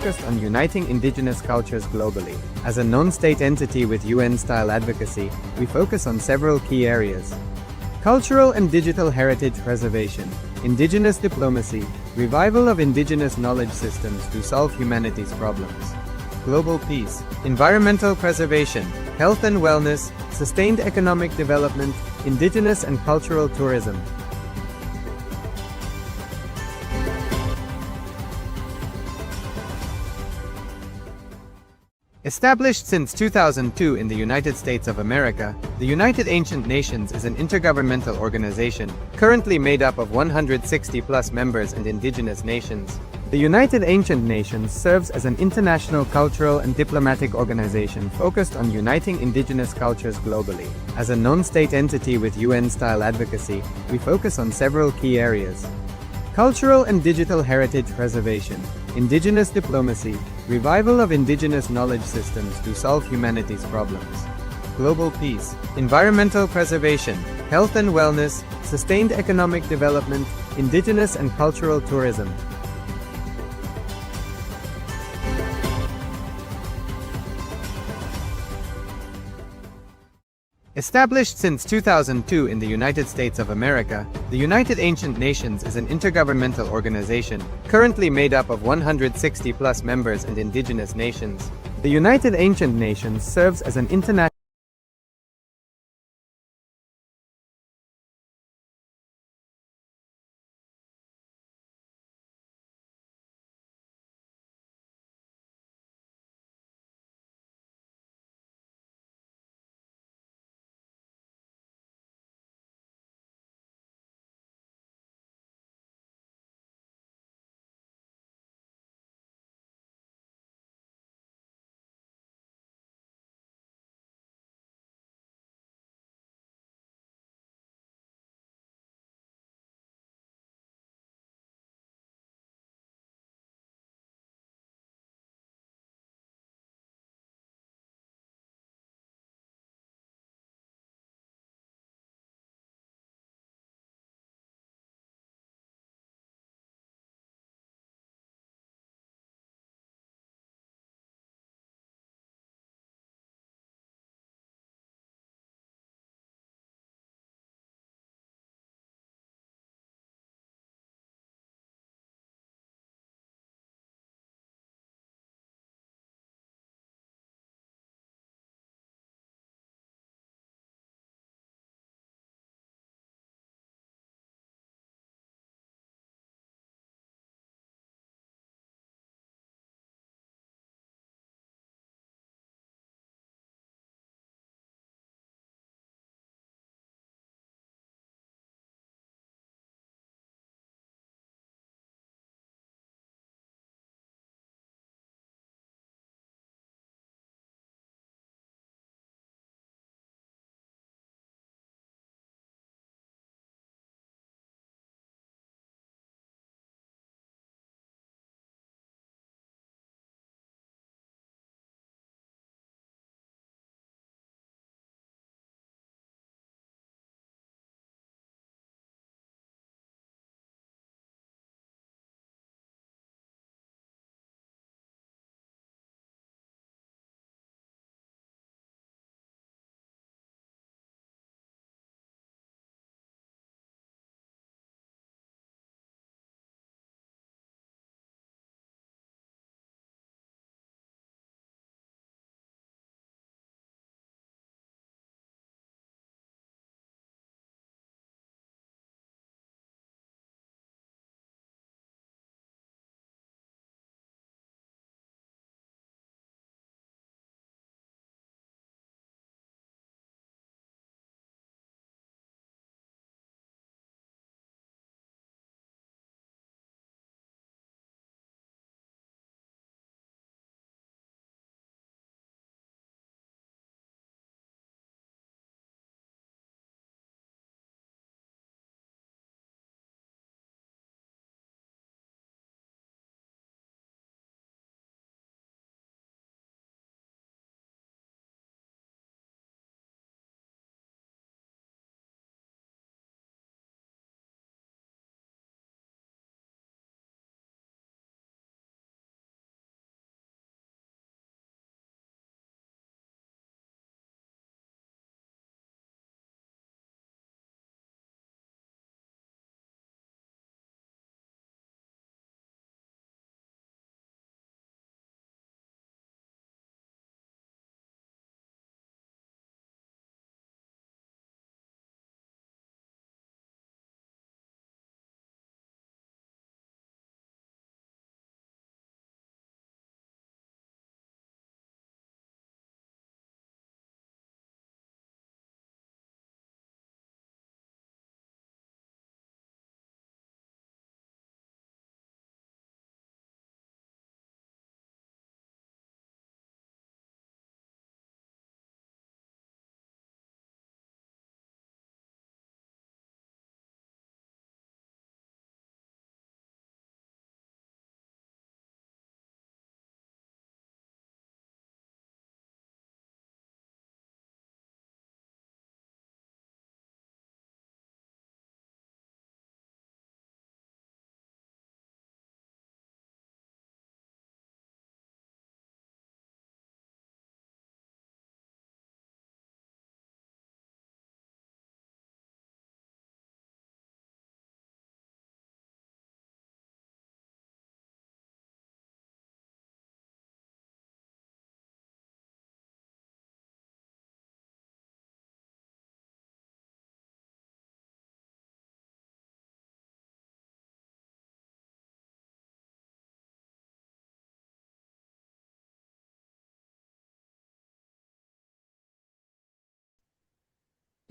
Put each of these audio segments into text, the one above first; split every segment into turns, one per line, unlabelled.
focused on uniting indigenous cultures globally. As a non-state entity with UN-style advocacy, we focus on several key areas: cultural and digital heritage preservation, indigenous diplomacy, revival of indigenous knowledge systems to solve humanity's problems, global peace, environmental preservation, health and wellness, sustained economic development, indigenous and cultural tourism. Established since 2002 in the United States of America, the United Ancient Nations is an intergovernmental organization, currently made up of 160+ members and indigenous nations. The United Ancient Nations serves as an international cultural and diplomatic organization focused on uniting indigenous cultures globally. As a non-state entity with UN-style advocacy, we focus on several key areas: cultural and digital heritage preservation, indigenous diplomacy, revival of indigenous knowledge systems to solve humanity's problems, global peace, environmental preservation, health and wellness, sustained economic development, indigenous and cultural tourism. Established since 2002 in the United States of America, the United Ancient Nations is an intergovernmental organization, currently made up of 160+ members and indigenous nations. The United Ancient Nations serves as an international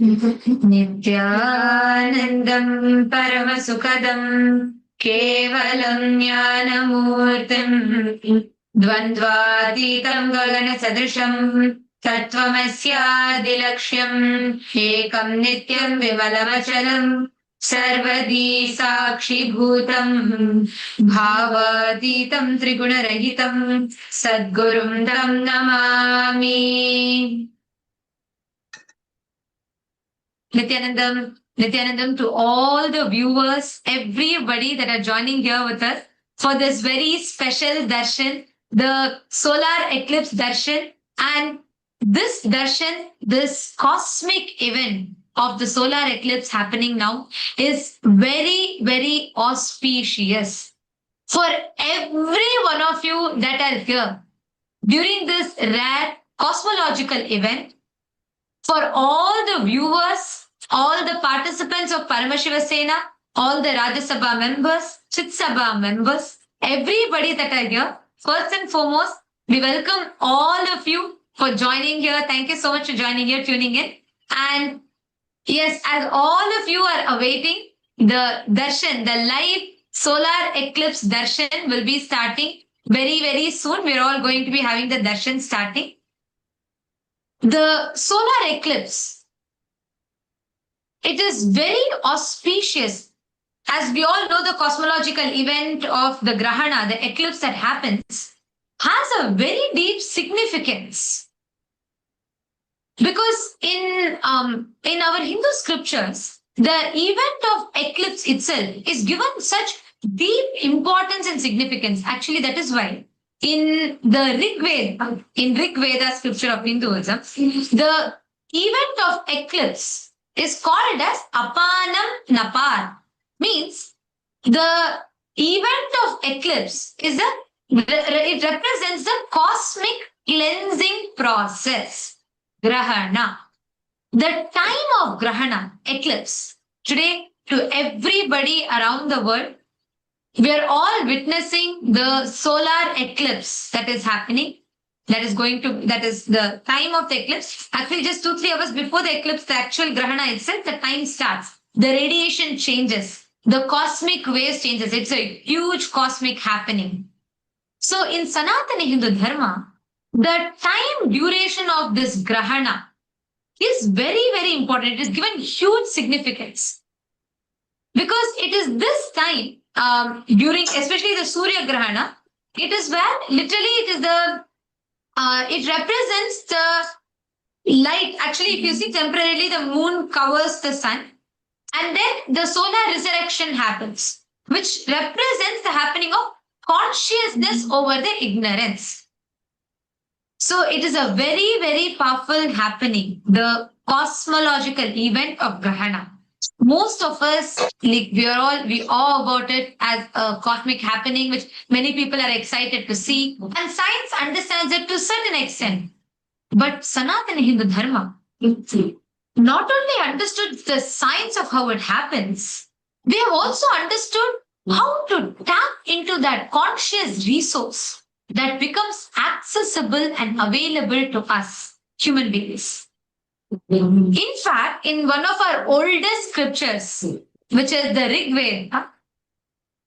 Nithyanandam Paramasukadam Kevalam Jnanamurtim Dvandvatitam Gagana Sadrisham Tattvamasyadilaksham Ekam Nityam Vimalamachalam Sarvadi Sakshi Bhutam Bhavatitam Trigunarahitam Sadgurum Tam Namami. Nithyanandam to all the viewers, everybody that are joining here with us for this very special darshan, the solar eclipse darshan. And this darshan, this cosmic event of the solar eclipse happening now is very, very auspicious for every one of you that are here during this rare cosmological event. For all the viewers, all the participants of Paramashiva Sena, all the Rajya Sabha members, Chit Sabha members, everybody that are here, first and foremost, we welcome all of you for joining here. Thank you so much for joining here, tuning in. And yes, as all of you are awaiting the darshan, the live solar eclipse darshan will be starting very, very soon. We're all going to be having the darshan starting. The solar eclipse, it is very auspicious. As we all know, the cosmological event of the Grahana, the eclipse that happens, has a very deep significance. Because in our Hindu scriptures, the event of eclipse itself is given such deep importance and significance. Actually, that is why in the Rig Veda scripture of Hinduism, the event of eclipse is called as Apanam Napar. Means the event of eclipse it represents the cosmic cleansing process. Grahana. The time of Grahana, eclipse, today to everybody around the world, we are all witnessing the solar eclipse that is happening. That is the time of the eclipse. Actually, just 2-3 hours before the eclipse, the actual Grahana itself, the time starts. The radiation changes. The cosmic waves changes. It's a huge cosmic happening. So in Sanatana Hindu Dharma, the time duration of this Grahana is very, very important. It is given huge significance. Because it is this time, during especially the Surya Grahana, it is where literally it represents the light. Actually, if you see temporarily, the moon covers the sun, and then the solar resurrection happens, which represents the happening of consciousness over the ignorance. So it is a very, very powerful happening, the cosmological event of Grahana. Most of us, we all about it as a cosmic happening, which many people are excited to see. And science understands it to a certain extent. But Sanatana Hindu Dharma not only understood the science of how it happens, we have also understood how to tap into that conscious resource that becomes accessible and available to us, human beings. In fact, in one of our oldest scriptures, which is the Rig Veda,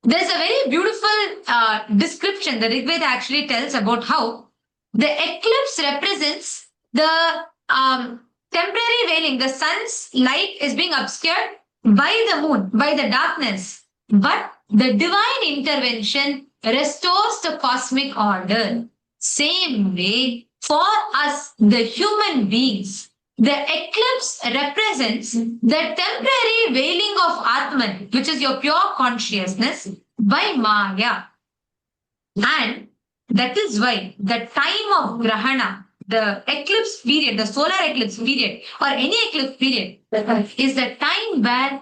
there's a very beautiful description. The Rig Veda actually tells about how the eclipse represents the temporary veiling. The sun's light is being obscured by the moon, by the darkness. But the divine intervention restores the cosmic order. Same way, for us, the human beings, the eclipse represents the temporary veiling of Atman, which is your pure consciousness, by Maya. And that is why the time of Grahana, the eclipse period, the solar eclipse period, or any eclipse period, is the time where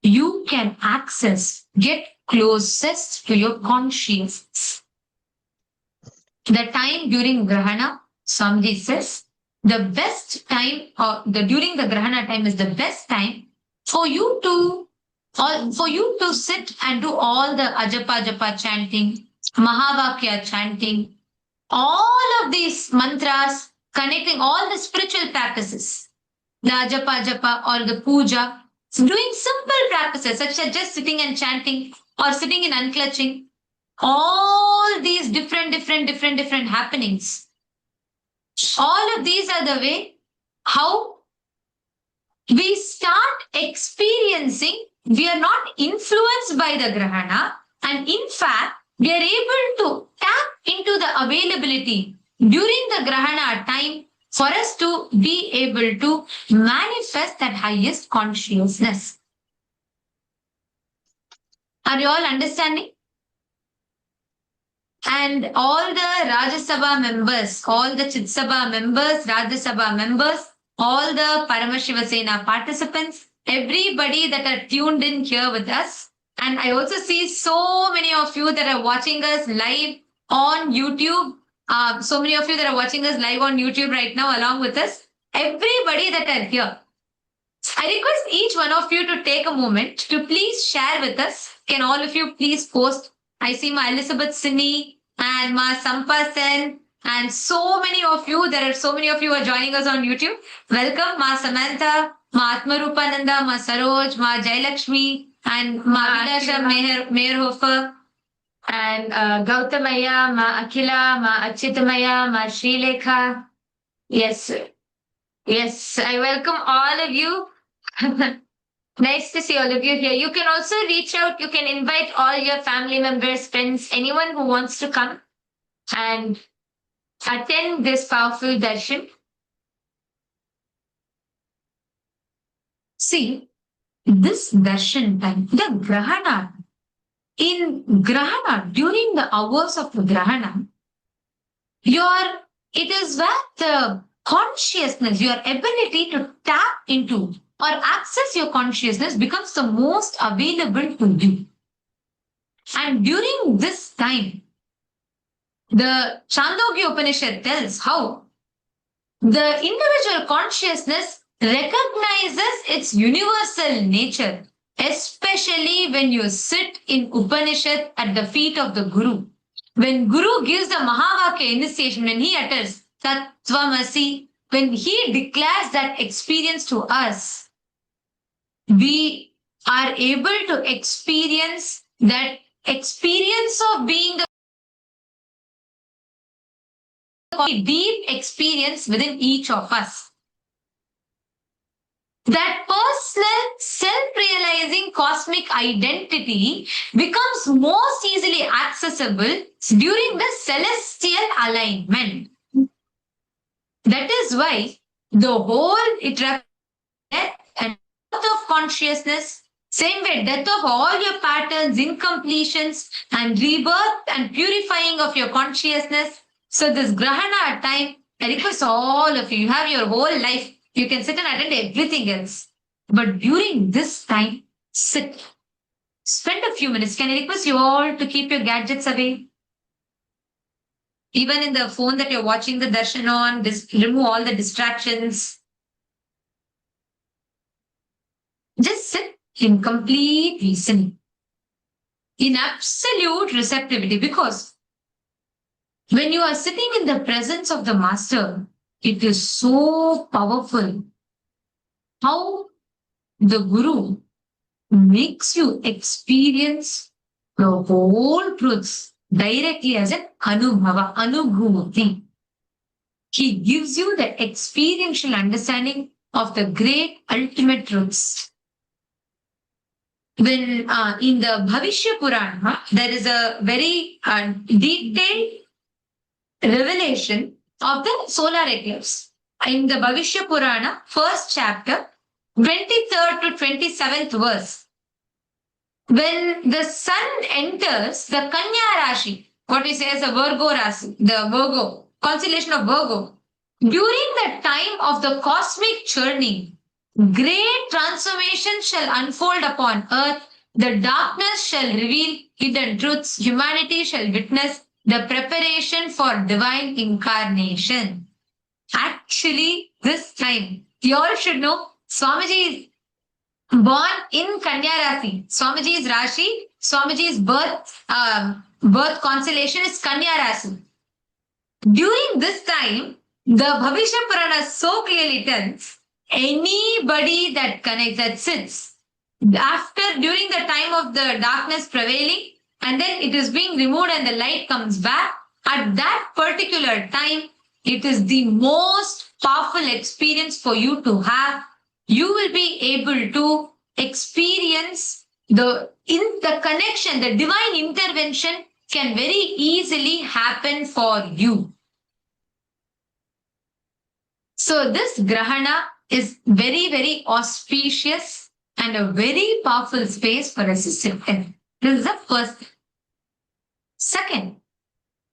you can get closest to your consciousness. The time during Grahana, Swamiji says, the best time during the Grahana time is the best time for you to sit and do all the Japa chanting, Mahavakya chanting, all of these mantras, connecting all the spiritual practices. the japa or the puja, doing simple practices such as just sitting and chanting or sitting in unclutching, all these different happenings. All of these are the way how we start experiencing. We are not influenced by the grahana, and in fact, we are able to tap into the availability during the grahana time for us to be able to manifest that highest consciousness. Are you all understanding? And all the Rajya Sabha members, all the Chit Sabha members, Rajya Sabha members, all the Paramashiva Sena participants, everybody that are tuned in here with us. And I also see so many of you that are watching us live on YouTube. So many of you that are watching us live on YouTube right now along with us. Everybody that are here. I request each one of you to take a moment to please share with us. Can all of you please post? I see my Elizabeth Sinni and Ma Sampasan and so many of you. There are so many of you who are joining us on YouTube. Welcome Ma Samantha, Ma Atmarupananda, Ma Saroj, Ma Jailakshmi and Ma Vidasha Meherhofer and Gautamaya, Ma Akila, Ma Achitamaya, Ma Srilekha. Yes, yes, I welcome all of you. Nice to see all of you here. You can also reach out. You can invite all your family members, friends, anyone who wants to come and attend this powerful darshan. See, this darshan time, the grahana, during the hours of the grahana, it is where the consciousness, your ability to tap into or access your consciousness becomes the most available to you. And during this time, the Chandogya Upanishad tells how the individual consciousness recognizes its universal nature, especially when you sit in Upanishad at the feet of the Guru. When Guru gives the Mahavakya initiation, when he utters Tattvamasi, when he declares that experience to us, we are able to experience that experience of being the deep experience within each of us. That personal self-realizing cosmic identity becomes most easily accessible during the celestial alignment. That is why the whole it represents and death of consciousness, same way death of all your patterns, incompletions, and rebirth and purifying of your consciousness. So this grahana time, I request all of you, you have your whole life. You can sit and attend everything else. But during this time, sit. Spend a few minutes. Can I request you all to keep your gadgets away? Even in the phone that you're watching the darshan on, remove all the distractions. Just sit in complete listening, in absolute receptivity, because when you are sitting in the presence of the Master, it is so powerful how the Guru makes you experience the whole truths directly as an anubhuti. He gives you the experiential understanding of the great ultimate truths. When in the Bhavisha Purana, there is a very detailed revelation of the solar eclipse. In the Bhavisha Purana, first chapter, 23rd to 27th verse. When the sun enters the Kanya Rashi, what we say as a Virgo Rasi, the Virgo, constellation of Virgo, during the time of the cosmic churning, great transformation shall unfold upon earth, the darkness shall reveal hidden truths, humanity shall witness the preparation for divine incarnation. Actually, this time, you all should know, Swamiji is born in Kanya Rasi. Swamiji's Rashi, Swamiji's birth constellation is Kanya Rasi. During this time, the Bhavisha Purana so clearly tells, anybody that connects, that sits during the time of the darkness prevailing, and then it is being removed and the light comes back, at that particular time, it is the most powerful experience for you to have. You will be able to experience the connection, the divine intervention can very easily happen for you. So this grahana is very, very auspicious and a very powerful space for us to sit in. This is the first thing. Second,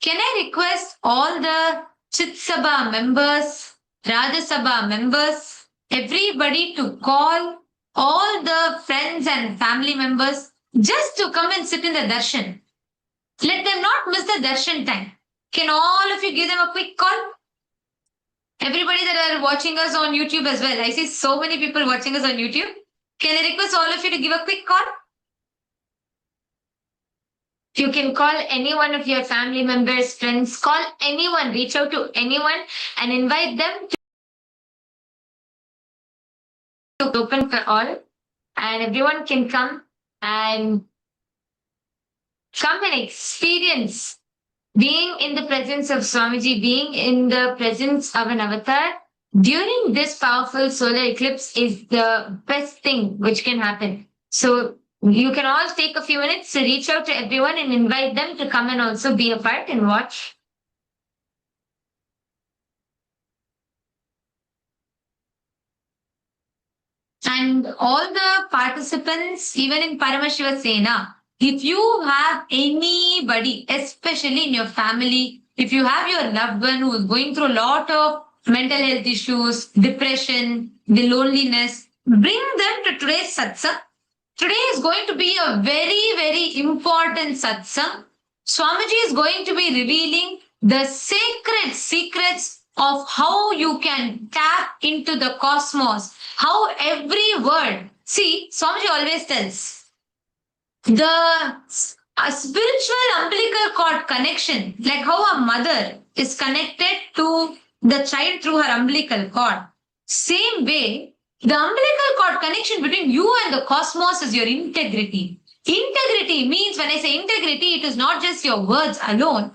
can I request all the Chit Sabha members, Rajya Sabha members, everybody to call all the friends and family members just to come and sit in the darshan. Let them not miss the darshan time. Can all of you give them a quick call? Everybody that are watching us on YouTube as well. I see so many people watching us on YouTube. Can I request all of you to give a quick call? You can call any one of your family members, friends, call anyone, reach out to anyone and invite them to open for all. And everyone can come and experience being in the presence of Swamiji, being in the presence of an avatar during this powerful solar eclipse is the best thing which can happen. So you can all take a few minutes to reach out to everyone and invite them to come and also be a part and watch. And all the participants, even in Paramashiva Sena, if you have anybody, especially in your family, if you have your loved one who is going through a lot of mental health issues, depression, the loneliness, bring them to today's satsang. Today is going to be a very, very important satsang. Swamiji is going to be revealing the sacred secrets of how you can tap into the cosmos, how every word. See, Swamiji always tells the spiritual umbilical cord connection, like how a mother is connected to the child through her umbilical cord. Same way, the umbilical cord connection between you and the cosmos is your integrity. Integrity means, when I say integrity, it is not just your words alone,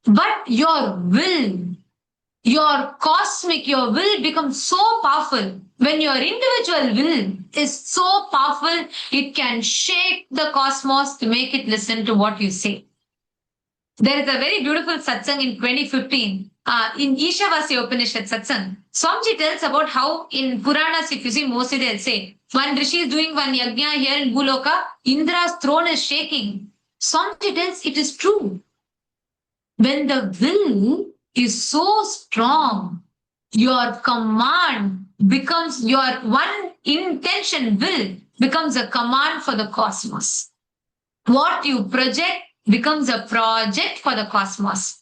but your will. Your cosmic, your will becomes so powerful. When your individual will is so powerful, it can shake the cosmos to make it listen to what you say. There is a very beautiful satsang in 2015 in Ishavasya Upanishad satsang. Swamiji tells about how in Puranas, if you see, mostly they'll say, one Rishi is doing one yajna here in Bhuloka, Indra's throne is shaking. Swamiji tells it is true. When the will is so strong, your command becomes, your one intention will becomes a command for the cosmos. What you project becomes a project for the cosmos.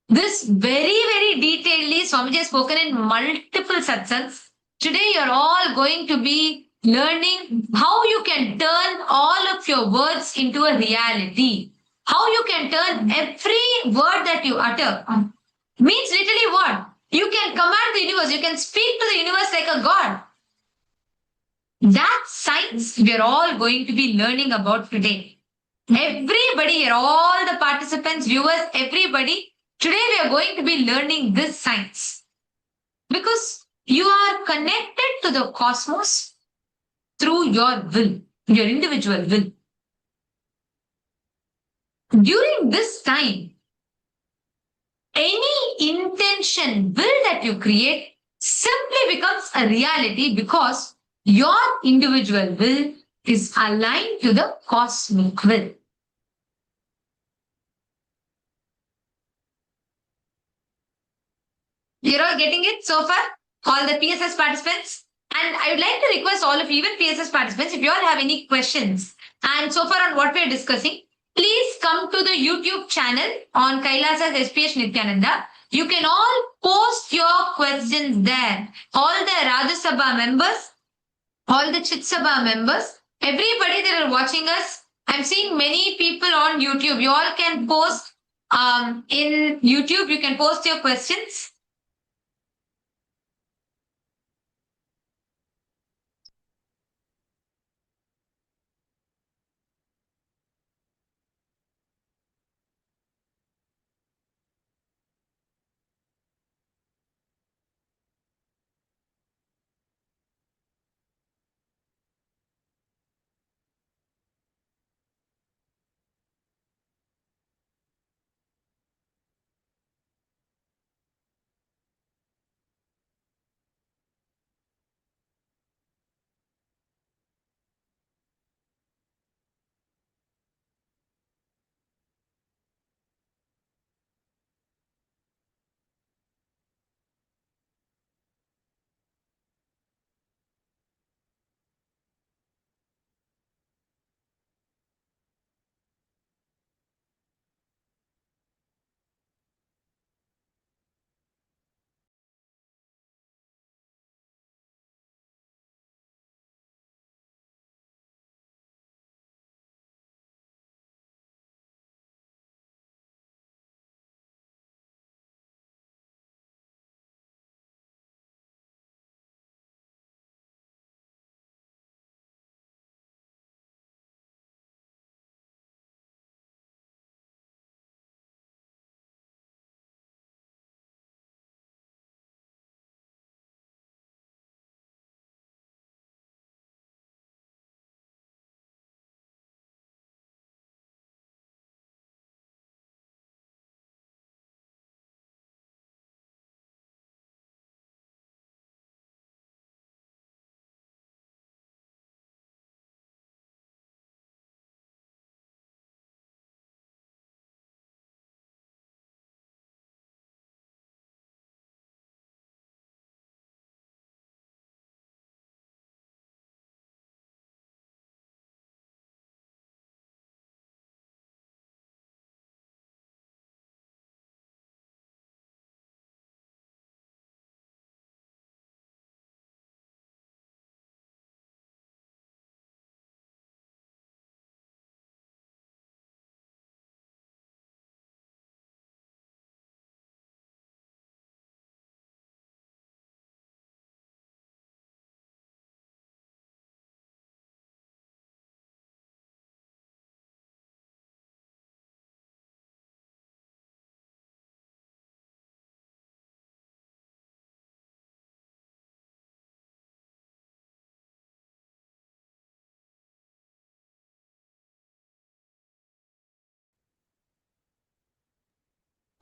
This very, very detailedly Swamiji has spoken in multiple satsangs. Today you're all going to be learning how you can turn all of your words into a reality. How you can turn every word that you utter. Means literally what? You can command the universe. You can speak to the universe like a god. That science we're all going to be learning about today. Everybody here, all the participants, viewers, everybody, today we are going to be learning this science. Because you are connected to the cosmos through your will, your individual will. During this time, any intention, will that you create simply becomes a reality because your individual will is aligned to the cosmic will. You're all getting it so far? All the PSS participants? And I would like to request all of you, even PSS participants, if you all have any questions and so far on what we're discussing, please come to the YouTube channel on KAILASA's SPH Nithyananda. You can all post your questions there. All the Rajya Sabha members, all the Chit Sabha members, everybody that are watching us, I'm seeing many people on YouTube. You all can post in YouTube, you can post your questions.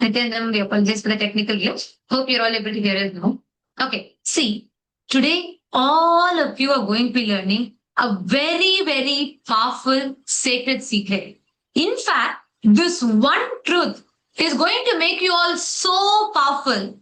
Nityananda, we apologize for the technical glitch. Hope you're all able to hear us now. Okay, see, today all of you are going to be learning a very, very powerful sacred secret. In fact, this one truth is going to make you all so powerful.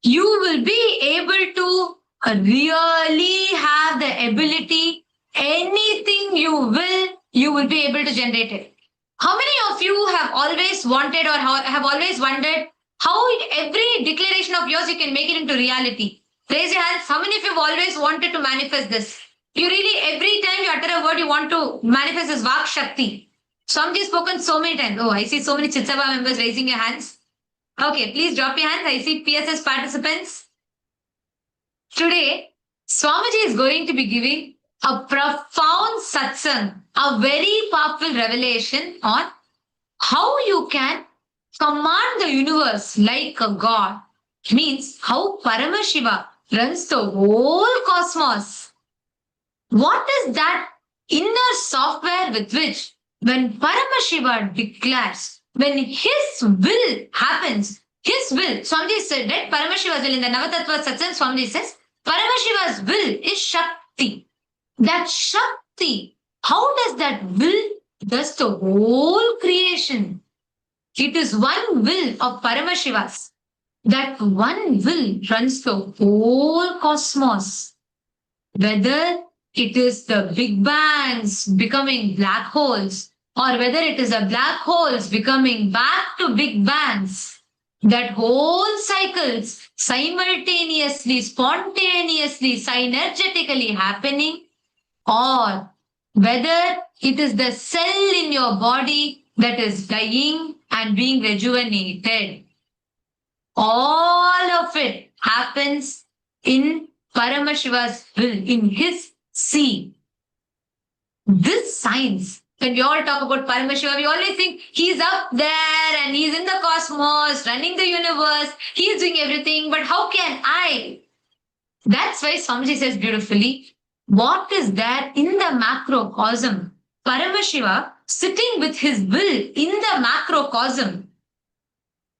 You will be able to really have the ability, anything you will be able to generate it. How many of you have always wanted or have always wondered how every declaration of yours you can make it into reality? Raise your hands. How many of you have always wanted to manifest this? You really, every time you utter a word, you want to manifest this Vak Shakti. Swamiji has spoken so many times. Oh, I see so many Chitsabha members raising your hands. Okay, please drop your hands. I see PSS participants. Today, Swamiji is going to be giving a profound satsang, a very powerful revelation on how you can command the universe like a god. Means how Paramashiva runs the whole cosmos. What is that inner software with which, when Paramashiva declares, when his will happens, his will, Swamiji said that Paramashiva's will in the Navatattva Satsang, Swamiji says, Paramashiva's will is Shakti. That Shakti, how does that will does the whole creation? It is one will of Paramashiva's. That one will runs the whole cosmos. Whether it is the Big Bangs becoming black holes, or whether it is the black holes becoming back to Big Bangs, that whole cycles simultaneously, spontaneously, synergetically happening, or whether it is the cell in your body that is dying and being rejuvenated. All of it happens in Paramashiva's will, in his seed. This science, when we all talk about Paramashiva, we always think he's up there and he's in the cosmos, running the universe, he's doing everything, but how can I? That's why Swamiji says beautifully, what is there in the macrocosm? Paramashiva sitting with his will in the macrocosm.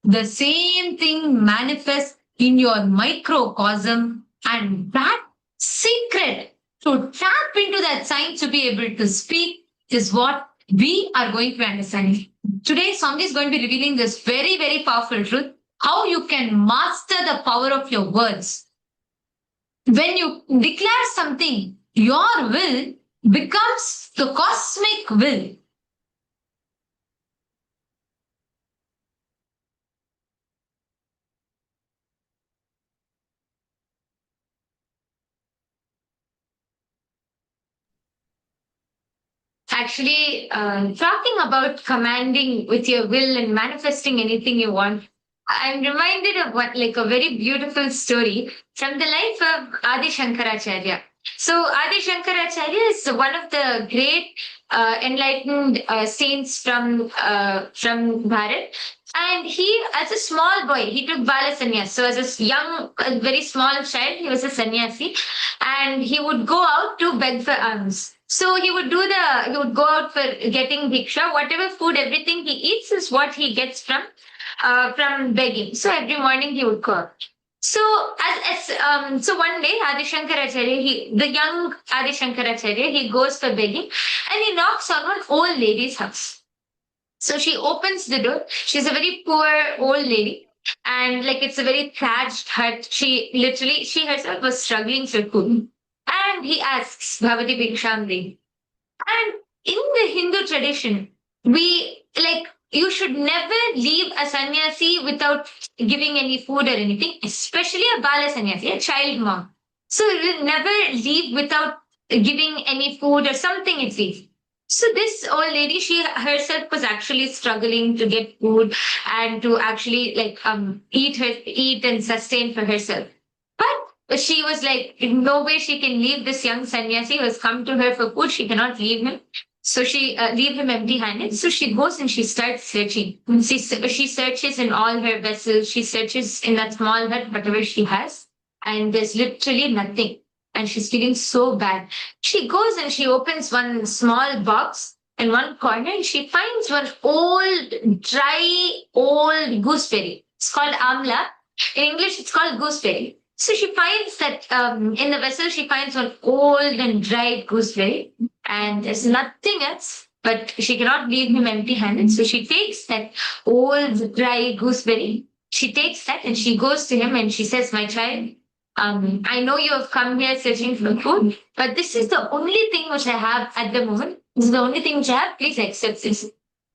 The same thing manifests in your microcosm, and that secret to tap into that science to be able to speak is what we are going to be understanding. Today, Swamiji is going to be revealing this very, very powerful truth, how you can master the power of your words. When you declare something, your will becomes the cosmic will. Actually, talking about commanding with your will and manifesting anything you want, I'm reminded of like a very beautiful story from the life of Adi Shankaracharya. So Adi Shankaracharya is one of the great enlightened saints from Bharat. And he, as a small boy, he took Bala Sannyas. So as a young, a very small child, he was a sannyasi. And he would go out to beg for alms. So he would go out for getting bhiksha. Whatever food, everything he eats is what he gets from begging. So every morning he would go out. So so one day Adi Shankaracharya, the young Adi Shankaracharya, he goes for begging and he knocks on an old lady's house. So she opens the door. She's a very poor old lady. And like it's a very thatched hut. She herself was struggling for food. And he asks, Bhavati Bhikshamdi. And in the Hindu tradition, you should never leave a sannyasi without giving any food or anything, especially a Bala sannyasi, a child mom. So you never leave without giving any food or something at least. So this old lady, she herself was actually struggling to get food and to actually eat and sustain for herself. But she was like, in no way she can leave this young sannyasi who has come to her for food. She cannot leave him. So she leave him empty-handed. So she goes and she starts searching. She searches in all her vessels. She searches in that small hut, whatever she has. And there's literally nothing. And she's feeling so bad. She goes and she opens one small box in one corner, she finds one old, dry, old gooseberry. It's called amla. In English, it's called gooseberry. So she finds that in the vessel, she finds one old and dried gooseberry, and there's nothing else, but she cannot leave him empty handed. So she takes that old, dry gooseberry. She takes that and she goes to him and she says, "My child, I know you have come here searching for food, but this is the only thing which I have at the moment. This is the only thing which I have. Please accept this."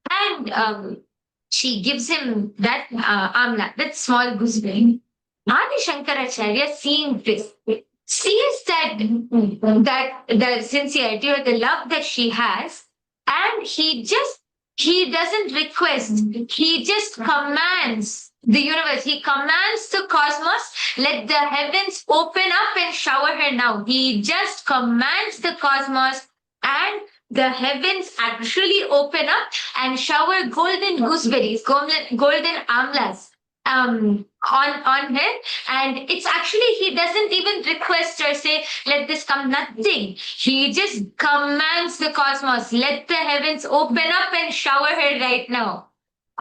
And she gives him that amla, that small gooseberry. Adi Shankaracharya, seeing this, sees that the sincerity or the love that she has, and he doesn't request, he just commands the universe, he commands the cosmos, let the heavens open up and shower her now. He just commands the cosmos, and the heavens actually open up and shower golden gooseberries, golden amlas on him. And it's actually, he doesn't even request or say, "Let this come," nothing. He just commands the cosmos, "Let the heavens open up and shower her right now."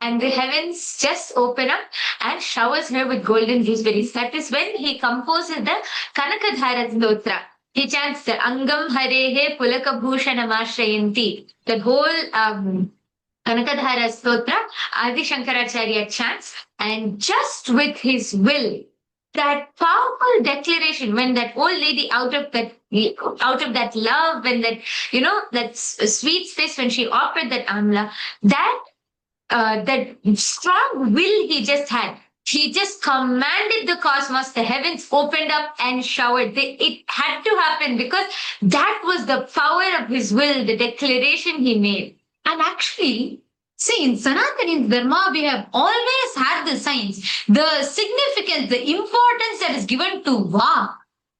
And the heavens just open up and showers her with golden gooseberries. That is when he composes the Kanakadhara Stotra. He chants the Angam Harehe Pulakabhushanamashrayanti. The whole Kanakadhara Stotra, Adi Shankaracharya chants, and just with his will, that powerful declaration, when that old lady out of that love, when that, that sweet space, when she offered that amla, that strong will he just had. He just commanded the cosmos, the heavens opened up and showered. It had to happen because that was the power of his will, the declaration he made. And actually, see, in Sanatani Dharma, we have always had the signs, the significance, the importance that is given to Vak.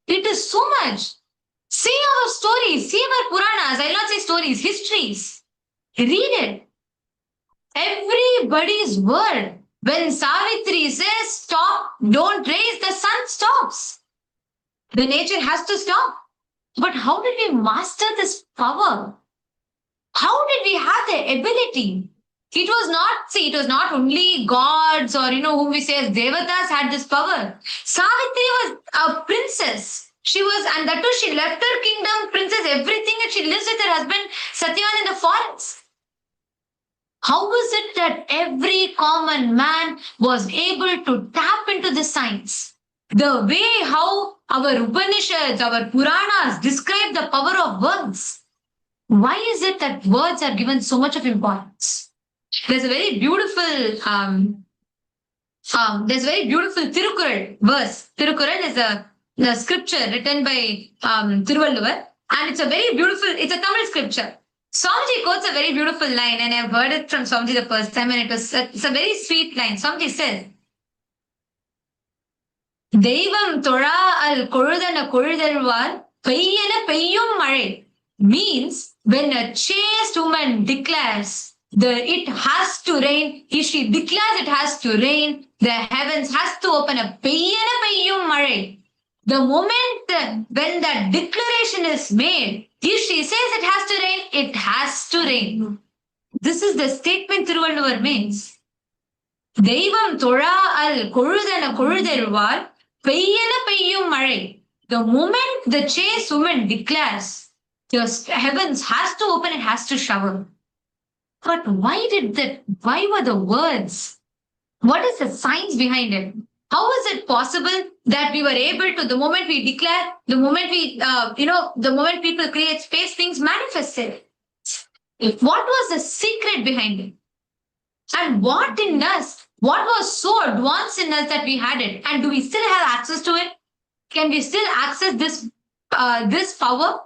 It is so much. See our stories, see our Puranas, I'll not say stories, histories. Read it. Everybody's word. When Savitri says stop, don't raise, the sun stops. The nature has to stop. But how did we master this power? How did we have the ability? It was not only gods or, whom we say as devatas had this power. Savitri was a princess. And that too, she left her kingdom, princess, everything, and she lives with her husband, Satyavan, in the forest. How is it that every common man was able to tap into the science? The way how our Upanishads, our Puranas describe the power of words. Why is it that words are given so much of importance? There's a very beautiful Tirukural verse. Tirukural is a scripture written by Thiruvalluvar, and it's a Tamil scripture. Swamiji quotes a very beautiful line, and I've heard it from Swamiji the first time, and it's a very sweet line. Swamiji says, "Devam Tora al Korudana Korudalwal Payana Payum Mare," means when a chaste woman declares it has to rain, if she declares it has to rain, the heavens has to open up. Payana Payum Mare. The moment when that declaration is made, if she says it has to rain, it has to rain. This is the statement Thiruvalluvar makes. Devam Tora al Korudana Korudalwal Payana Payum Mare. The moment the chaste woman declares, the heavens has to open, it has to shower. But why were the words? What is the science behind it? How is it possible that we were able to, the moment we declare, the moment the moment people create space, things manifested? What was the secret behind it? And what was so advanced in us that we had it? And do we still have access to it? Can we still access this power?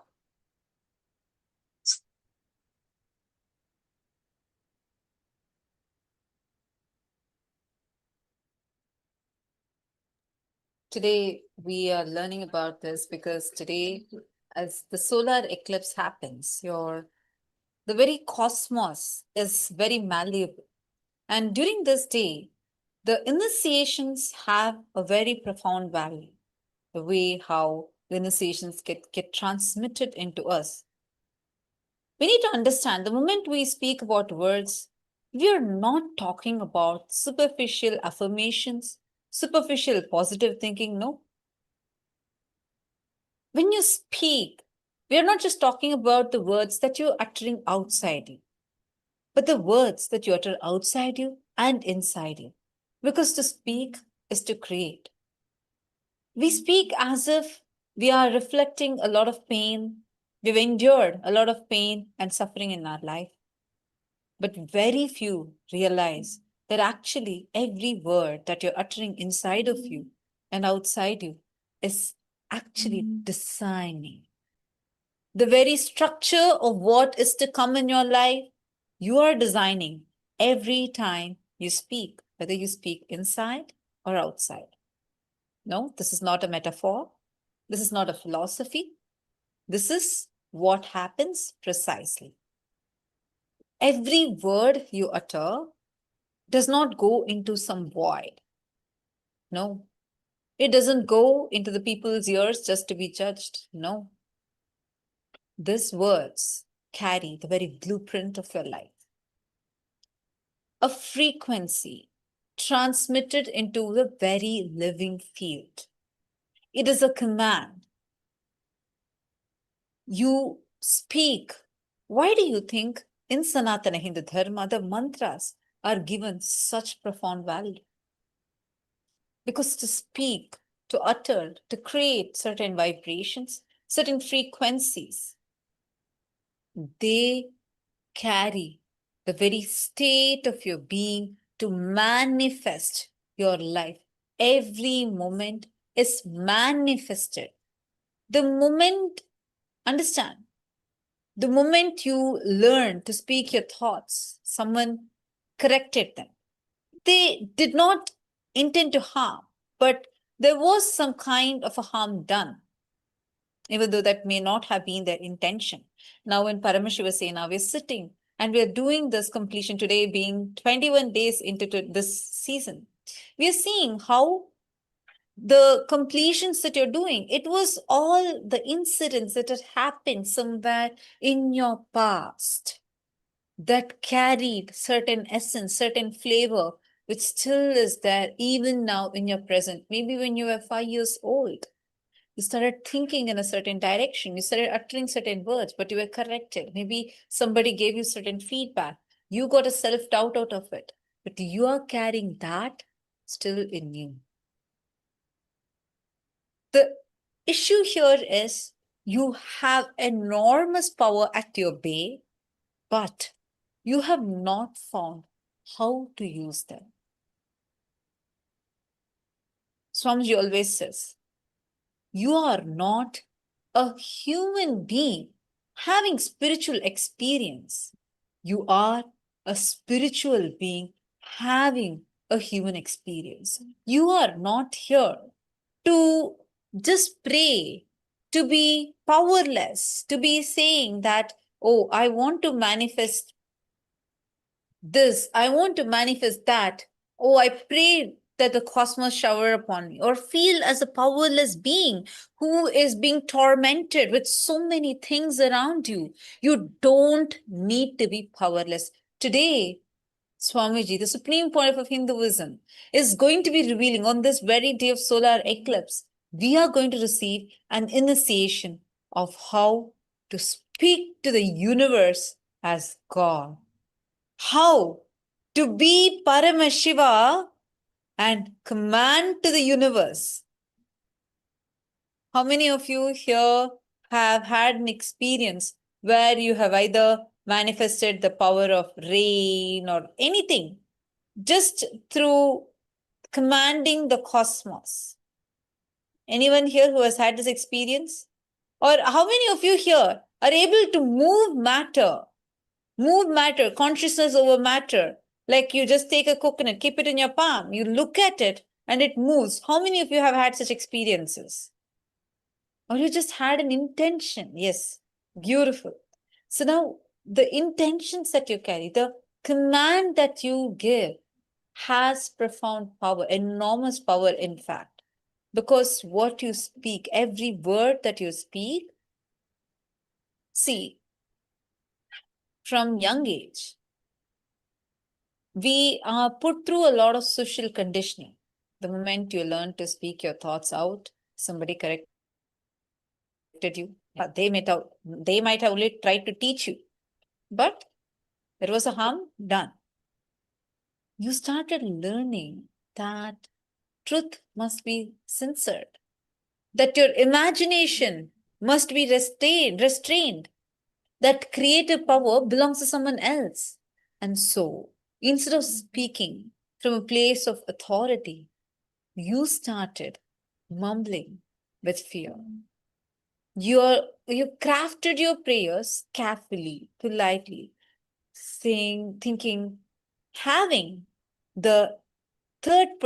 Today, we are learning about this because today, as the solar eclipse happens, the very cosmos is very malleable. And during this day, the initiations have a very profound value. The way how the initiations get transmitted into us. We need to understand the moment we speak about words, we are not talking about superficial affirmations, superficial positive thinking. No. When you speak, we are not just talking about the words that you're uttering outside you, but the words that you utter outside you and inside you. Because to speak is to create. We speak as if we are reflecting a lot of pain. We've endured a lot of pain and suffering in our life. But very few realize that actually every word that you're uttering inside of you and outside you is actually designing the very structure of what is to come in your life. You are designing every time you speak, whether you speak inside or outside. No, this is not a metaphor. This is not a philosophy. This is what happens precisely. Every word you utter does not go into some void. No, it doesn't go into the people's ears just to be judged. No. These words carry the very blueprint of your life. A frequency transmitted into the very living field. It is a command. You speak. Why do you think in Sanatana Hindu Dharma, the mantras are given such profound value? Because to speak, to utter, to create certain vibrations, certain frequencies, they carry the very state of your being to manifest your life. Every moment is manifested. The moment, understand, the moment you learn to speak your thoughts, someone corrected them. They did not intend to harm, but there was some kind of a harm done, even though that may not have been their intention. Now in Paramashiva Sena, we're sitting and we're doing this completion today, being 21 days into this season. We're seeing how the completions that you're doing, it was all the incidents that had happened somewhere in your past that carried certain essence, certain flavor, which still is there even now in your present. Maybe when you were 5 years old, you started thinking in a certain direction, you started uttering certain words, but you were corrected. Maybe somebody gave you certain feedback. You got a self-doubt out of it, but you are carrying that still in you. The issue here is you have enormous power at your bay, but you have not found how to use them. Swamiji always says, you are not a human being having spiritual experience. You are a spiritual being having a human experience. You are not here to just pray, to be powerless, to be saying that, oh, I want to manifest this, I want to manifest that. Oh, I pray that the cosmos shower upon me, or feel as a powerless being who is being tormented with so many things around you. You don't need to be powerless. Today, Swamiji, the supreme point of Hinduism, is going to be revealing on this very day of solar eclipse. We are going to receive an initiation of how to speak to the universe as God. How to be Paramashiva and command to the universe. How many of you here have had an experience where you have either manifested the power of rain or anything just through commanding the cosmos? Anyone here who has had this experience? Or how many of you here are able to move matter, consciousness over matter? Like you just take a coconut, keep it in your palm, you look at it and it moves. How many of you have had such experiences? Or you just had an intention? Yes, beautiful. So now the intentions that you carry, the command that you give has profound power, enormous power in fact. Because what you speak, every word that you speak, see, from young age, we are put through a lot of social conditioning. The moment you learn to speak your thoughts out, somebody corrected you. They might have only tried to teach you, but there was a harm done. You started learning that truth must be censored, that your imagination must be restrained, that creative power belongs to someone else. And so, instead of speaking from a place of authority, you started mumbling with fear. You crafted your prayers carefully, politely, thinking, having the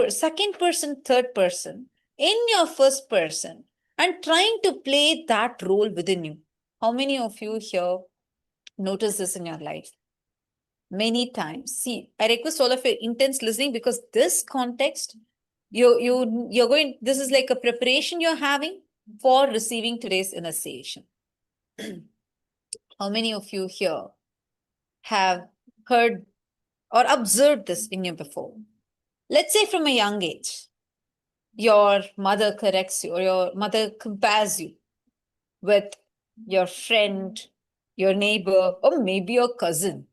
second person, third person in your first person and trying to play that role within you. How many of you here notice this in your life? Many times. See, I request all of you intense listening, because this context, you're going, this is like a preparation you're having for receiving today's initiation. How many of you here have heard or observed this in you before? Let's say from a young age, your mother corrects you or your mother compares you with your friend, your neighbor, or maybe your cousin.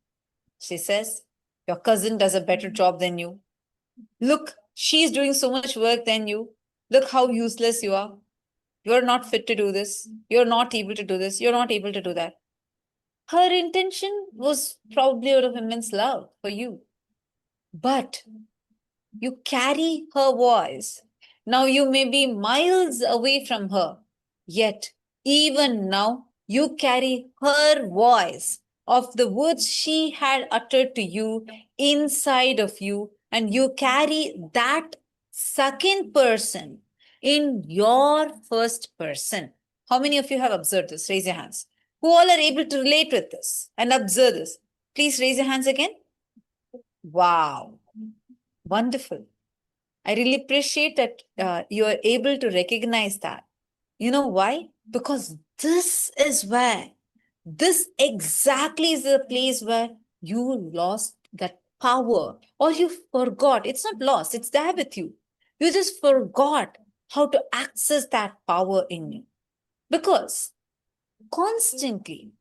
She says, your cousin does a better job than you. Look, she's doing so much work than you. Look how useless you are. You're not fit to do this. You're not able to do this. You're not able to do that. Her intention was probably out of immense love for you. But you carry her voice. Now you may be miles away from her, yet even now you carry her voice of the words she had uttered to you inside of you, and you carry that second person in your first person. How many of you have observed this? Raise your hands. Who all are able to relate with this and observe this? Please raise your hands again. Wow. Wonderful. I really appreciate that you are able to recognize that. You know why? Because this exactly is the place where you lost that power, or you forgot. It's not lost, it's there with you. You just forgot how to access that power in you. Because constantly,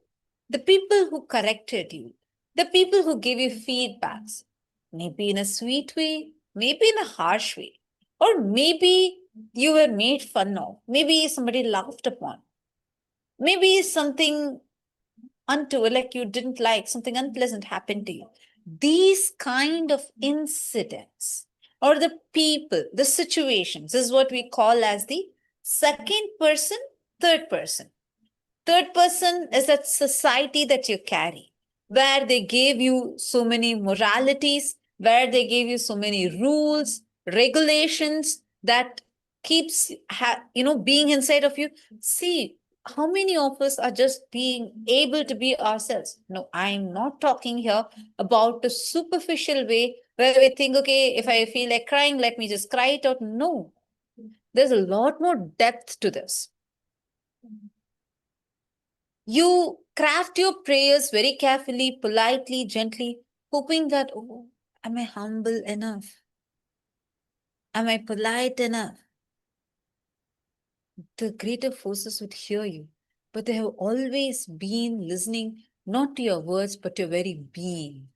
the people who corrected you, the people who gave you feedbacks, maybe in a sweet way, maybe in a harsh way, or maybe you were made fun of, maybe somebody laughed upon, maybe something untoward, like you didn't like, something unpleasant happened to you. These kind of incidents, or the people, the situations, is what we call as the second person, third person. Third person is that society that you carry, where they gave you so many moralities, where they gave you so many rules, regulations that keeps being inside of you. See, how many of us are just being able to be ourselves? No, I'm not talking here about the superficial way where we think, okay, if I feel like crying, let me just cry it out. No, there's a lot more depth to this. You craft your prayers very carefully, politely, gently, hoping that, oh, am I humble enough? Am I polite enough? The greater forces would hear you, but they have always been listening not to your words, but to your very being.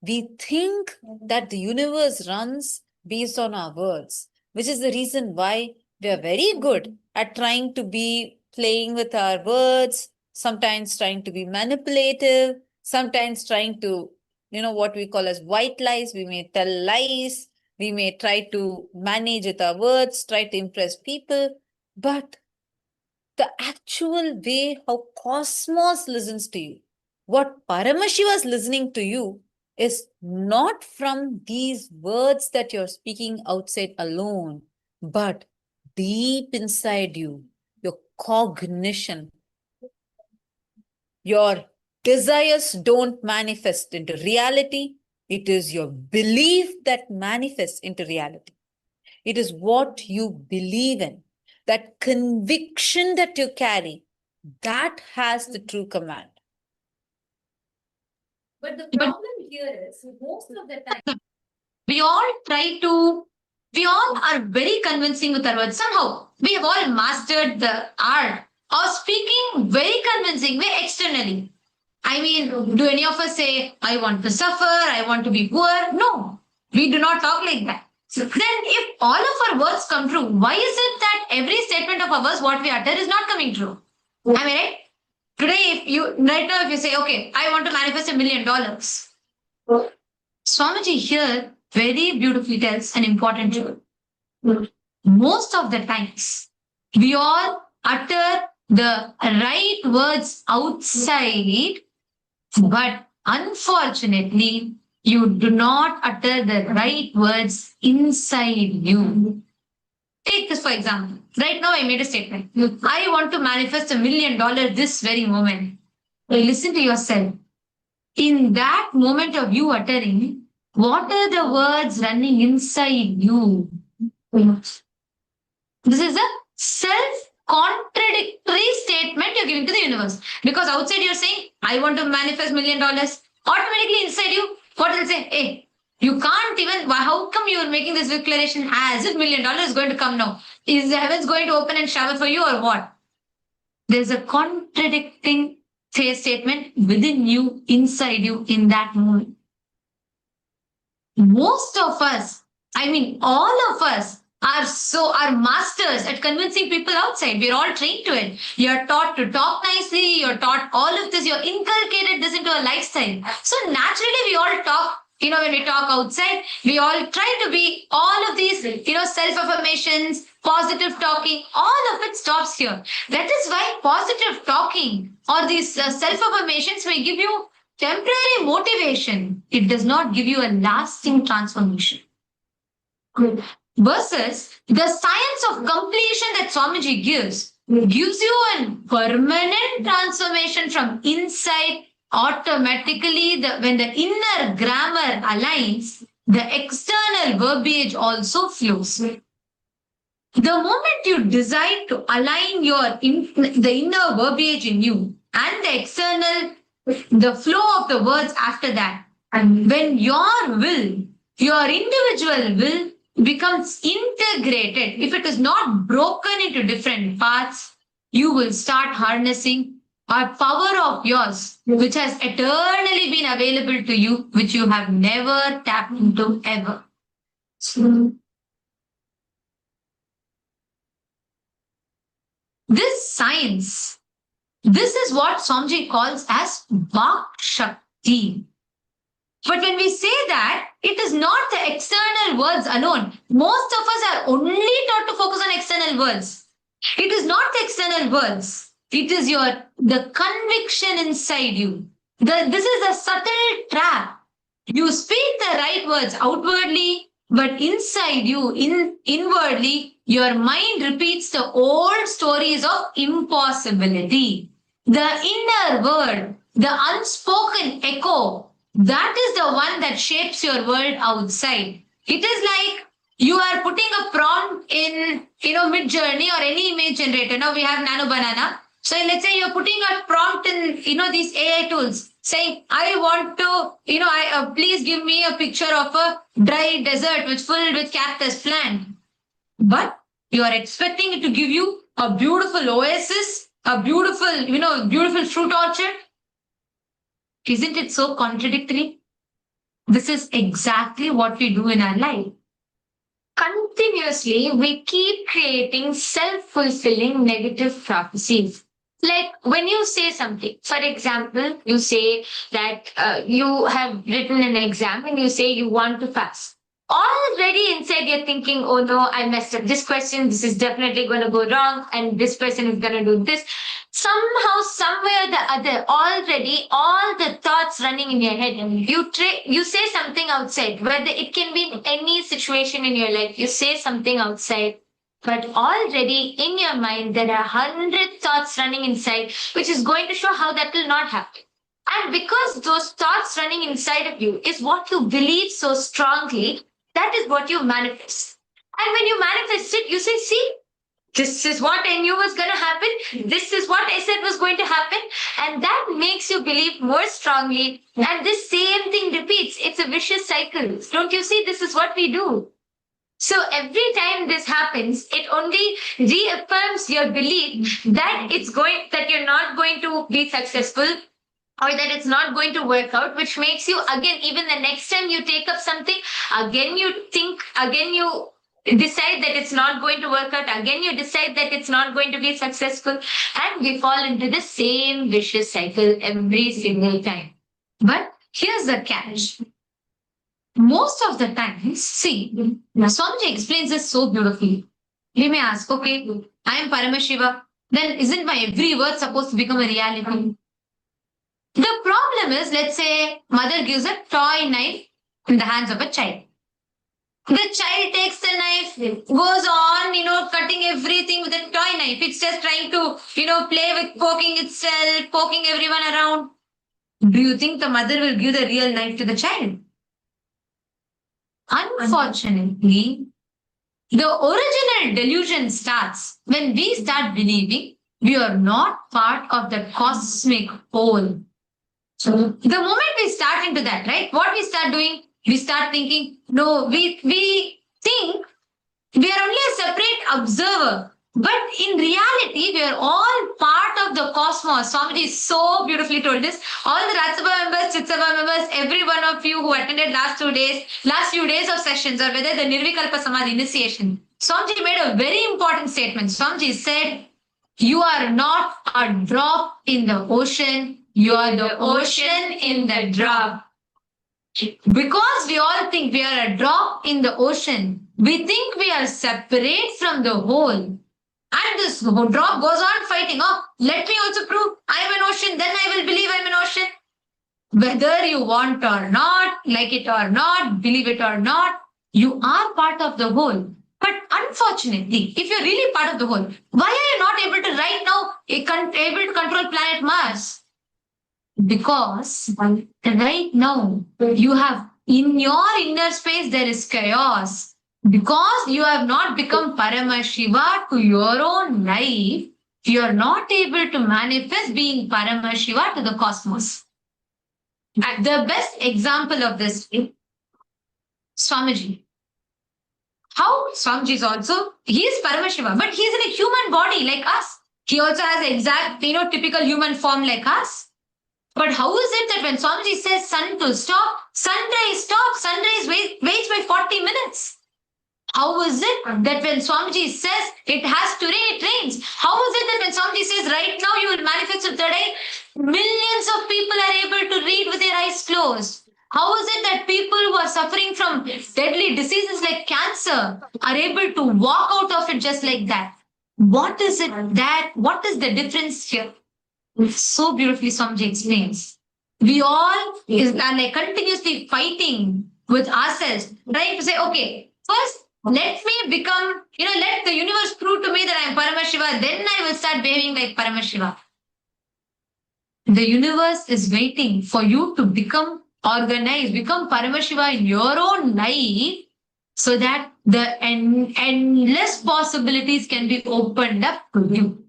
We think that the universe runs based on our words, which is the reason why we are very good at trying to be playing with our words, sometimes trying to be manipulative, sometimes trying to, what we call as white lies. We may tell lies, we may try to manage with our words, try to impress people, but the actual way how cosmos listens to you, what Paramashiva is listening to you, is not from these words that you're speaking outside alone, but deep inside you, your cognition. Your desires don't manifest into reality. It is your belief that manifests into reality. It is what you believe in, that conviction that you carry, that has the true command. But the problem here is most of the time
we all are very convincing with our words. Somehow we have all mastered the art of speaking very convincing way externally. I mean, do any of us say, I want to suffer, I want to be poor? No, we do not talk like that. So then, if all of our words come true, why is it that every statement of ours, what we utter, is not coming true? Am I right? Today, right now, if you say, okay, I want to manifest $1 million, Swamiji here very beautifully tells an important truth. Most of the times, we all utter the right words outside, but unfortunately, you do not utter the right words inside you. Take this for example. Right now, I made a statement. I want to manifest $1 million this very moment. Listen to yourself. In that moment of you uttering, what are the words running inside you? This is a self-contradictory statement you're giving to the universe. Because outside you're saying, I want to manifest $1 million. Automatically inside you, what will say? Hey, you can't even, how come you're making this declaration as if $1 million is going to come now? Is the heavens going to open and shower for you or what? There's a contradicting statement within you, inside you, in that moment. Most of us, I mean, all of us are masters at convincing people outside. We're all trained to it. You're taught to talk nicely. You're taught all of this. You're inculcated this into a lifestyle. So naturally, we all talk. When we talk outside, we all try to be all of these, self-affirmations, positive talking, all of it stops here. That is why positive talking or these self-affirmations may give you temporary motivation. It does not give you a lasting transformation. Versus the science of completion that Swamiji gives you a permanent transformation from inside. Automatically, when the inner grammar aligns, the external verbiage also flows. The moment you decide to align the inner verbiage in you and the external, the flow of the words after that, and when your individual will becomes integrated, if it is not broken into different parts, you will start harnessing a power of yours, which has eternally been available to you, which you have never tapped into ever. This science, this is what Swamiji calls as Vak Shakti. But when we say that, it is not the external words alone. Most of us are only taught to focus on external words. It is not the external words. It is the conviction inside you. This is a subtle trap. You speak the right words outwardly, but inside you, inwardly, your mind repeats the old stories of impossibility. The inner word, the unspoken echo, that is the one that shapes your world outside. It is like you are putting a prompt in, Mid-Journey or any image generator. Now we have Nano Banana. So let's say you're putting a prompt in, these AI tools saying, I want to, please give me a picture of a dry desert which filled with cactus plant. But you are expecting it to give you a beautiful oasis, a beautiful, beautiful fruit orchard. Isn't it so contradictory? This is exactly what we do in our life. Continuously, we keep creating self-fulfilling negative prophecies. Like when you say something, for example, you say that you have written an exam and you say you want to pass. Already inside you're thinking, oh no, I messed up this question. This is definitely going to go wrong. And this person is going to do this. Somehow, somewhere or the other, already all the thoughts running in your head. And you say something outside, whether it can be in any situation in your life. You say something outside. But already in your mind, there are 100 thoughts running inside, which is going to show how that will not happen. And because those thoughts running inside of you is what you believe so strongly, that is what you manifest. And when you manifest it, you say, see, This is what I knew was going to happen. This is what I said was going to happen. And that makes you believe more strongly. And this same thing repeats. It's a vicious cycle. Don't you see? This is what we do. So every time this happens, it only reaffirms your belief that that you're not going to be successful, or that it's not going to work out, which makes you, again, even the next time you take up something, again you decide that it's not going to work out, again you decide that it's not going to be successful, and we fall into the same vicious cycle every single time. But here's the catch. Most of the times, see, Swamiji explains this so beautifully. We may ask, okay, I am Paramashiva, then isn't my every word supposed to become a reality? The problem is, let's say mother gives a toy knife in the hands of a child. The child takes the knife, goes on, cutting everything with a toy knife. It's just trying to, play with poking itself, poking everyone around. Do you think the mother will give the real knife to the child? Unfortunately, the original delusion starts when we start believing we are not part of the cosmic whole. So the moment we start into that, right, what we start doing, we start thinking, no, we think we are only a separate observer. But in reality, we are all part of the cosmos. Swamiji so beautifully told this. All the Ratsabha members, Chitsabha members, every one of you who attended last few days of sessions, or whether the Nirvikalpa Samadhi initiation, Swamiji made a very important statement. Swamiji said, you are not a drop in the ocean. You are the ocean in the drop. Because we all think we are a drop in the ocean, we think we are separate from the whole. And this drop goes on fighting. Oh, let me also prove I am an ocean. Then I will believe I am an ocean. Whether you want or not, like it or not, believe it or not, you are part of the whole. But unfortunately, if you're really part of the whole, why are you not able to right now able to control planet Mars? Because right now you have in your inner space there is chaos. Because you have not become Paramashiva to your own life, you are not able to manifest being Paramashiva to the cosmos. And the best example of this is Swamiji. How Swamiji is also, he is Paramashiva, but he is in a human body like us. He also has the exact, typical human form like us. But how is it that when Swamiji says sun to stop, sunrise waits by 40 minutes? How is it that when Swamiji says it has to rain, it rains? How is it that when Swamiji says right now you will manifest today, millions of people are able to read with their eyes closed? How is it that people who are suffering from deadly diseases like cancer are able to walk out of it just like that? What is the difference here? So beautifully Swamiji explains. We all are like continuously fighting with ourselves, trying to say, okay, first, let me become, let the universe prove to me that I am Paramashiva, then I will start behaving like Paramashiva. The universe is waiting for you to become organized, become Paramashiva in your own life, so that the endless possibilities can be opened up to you.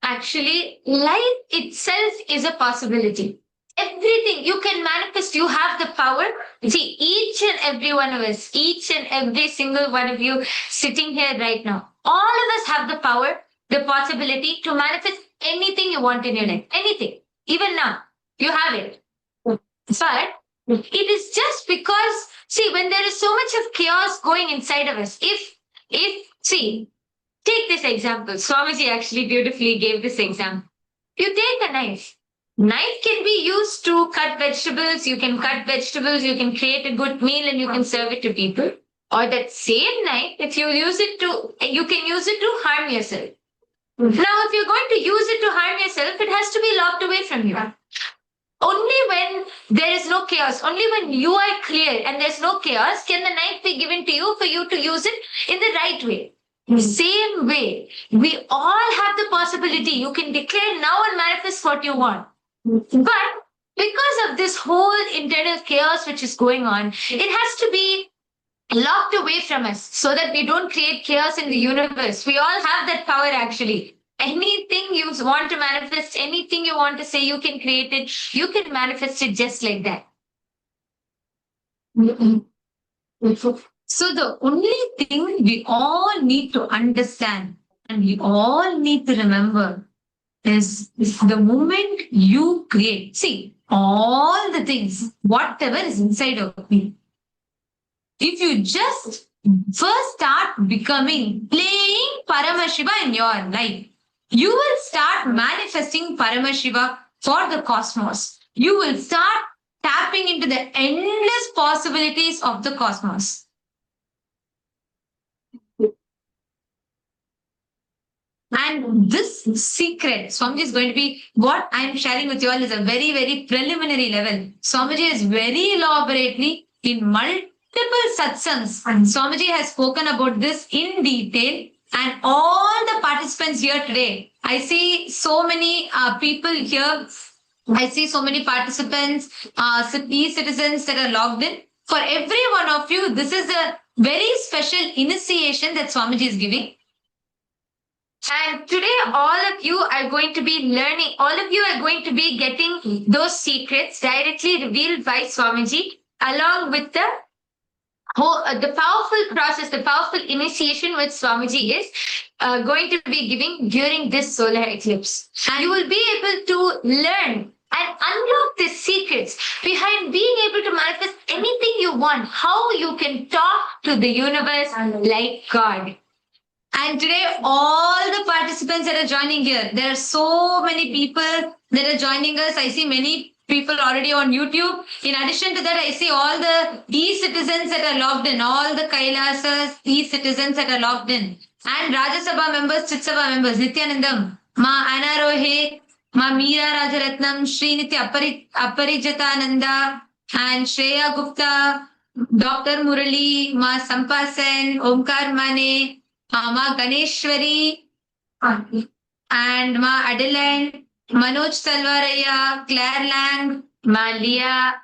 Actually, life itself is a possibility. Everything you can manifest, you have the power. See, each and every one of us, each and every single one of you sitting here right now, all of us have the power, the possibility to manifest anything you want in your life. Anything. Even now, you have it. But it is just because, see, when there is so much of chaos going inside of us, see, take this example. Swamiji actually beautifully gave this example. You take a knife. Knife can be used to cut vegetables. You can cut vegetables. You can create a good meal and you can serve it to people. Or that same knife, if you use it you can use it to harm yourself. Now, if you're going to use it to harm yourself, it has to be locked away from you. Only when there is no chaos, only when you are clear and there's no chaos, can the knife be given to you for you to use it in the right way. Same way, we all have the possibility. You can declare now and manifest what you want. But because of this whole internal chaos which is going on, it has to be locked away from us so that we don't create chaos in the universe. We all have that power actually. Anything you want to manifest, anything you want to say, you can create it, you can manifest it just like that. So the only thing we all need to understand and we all need to remember is the moment you create. See, all the things, whatever is inside of me, if you just first start becoming, playing Paramashiva in your life, you will start manifesting Paramashiva for the cosmos. You will start tapping into the endless possibilities of the cosmos. And this secret, Swamiji is going to be, what I'm sharing with you all is a very, very preliminary level. Swamiji is very elaborately in multiple satsangs. Swamiji has spoken about this in detail. And all the participants here today, I see so many people here. I see so many participants, e-citizens that are logged in. For every one of you, this is a very special initiation that Swamiji is giving. And today, all of you are going to be learning, all of you are going to be getting those secrets directly revealed by Swamiji, along with the powerful process, the powerful initiation which Swamiji is going to be giving during this solar eclipse. And you will be able to learn and unlock the secrets behind being able to manifest anything you want, how you can talk to the universe like God. And today, all the participants that are joining here, there are so many people that are joining us. I see many people already on YouTube. In addition to that, I see all the e-citizens that are logged in, all the KAILASA's e-citizens that are logged in. And Rajya Sabha members, Chit Sabha members, Nityanandam, Ma Anarohe, Ma Meera Rajaratnam, Sri Nitya Aparijatananda, and Shreya Gupta, Dr. Murali, Ma Sampasen, Omkar Mane, Ma Ganeshwari, and Ma Adeline, Manoj Salvaraya, Claire Lang, Ma Leah.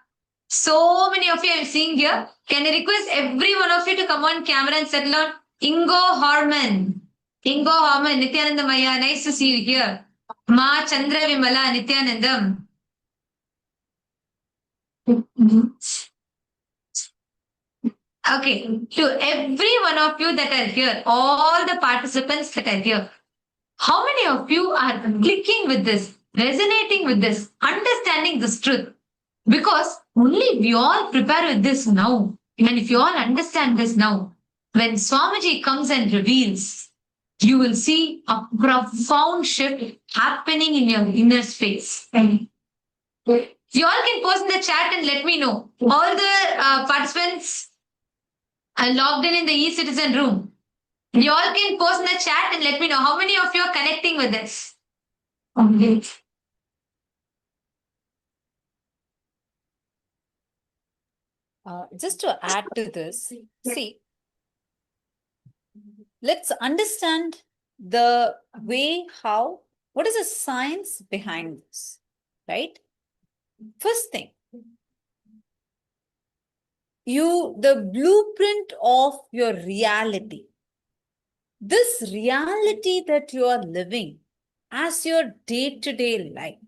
So many of you I'm seeing here. Can I request every one of you to come on camera and settle on? Ingo Horman, Nityananda Maya, nice to see you here. Ma Chandra Vimala, Nityanandam. Okay, to every one of you that are here, all the participants that are here, how many of you are clicking with this, resonating with this, understanding this truth? Because only we all prepare with this now. And if you all understand this now, when Swamiji comes and reveals, you will see a profound shift happening in your inner space. You all can post in the chat and let me know. All the participants are logged in the e-citizen room. You all can post in the chat and let me know how many of you are connecting with this. Okay.
Just to add to this, see, let's understand the way how, what is the science behind this, right? First thing, the blueprint of your reality, this reality that you are living as your day-to-day life.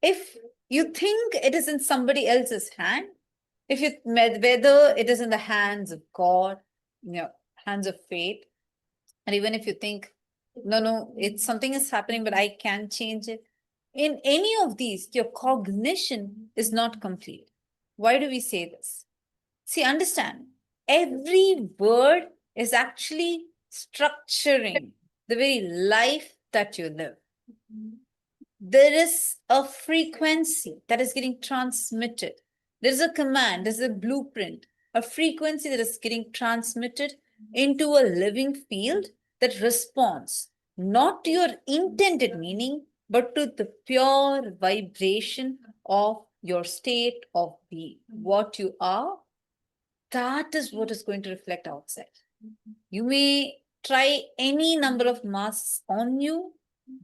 If you think it is in somebody else's hand, whether it is in the hands of God, hands of fate, and even if you think, no, something is happening, but I can change it. In any of these, your cognition is not complete. Why do we say this? See, understand, every word is actually structuring the very life that you live. There is a frequency that is getting transmitted. There's a command, there's a blueprint, a frequency that is getting transmitted into a living field that responds not to your intended meaning, but to the pure vibration of your state of being. What you are, that is what is going to reflect outside. You may try any number of masks on you,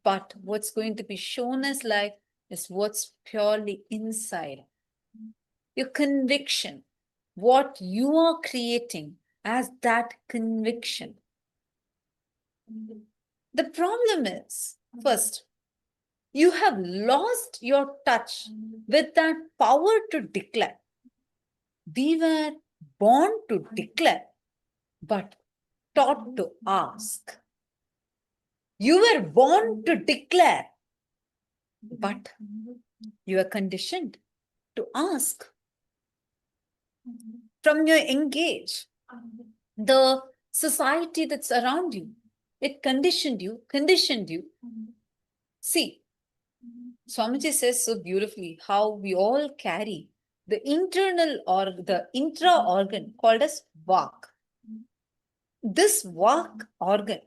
but what's going to be shown as light is what's purely inside. your conviction, what you are creating as that conviction. The problem is, first, you have lost your touch with that power to declare. We were born to declare, but taught to ask. You were born to declare, but you are conditioned to ask. From your engage, the society that's around you, it conditioned you. See, Swamiji says so beautifully how we all carry the internal or the intra organ called as Vak. This Vak organ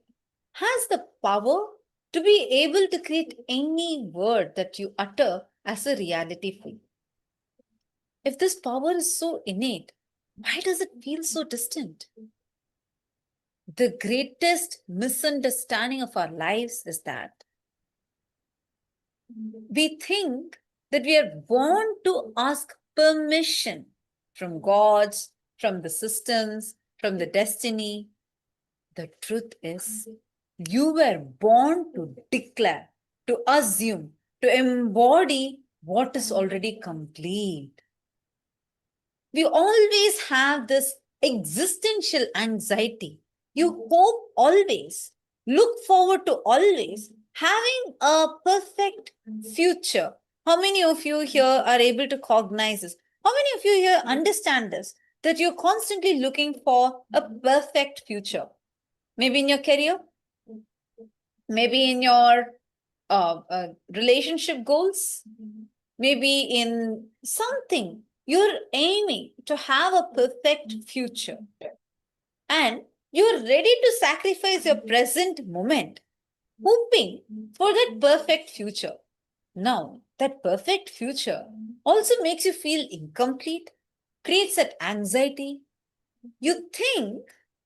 has the power to be able to create any word that you utter as a reality for you. If this power is so innate, why does it feel so distant? The greatest misunderstanding of our lives is that we think that we are born to ask permission from gods, from the systems, from the destiny. The truth is, you were born to declare, to assume, to embody what is already complete. We always have this existential anxiety. You hope always, look forward to always having a perfect future. How many of you here are able to cognize this? How many of you here understand this? That you're constantly looking for a perfect future. Maybe in your career, maybe in your relationship goals, maybe in something. You're aiming to have a perfect future. And you're ready to sacrifice your present moment, hoping for that perfect future. Now, that perfect future also makes you feel incomplete, creates that anxiety. You think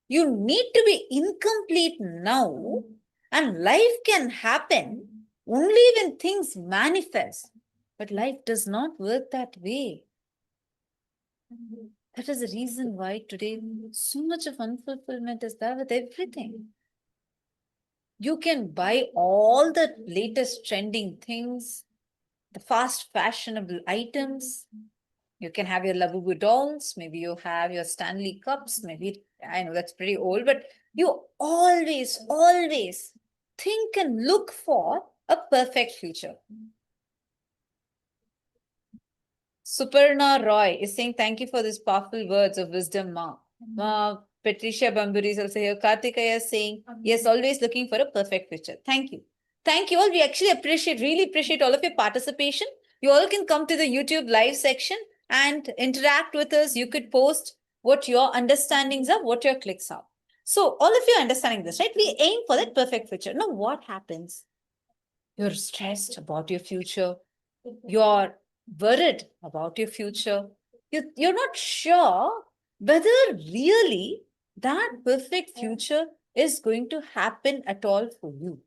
you need to be incomplete now, and life can happen only when things manifest. But life does not work that way. That is the reason why today so much of unfulfillment is there with everything. You can buy all the latest trending things, the fast fashionable items. You can have your Labubu dolls, maybe you have your Stanley cups, maybe, I know that's pretty old, but you always think and look for a perfect future. Suparna Roy is saying, thank you for these powerful words of wisdom, Ma. Patricia Bamburi is also here. Kartikaya is saying, yes, always looking for a perfect future. Thank you. Thank you all. We actually really appreciate all of your participation. You all can come to the YouTube live section and interact with us. You could post what your understandings are, what your clicks are. So all of you are understanding this, right? We aim for that perfect future. Now what happens? You're stressed about your future. You're worried about your future. You're not sure whether really that perfect future is going to happen at all for you.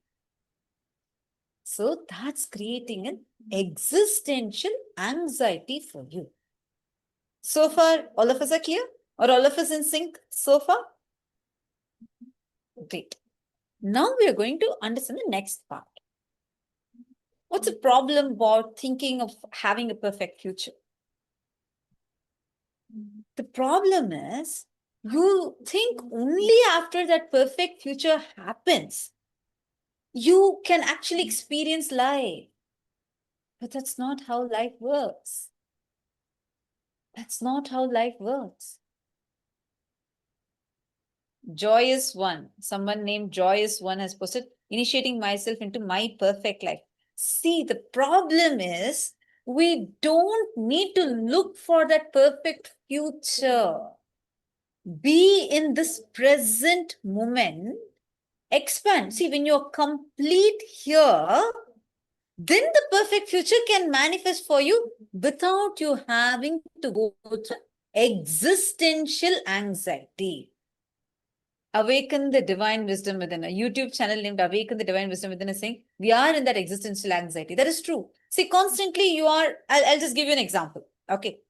So that's creating an existential anxiety for you. So far, all of us are clear? Or all of us in sync so far? Great. Now we are going to understand the next part. What's the problem about thinking of having a perfect future? The problem is you think only after that perfect future happens, you can actually experience life. But that's not how life works. That's not how life works. Joyous One, someone named Joyous One has posted, initiating myself into my perfect life. See, the problem is we don't need to look for that perfect future. Be in this present moment. Expand. See, when you're complete here, then the perfect future can manifest for you without you having to go through existential anxiety. Awaken the Divine Wisdom Within. A YouTube channel named Awaken the Divine Wisdom Within is saying, we are in that existential anxiety. That is true. See, constantly you are, I'll just give you an example. Okay.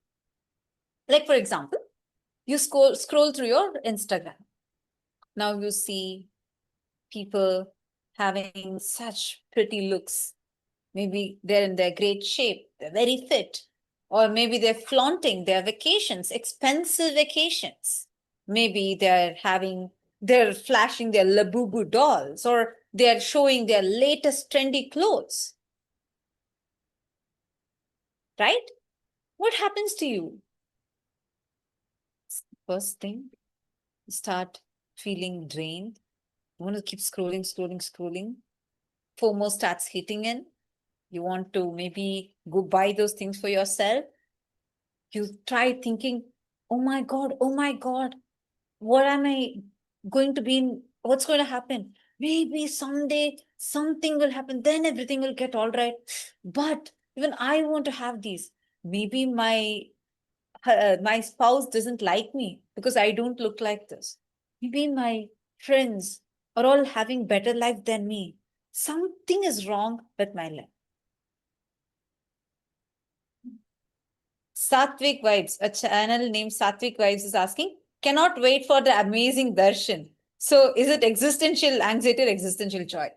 Like, for example, you scroll through your Instagram. Now you see people having such pretty looks. Maybe they're in their great shape, they're very fit, or maybe they're flaunting their vacations, expensive vacations. Maybe they're flashing their Labubu dolls, or they're showing their latest trendy clothes. Right? What happens to you? First thing, you start feeling drained. You want to keep scrolling. FOMO starts hitting in. You want to maybe go buy those things for yourself. You try thinking, oh my God, what am I going to be in? What's going to happen? Maybe someday something will happen, then everything will get all right. But even I want to have these. Maybe my spouse doesn't like me because I don't look like this. Maybe my friends are all having better life than me. Something is wrong with my life. Satvik Vibes, a channel named Satvik Vibes is asking, cannot wait for the amazing darshan. So is it existential anxiety or existential joy?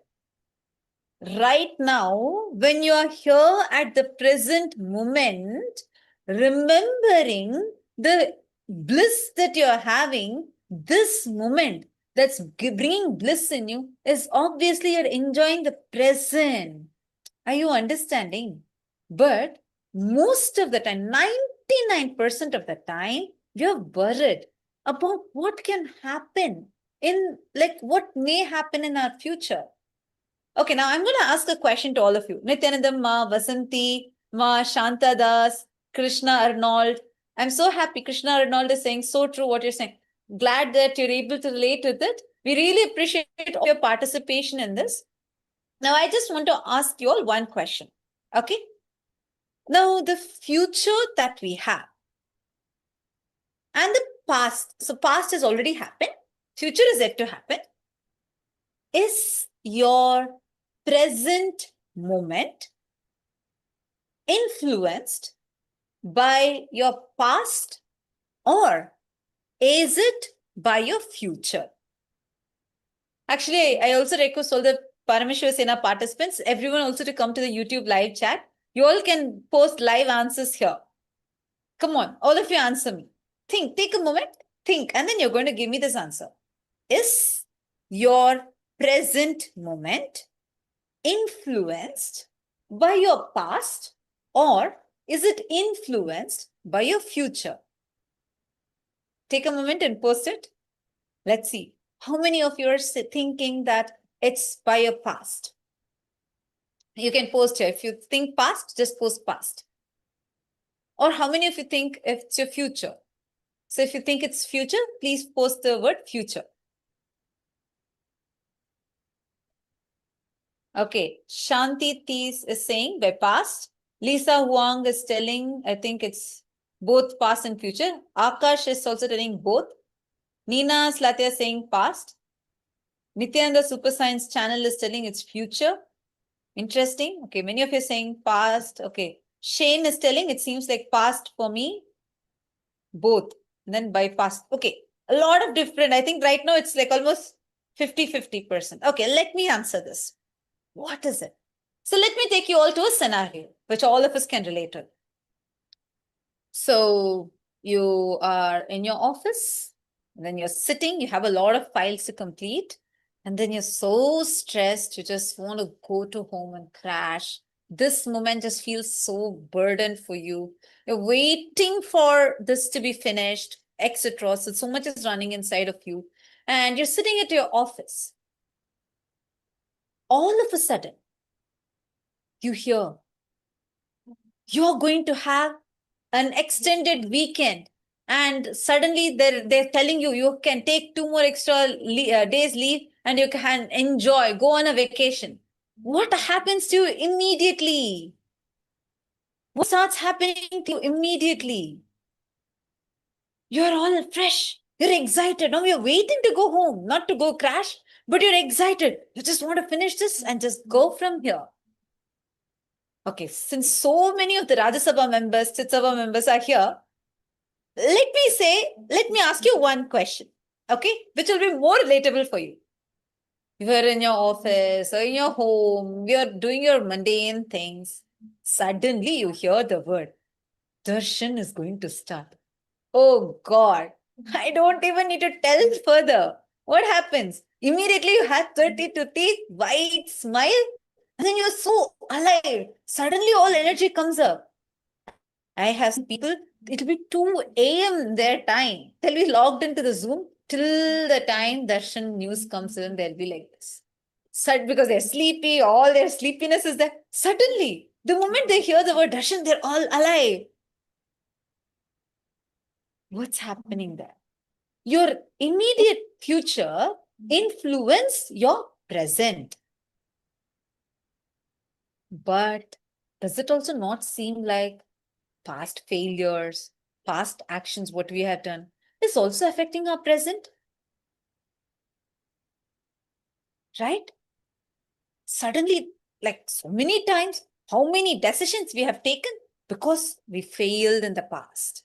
Right now, when you are here at the present moment, remembering the bliss that you're having, this moment that's bringing bliss in you is obviously you're enjoying the present. Are you understanding? But most of the time, 99% of the time, you're worried about what can happen what may happen in our future. Okay, now I'm going to ask a question to all of you. Nityanandam, Ma, Vasanti, Ma, Shanta Das, Krishna Arnold. I'm so happy Krishna Arnold is saying so true what you're saying. Glad that you're able to relate with it. We really appreciate your participation in this. Now, I just want to ask you all one question. Okay? Now, the future that we have and the past, so past has already happened, future is yet to happen. Is your present moment influenced by your past or is it by your future? Actually, I also request all the Paramashiva Sena participants, everyone also to come to the YouTube live chat. You all can post live answers here. Come on, all of you answer me. Think, take a moment, think, and then you're going to give me this answer. Is your present moment influenced by your past or is it influenced by your future? Take a moment and post it. Let's see. How many of you are thinking that it's by your past? You can post here. If you think past, just post past. Or how many of you think it's your future? So if you think it's future, please post the word future. Okay, Shanti Tees is saying by past. Lisa Huang is telling, I think it's both past and future. Akash is also telling both. Nina Slatya saying past. Nityananda Super Science channel is telling it's future. Interesting. Okay, many of you are saying past. Okay, Shane is telling it seems like past for me. Both. And then by past. Okay, a lot of different. I think right now it's like almost 50-50%. Okay, let me answer this. What is it? So let me take you all to a scenario which all of us can relate to. So you are in your office, and then you're sitting, you have a lot of files to complete, and then you're so stressed, you just want to go to home and crash. This moment just feels so burdened for you. You're waiting for this to be finished, etc. So much is running inside of you, and you're sitting at your office. All of a sudden, you hear you're going to have an extended weekend, and suddenly they're telling you you can take 2 more extra days leave and you can enjoy, go on a vacation. What happens to you immediately? What starts happening to you immediately? You're all fresh. You're excited. Now you're waiting to go home, not to go crash, but you're excited. You just want to finish this and just go from here. Okay, since so many of the Rajya Sabha members, Chit Sabha members are here, let me ask you one question, okay, which will be more relatable for you. You are in your office or in your home, you're doing your mundane things. Suddenly you hear the word, Darshan is going to start. Oh God, I don't even need to tell further. What happens? Immediately you have 32 teeth, wide smile, and then you're so alive. Suddenly all energy comes up. I have seen people, it'll be 2 a.m. their time. They'll be logged into the Zoom till the time Darshan news comes in, they'll be like this. Because they're sleepy, all their sleepiness is there. Suddenly, the moment they hear the word Darshan, they're all alive. What's happening there? Your immediate future influence your present. But does it also not seem like past failures, past actions, what we have done, is also affecting our present? Right? Suddenly, like so many times, how many decisions we have taken because we failed in the past.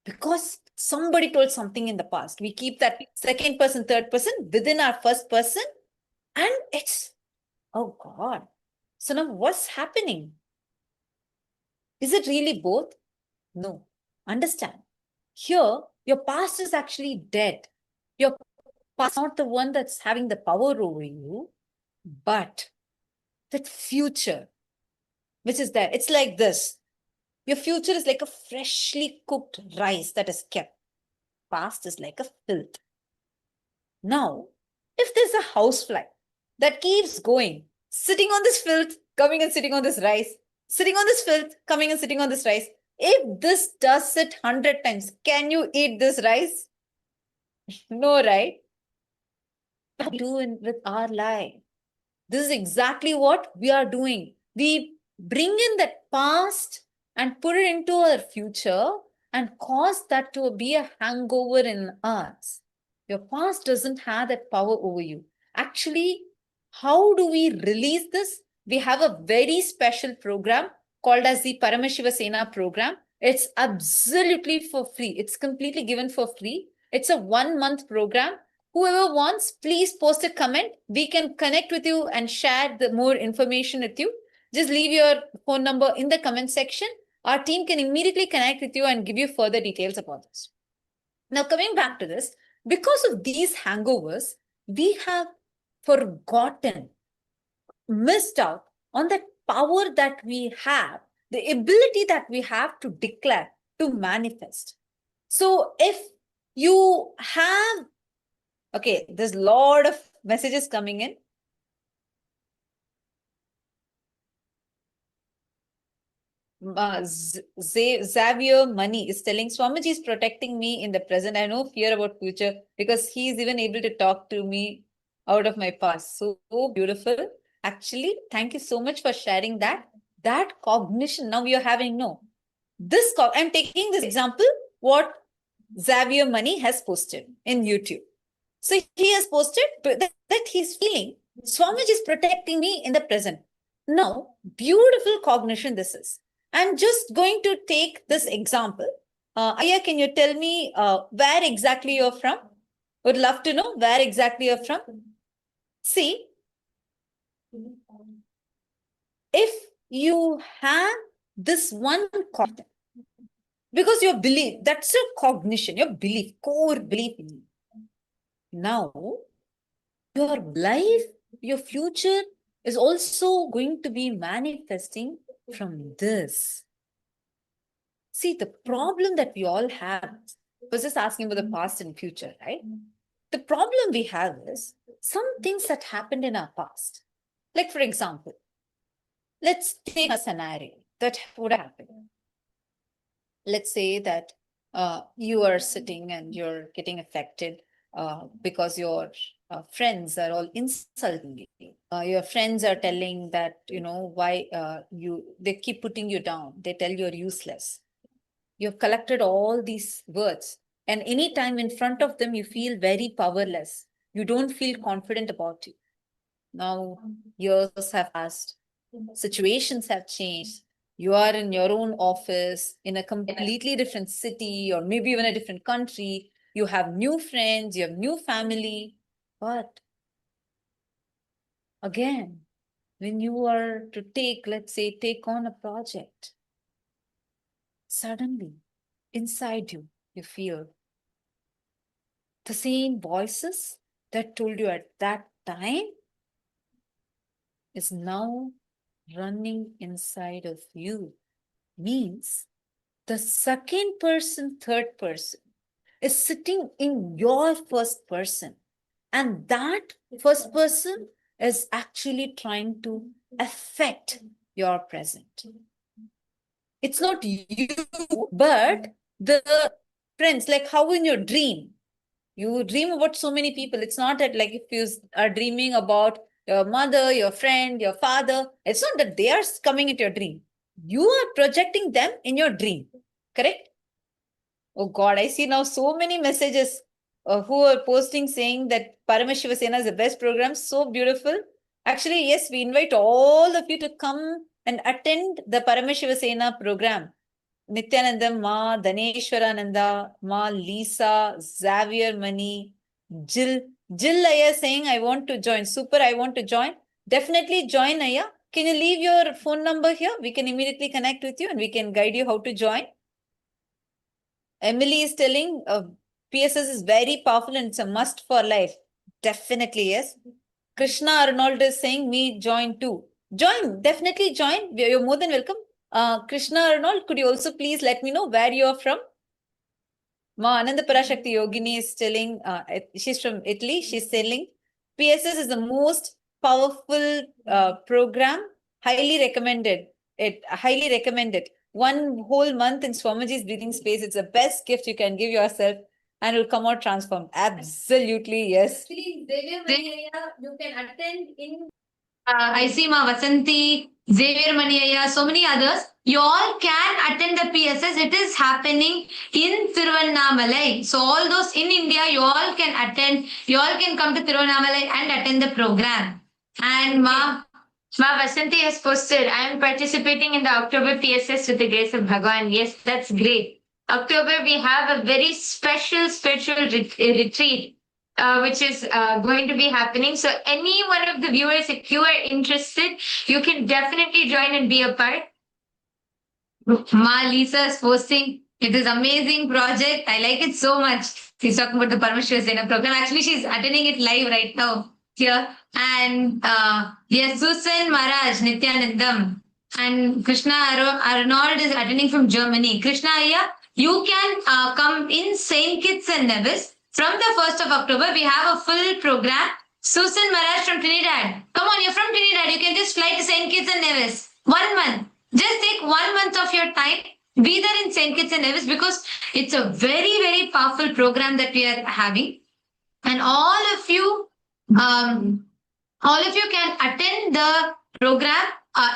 Because somebody told something in the past. We keep that second person, third person within our first person. And it's, oh God. So now what's happening? Is it really both? No. Understand. Here, your past is actually dead. Your past is not the one that's having the power over you, but that future, which is there. It's like this. Your future is like a freshly cooked rice that is kept. Past is like a filth. Now, if there's a housefly that keeps going, sitting on this filth, coming and sitting on this rice, sitting on this filth, coming and sitting on this rice, if this does it 100 times, can you eat this rice? No, right? What we do with our life? This is exactly what we are doing. We bring in that past and put it into our future and cause that to be a hangover in us. Your past doesn't have that power over you. Actually, how do we release this? We have a very special program called as the Paramashiva Sena program. It's absolutely for free. It's completely given for free. It's a 1-month program. Whoever wants, please post a comment. We can connect with you and share the more information with you. Just leave your phone number in the comment section. Our team can immediately connect with you and give you further details about this. Now, coming back to this, because of these hangovers, we have forgotten, missed out on that power that we have, the ability that we have to declare, to manifest. So if you have, okay, there's a lot of messages coming in. Xavier Money is telling Swamiji is protecting me in the present. I have no fear about future because he is even able to talk to me out of my past. So beautiful. Actually, thank you so much for sharing that. That cognition now you're having, no. I'm taking this example, what Xavier Money has posted in YouTube. So he has posted that he's feeling Swamiji is protecting me in the present. Now, beautiful cognition this is. I'm just going to take this example. Aya, can you tell me where exactly you're from? Would love to know where exactly you're from. See, if you have this one concept, because your belief, that's your cognition, your belief, core belief. Now, your life, your future is also going to be manifesting from this. See, the problem that we all have, I was just asking about the past and future, right? The problem we have is some things that happened in our past. Like, for example, let's take a scenario that would happen. Let's say that you are sitting and you're getting affected because your friends are all insulting you. Your friends are telling that, why they keep putting you down. They tell you're useless. You've collected all these words. And anytime in front of them, you feel very powerless. You don't feel confident about you. Now, years have passed. Situations have changed. You are in your own office, in a completely different city, or maybe even a different country. You have new friends, you have new family. But again, when you are to let's say, take on a project, suddenly inside you, you feel the same voices that told you at that time is now running inside of you. Means the second person, third person is sitting in your first person. And that first person is actually trying to affect your present. It's not you, but the friends, like how in your dream, you dream about so many people. It's not that like if you are dreaming about your mother, your friend, your father, it's not that they are coming into your dream. You are projecting them in your dream, correct? Oh God, I see now so many messages who are posting saying that Paramashiva Sena is the best program. So beautiful. Actually, yes, we invite all of you to come and attend the Paramashiva Sena program. Nithyananda, Ma, Daneshwarananda, Ma, Lisa, Xavier Mani, Jill. Jill Aya saying, I want to join. Super, I want to join. Definitely join, Aya. Can you leave your phone number here? We can immediately connect with you and we can guide you how to join. Emily is telling PSS is very powerful and it's a must for life. Definitely, yes. Krishna Arnold is saying, me join too. Join, definitely join. You're more than welcome. Krishna Arnold, could you also please let me know where you are from? Ma Ananda Parashakti Yogini is telling, she's from Italy. She's telling, PSS is the most powerful program. Highly recommended. Highly recommended. 1 whole month in Swamiji's breathing space. It's the best gift you can give yourself and will come out transformed. Absolutely, yes. Actually, you can attend in
I see Ma Vasanti, Xavier Maniaya, so many others. You all can attend the PSS. It is happening in Tiruvannamalai. So all those in India, you all can attend. You all can come to Tiruvannamalai and attend the program. And Ma Vasanti has posted, I am participating in the October PSS with the grace of Bhagavan. Yes, that's great. October, we have a very special spiritual retreat which is going to be happening. So any one of the viewers, if you are interested, you can definitely join and be a part. Ma Lisa is posting, it is amazing project. I like it so much. She's talking about the Paramashiva Sena program. Actually, she's attending it live right now here. And yes, Susan Maharaj, Nityanandam, and Krishna Arnold is attending from Germany. Krishna Aya, you can come in St. Kitts and Nevis. From the 1st of October, we have a full program. Susan Maharaj from Trinidad. Come on, you're from Trinidad. You can just fly to St. Kitts and Nevis. 1 month. Just take 1 month of your time. Be there in St. Kitts and Nevis because it's a very, very powerful program that we are having. And all of you can attend the program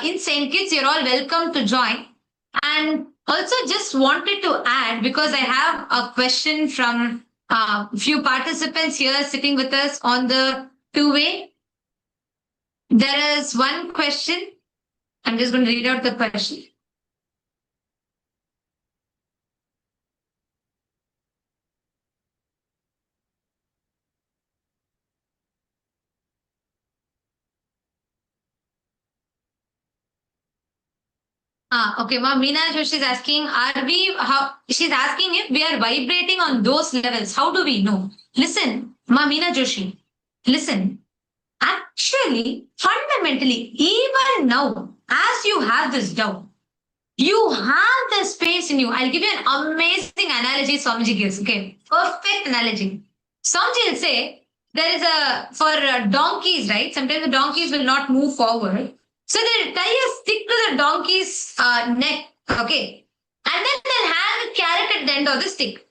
in St. Kitts. You're all welcome to join. And also just wanted to add, because I have a question from few participants here sitting with us on the two-way. There is one question. I'm just going to read out the question. Okay, Ma Meena Joshi is asking, she's asking if we are vibrating on those levels. How do we know? Listen, Ma Meena Joshi, listen. Actually, fundamentally, even now, as you have this doubt, you have the space in you. I'll give you an amazing analogy Swamiji gives. Okay, perfect analogy. Swamiji will say, there is for donkeys, right? Sometimes the donkeys will not move forward. So they'll tie a stick to the donkey's neck, okay? And then they'll hang a carrot at the end of the stick.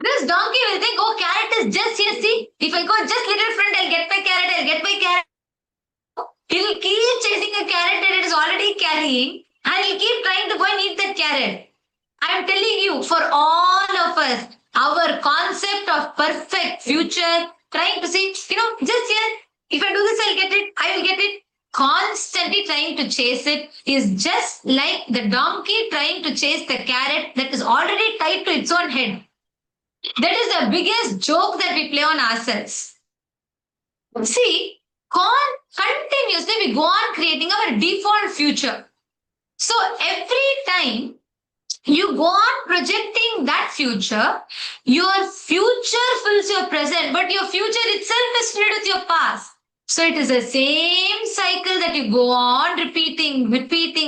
This donkey will think, oh, carrot is just here, see? If I go just little front, I'll get my carrot. He'll keep chasing a carrot that it is already carrying and he'll keep trying to go and eat that carrot. I'm telling you, for all of us, our concept of perfect future, trying to say, just here, if I do this, I'll get it, I will get it. constantly trying to chase it is just like the donkey trying to chase the carrot that is already tied to its own head. That is the biggest joke that we play on ourselves. See, continuously we go on creating our default future. So every time you go on projecting that future, your future fills your present, but your future itself is filled with your past. So it is the same cycle that you go on repeating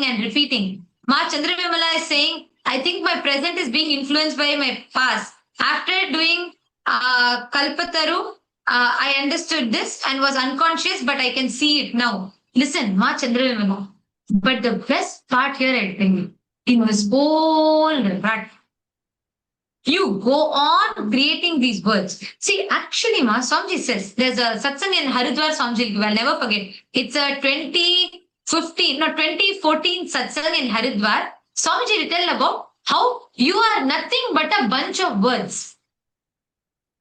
and repeating. Ma Chandravimala is saying, I think my present is being influenced by my past. After doing Kalpataru, I understood this and was unconscious, but I can see it now. Listen, Ma Chandravimala. But the best part here, I think, in this whole rut, you go on creating these words. See, actually, Ma, Swamiji says, there's a satsang in Haridwar, Swamiji, I'll never forget. It's a 2014 satsang in Haridwar. Swamiji will tell about how you are nothing but a bunch of words.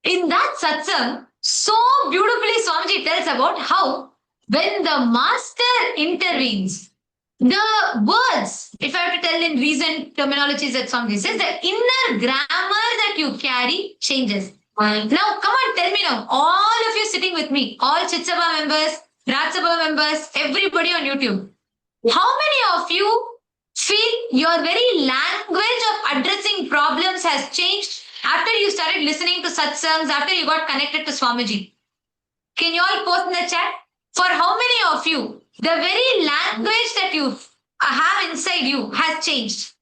In that satsang, so beautifully Swamiji tells about how when the master intervenes, the words, if I have to tell in recent terminologies that Swamiji says, the inner grammar that you carry changes. Now, come on, tell me now, all of you sitting with me, all Chitsabha members, Rajsabha members, everybody on YouTube, how many of you feel your very language of addressing problems has changed after you started listening to satsangs, after you got connected to Swamiji? Can you all post in the chat? For how many of you, the very language that you have inside you has changed?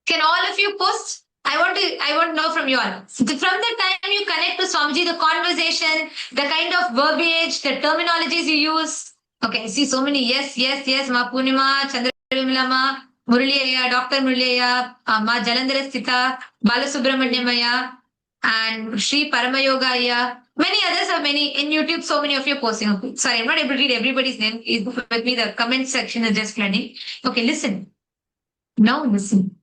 Can all of you post? I want to know from you all. From the time you connect to Swamiji, the conversation, the kind of verbiage, the terminologies you use. Okay, I see so many yes, Ma Purnima, Chandravimala, Muraliya, Dr. Muraliya, Ma Jalandhara Sthita, Balasubramanyamaya, and Sri Paramayogaya. Many others are many in YouTube. So many of you are posting. Okay. Sorry, I'm not able to read everybody's name. With me, the comment section is just flooding. Okay, listen. Now listen.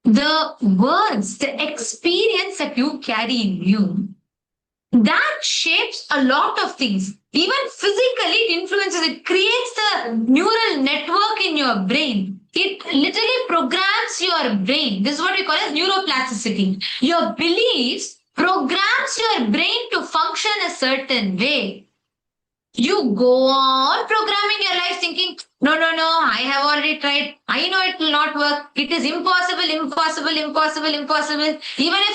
The words, the experience that you carry in you, that shapes a lot of things. Even physically, it influences, it creates the neural network in your brain. It literally programs your brain. This is what we call as neuroplasticity. Your beliefs programs your brain to function a certain way. You go on programming your life thinking, no, I have already tried. I know it will not work. It is impossible. Even if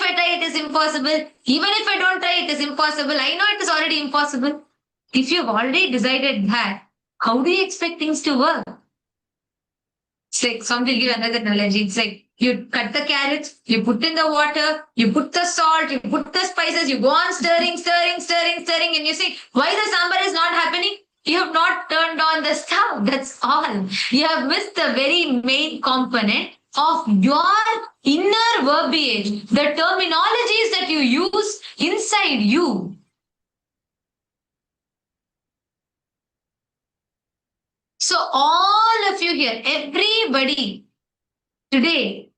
I try, it is impossible. Even if I don't try, it is impossible. I know it is already impossible. If you've already decided that, how do you expect things to work? It's like, somebody will give another analogy. It's like, you cut the carrots, you put in the water, you put the salt, you put the spices, you go on stirring, and you say, why the sambar is not happening? You have not turned on the stove. That's all. You have missed the very main component of your inner verbiage, the terminologies that you use inside you. So all of you here, everybody, today,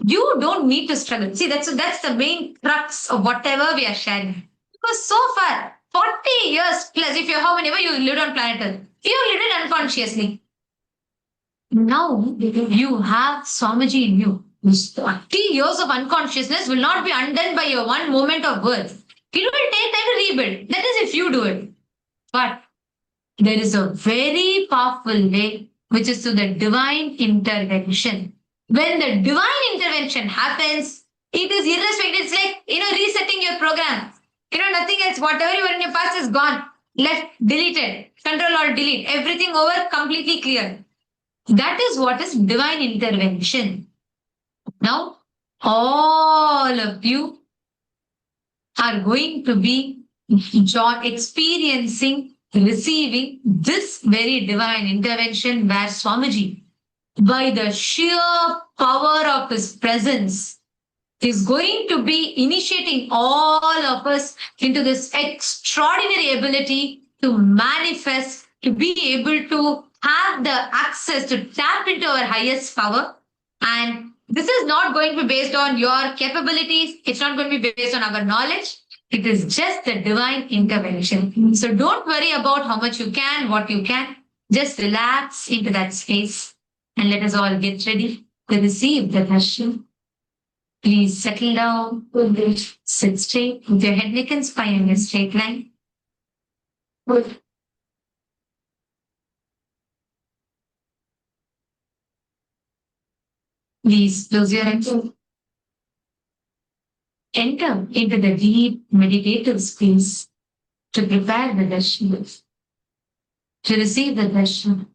you don't need to struggle. See, that's the main crux of whatever we are sharing. Because so far, 40 years plus, if you're however you lived on planet Earth, you lived it unconsciously. Now, you have Swamiji in you. 40 years of unconsciousness will not be undone by your one moment of birth. It will take time to rebuild. That is if you do it. But there is a very powerful way, which is through the divine intervention. When the divine intervention happens, it is irrespective. It's like, resetting your program. Nothing else. Whatever you were in your past is gone. Left, deleted. Control or delete. Everything over, completely clear. That is what is divine intervention. Now, all of you are going to be experiencing, receiving this very divine intervention where Swamiji, by the sheer power of his presence, is going to be initiating all of us into this extraordinary ability to manifest, to be able to have the access to tap into our highest power. And this is not going to be based on your capabilities. It's not going to be based on our knowledge. It is just the divine intervention. So don't worry about how much you can, what you can. Just relax into that space and let us all get ready to receive the darshan. Please settle down, sit straight with your head, neck, and spine in a straight line. Please close your eyes. Enter into the deep meditative space to prepare the darshan, to receive the darshan.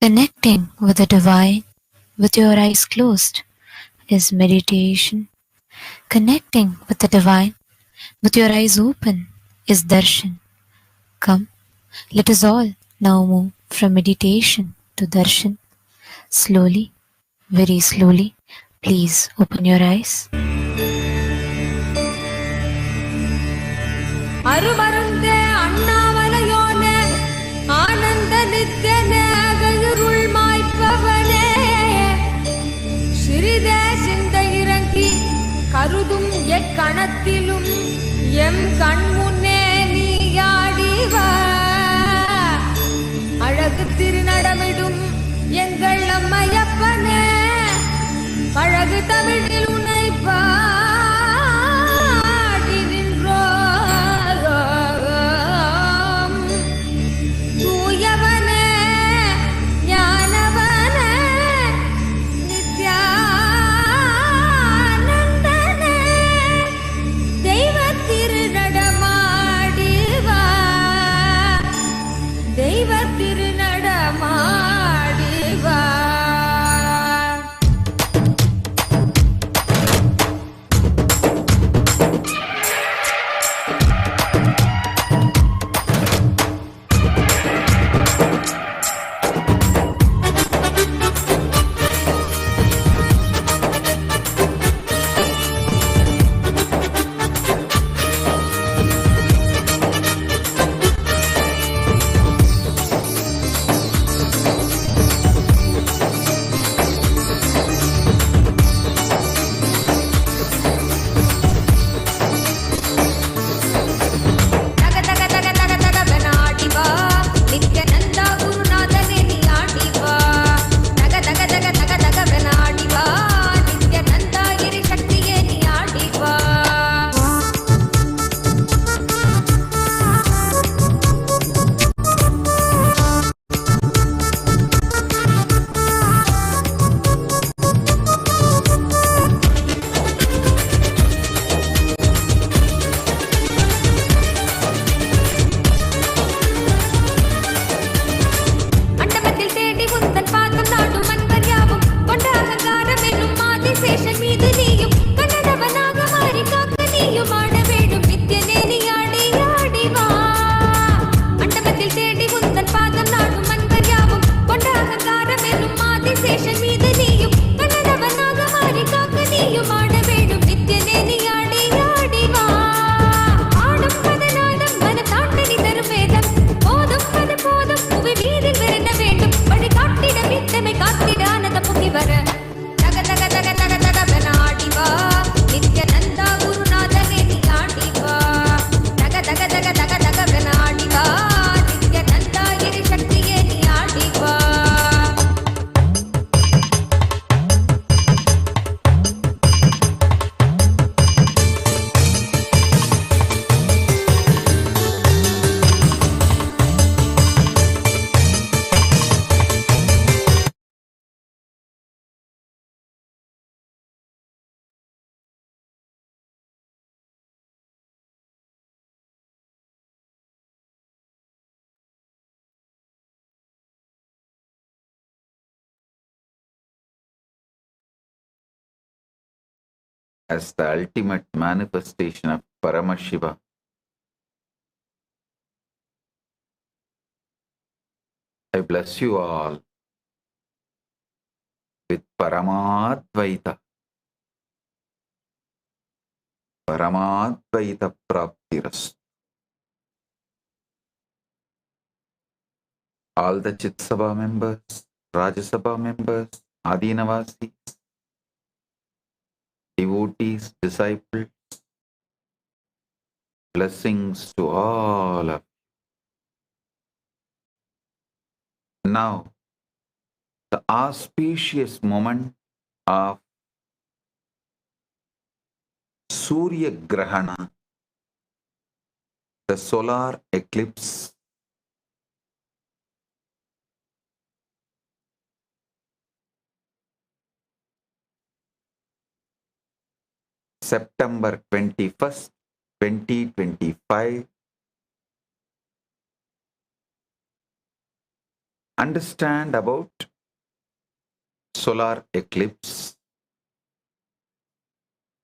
Connecting with the divine with your eyes closed is meditation. Connecting with the divine with your eyes open is darshan. Come, let us all now move from meditation to darshan. Slowly, very slowly, please open your eyes.
அருமருந்தே அண்ணாமலையோனே ஆனந்த நித்யனே அகயிருள் மாய்ப்பவனே சிறிதே சிந்தை இறங்கி கருதும் எக்கணத்திலும் M கண்முன்னே நீயாடிவா அழகு திருநடமிடும் எங்கள் அம்மையப்பனே பழகு தமிழில் உன்னை பாடி நின்றோம் தூயவனே ஞானவனே நித்யானந்தனே தெய்வ திருநடமாடிவா தெய்வ திருநடமாடிவா
as the ultimate manifestation of Paramashiva, I bless you all with Paramadvaita. Paramadvaita Praptiras. All the Chit Sabha members, Rajya Sabha members, Adinavasis, devotees, disciples, blessings to all of you. Now, the auspicious moment of Surya Grahana, the solar eclipse, September 21st, 2025, understand about solar eclipse,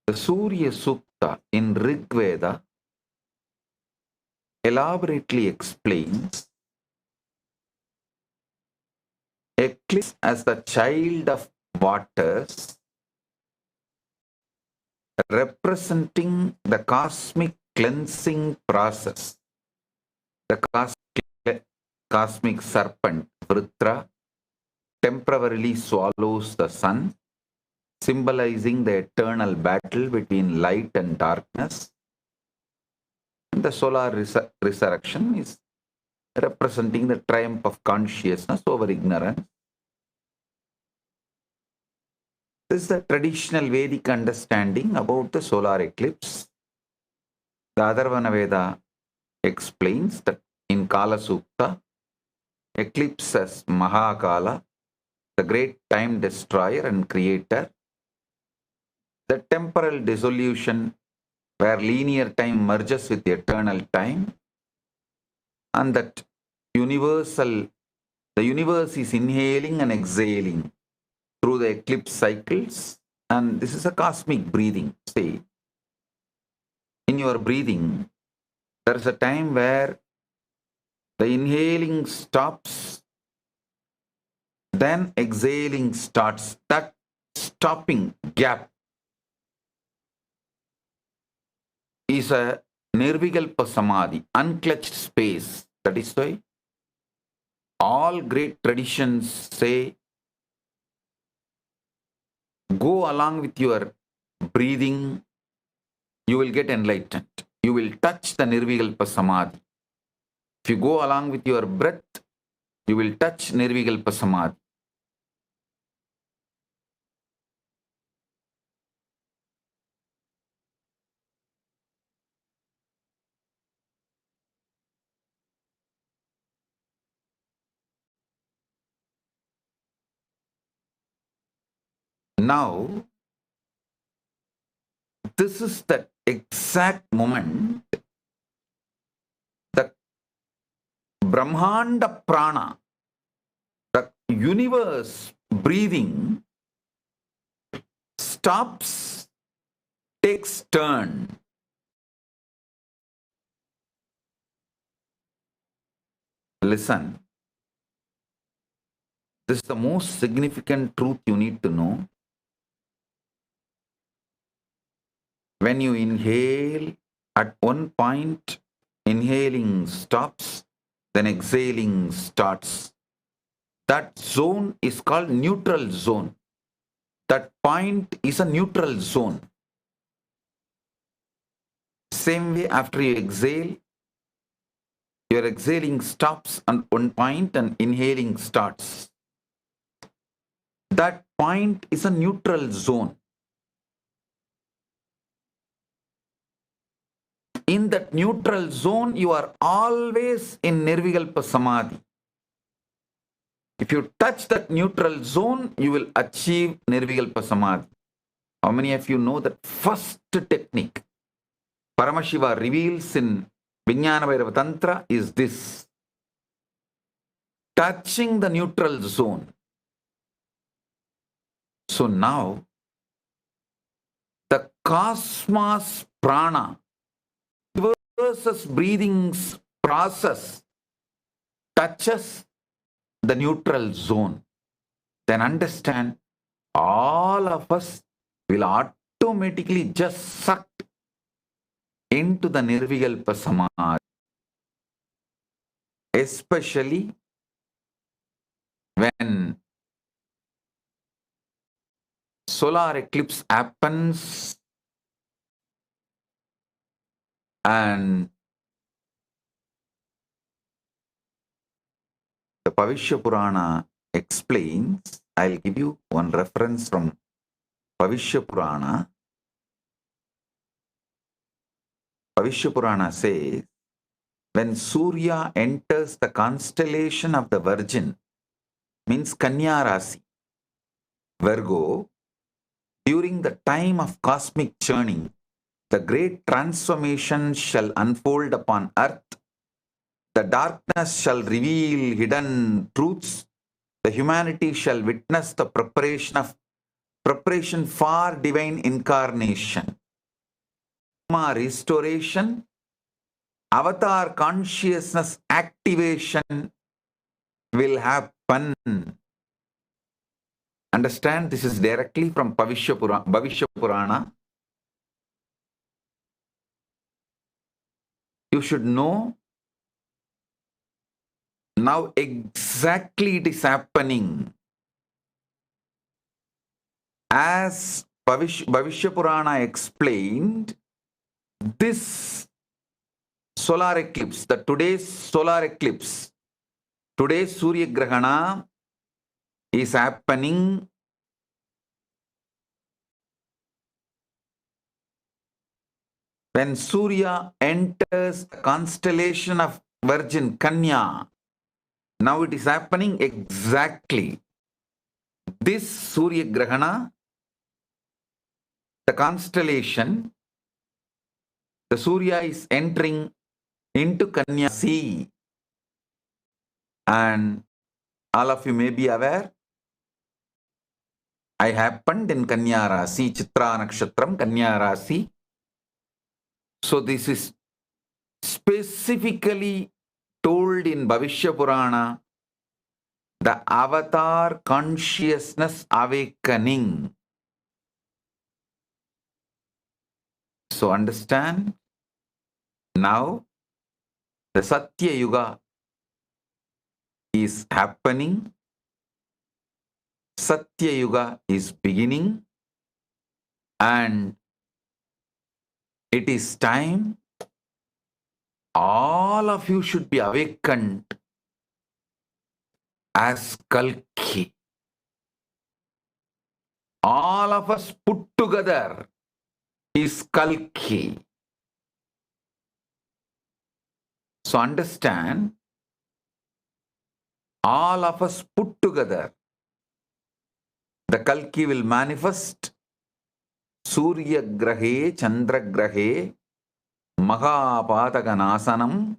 the Surya Sukta in Rig Veda elaborately explains eclipse as the child of waters, representing the cosmic cleansing process. The cosmic serpent, Vritra, temporarily swallows the sun, symbolizing the eternal battle between light and darkness. And the solar resurrection is representing the triumph of consciousness over ignorance. This is the traditional Vedic understanding about the solar eclipse. The Atharvana Veda explains that in Kala Sukta, eclipse as Mahakala, the great time destroyer and creator, the temporal dissolution where linear time merges with eternal time, and that the universe is inhaling and exhaling through the eclipse cycles, and this is a cosmic breathing. Say, in your breathing, there is a time where the inhaling stops, then exhaling starts. That stopping gap is a Nirvikalpa Samadhi, unclutched space. That is why all great traditions say, go along with your breathing, you will get enlightened. You will touch the Nirvikalpa Samadhi. If you go along with your breath, you will touch Nirvikalpa Samadhi. Now, this is the exact moment the Brahmanda Prana, the universe breathing, stops, takes turn. Listen, this is the most significant truth you need to know. When you inhale, at one point, inhaling stops, then exhaling starts. That zone is called neutral zone. That point is a neutral zone. Same way, after you exhale, your exhaling stops at one point and inhaling starts. That point is a neutral zone. In that neutral zone, you are always in Nirvikalpa Samadhi. If you touch that neutral zone, you will achieve Nirvikalpa Samadhi. How many of you know that first technique Paramashiva reveals in Vijnana Bhairava Tantra is this? Touching the neutral zone. So now, the cosmos prana, versus breathing's process, touches the neutral zone. Then understand, all of us will automatically just sucked into the Nirvikalpa Samadhi. Especially when solar eclipse happens and the Bhavisha Purana explains. I'll give you one reference from Bhavisha Purana. Bhavisha Purana says, when Surya enters the constellation of the Virgin, means Kanya Rasi, Virgo, during the time of cosmic churning, the great transformation shall unfold upon earth The darkness shall reveal hidden truths. The humanity shall witness the preparation for divine incarnation. Restoration, avatar consciousness activation will happen. Understand, this is directly from Bhavisha Purana. You should know now exactly it is happening. As Bhavisha Purana explained, this solar eclipse, today's solar eclipse, today's Surya Grahana is happening when Surya enters the constellation of Virgin Kanya. Now it is happening exactly. This Surya Grahana, the constellation, the Surya is entering into Kanya Sea. And all of you may be aware, I happened in Kanya Rasi, Chitra Nakshatram, Kanya Rasi. So this is specifically told in Bhavisha Purana, the avatar consciousness awakening. So understand, now the Satya Yuga is happening. Satya Yuga is beginning, and it is time all of you should be awakened as Kalki. All of us put together is Kalki. So understand, all of us put together, the Kalki will manifest Surya Grahe, Chandra Grahe, Mahapataganasanam,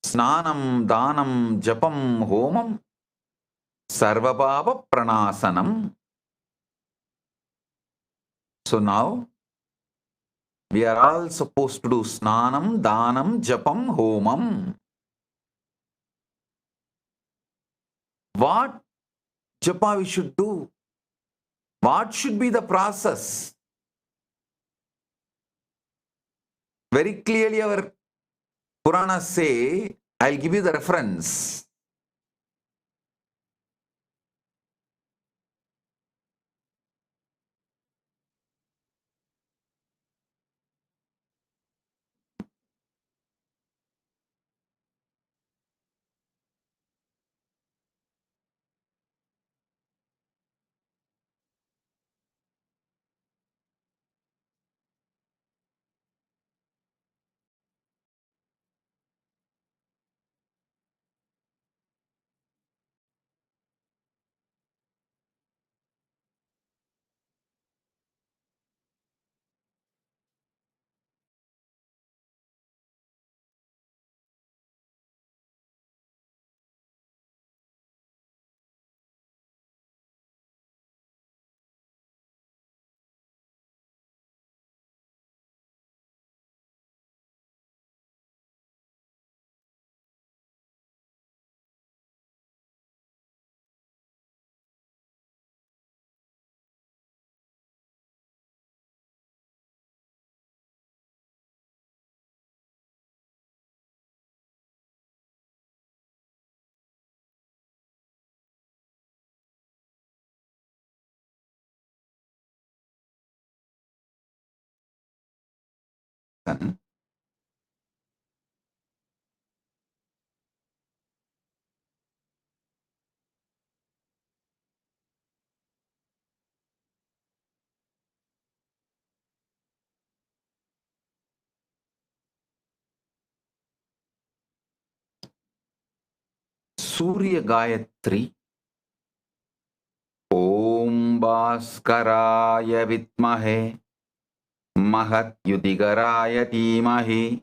Snanam, Danam, Japam, Homam, Sarvabhava Pranasanam. So now, we are all supposed to do Snanam, Danam, Japam, Homam. What Japa we should do? What should be the process? Very clearly our Puranas say, I'll give you the reference. Surya Gayatri. Om Bhaskaraya Vitmahe Mahat Yudigaraya Dhimahi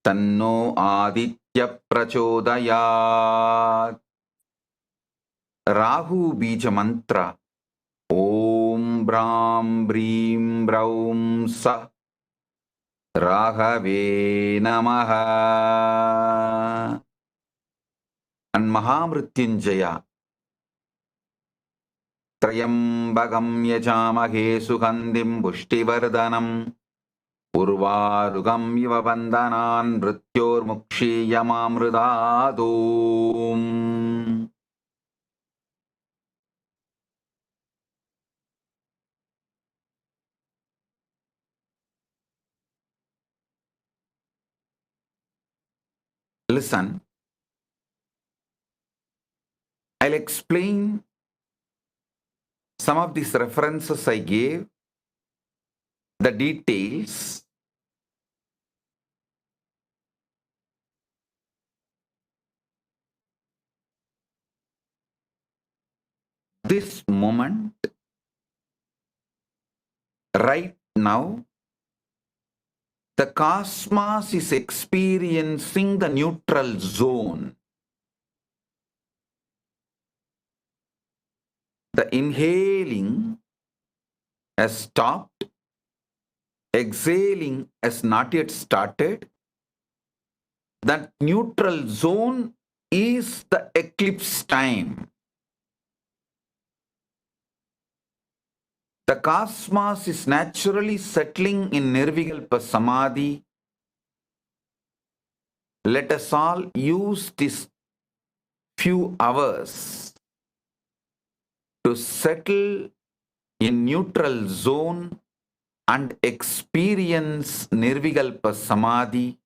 Tanno Aditya prachodayat. Rahu bija mantra. Om Brahm Brim Braum Sa Rahave Namaha. And Mahamrityunjaya. Trayambagam yajamahe sugandhim pushtivardhanam. Urvarugam iva vandanan mrityor mukshiyamamridadum. Listen, I'll explain some of these references I gave, the details. This moment, right now, the cosmos is experiencing the neutral zone. The inhaling has stopped, exhaling has not yet started. That neutral zone is the eclipse time. The cosmos is naturally settling in Nirvikalpa Samadhi. Let us all use these few hours to settle in neutral zone and experience Nirvikalpa Samadhi.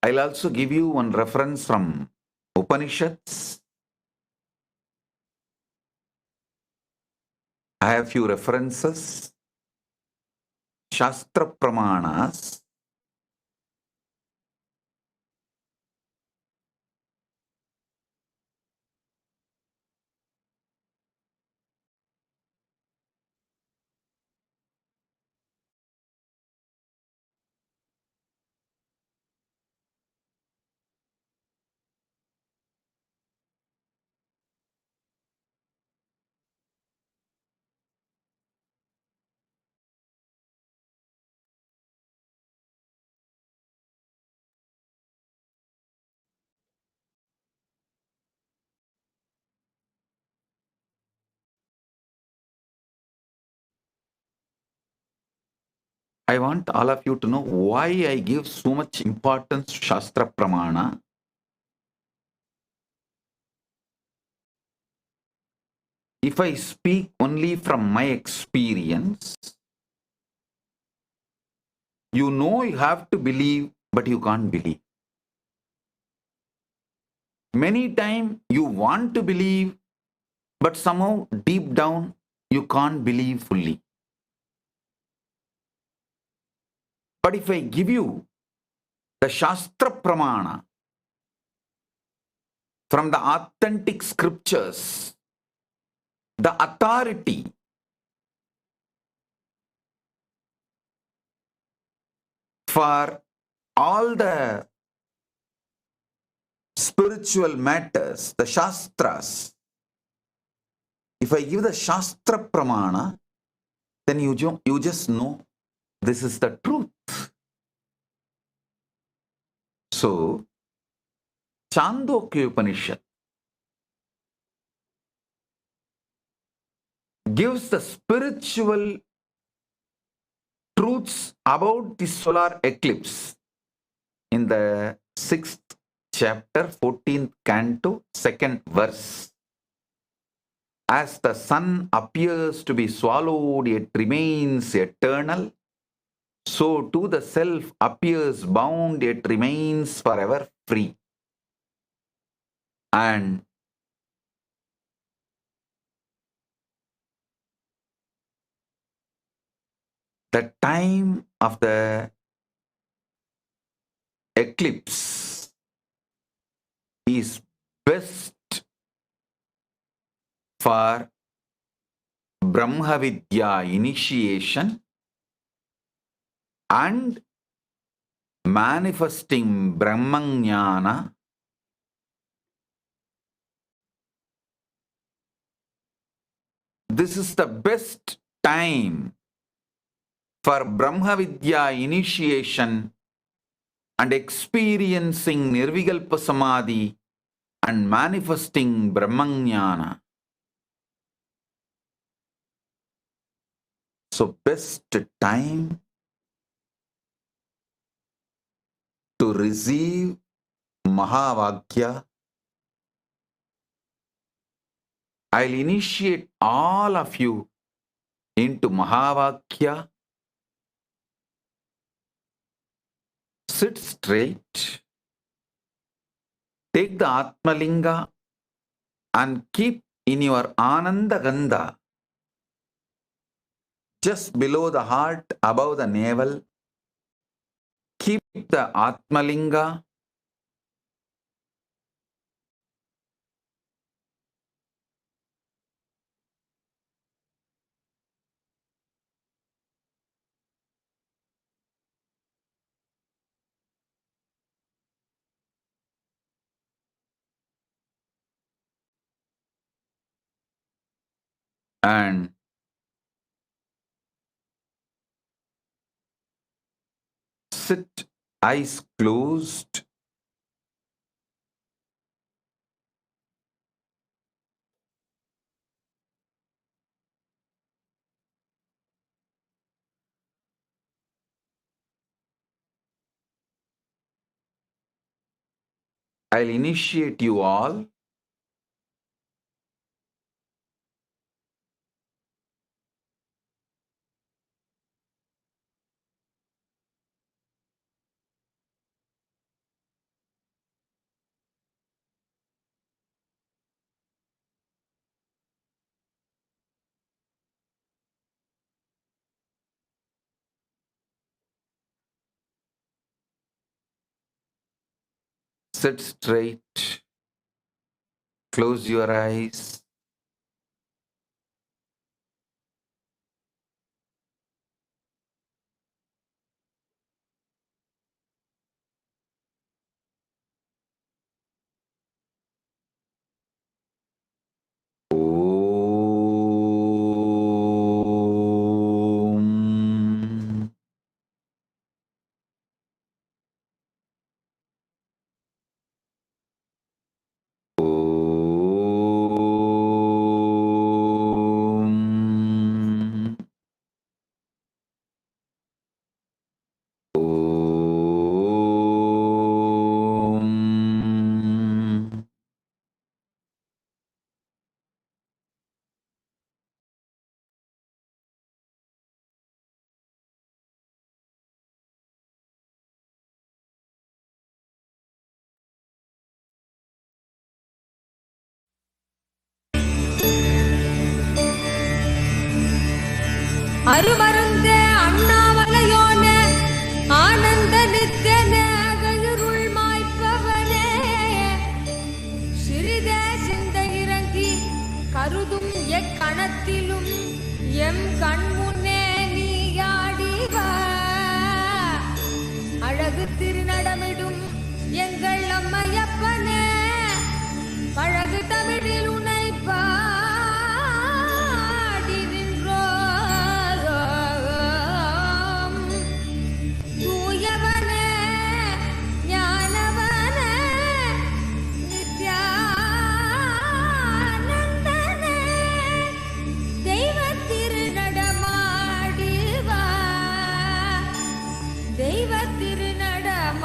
I'll also give you one reference from Upanishads. I have few references. Shastra Pramanas. I want all of you to know why I give so much importance to Shastra Pramana. If I speak only from my experience, you know you have to believe, but you can't believe. Many times you want to believe, but somehow deep down you can't believe fully. But if I give you the Shastra Pramana from the authentic scriptures, the authority for all the spiritual matters, the Shastras, if I give the Shastra Pramana, then you just know this is the truth. So, Chandogya Upanishad gives the spiritual truths about the solar eclipse in the 6th chapter, 14th canto, 2nd verse. As the sun appears to be swallowed, yet remains eternal, so too the self appears bound, yet remains forever free. And the time of the eclipse is best for Brahma Vidya initiation and manifesting Brahmajnana this is the best time for Brahma Vidya initiation and experiencing Nirvikalpa Samadhi and manifesting Brahmajnana. So best time to receive Mahavakya. I'll initiate all of you into Mahavakya. Sit straight. Take the Atmalinga and keep in your Ananda Gandha just below the heart, above the navel. Keep the Atmalinga. And sit, eyes closed. I'll initiate you all. Sit straight. Close your eyes. Om. Om. Om.
அருமருந்தே அண்ணாமலையோனே ஆனந்த நித்யனே அகயிருள் மாய்ப்பவனே சிறிதே சிந்தை இறங்கி கருதும் எக்கணத்திலும் M கண்முன்னே நீயாடிவா அழகு திருநடமிடும் எங்கள் அம்மையப்பனே பழகு தமிழில் உனை பாடி நின்றோம் தூயவனே ஞானவனே நித்யானந்தனே தெய்வ திருநடமாடிவா தெய்வ திருநடமாடிவா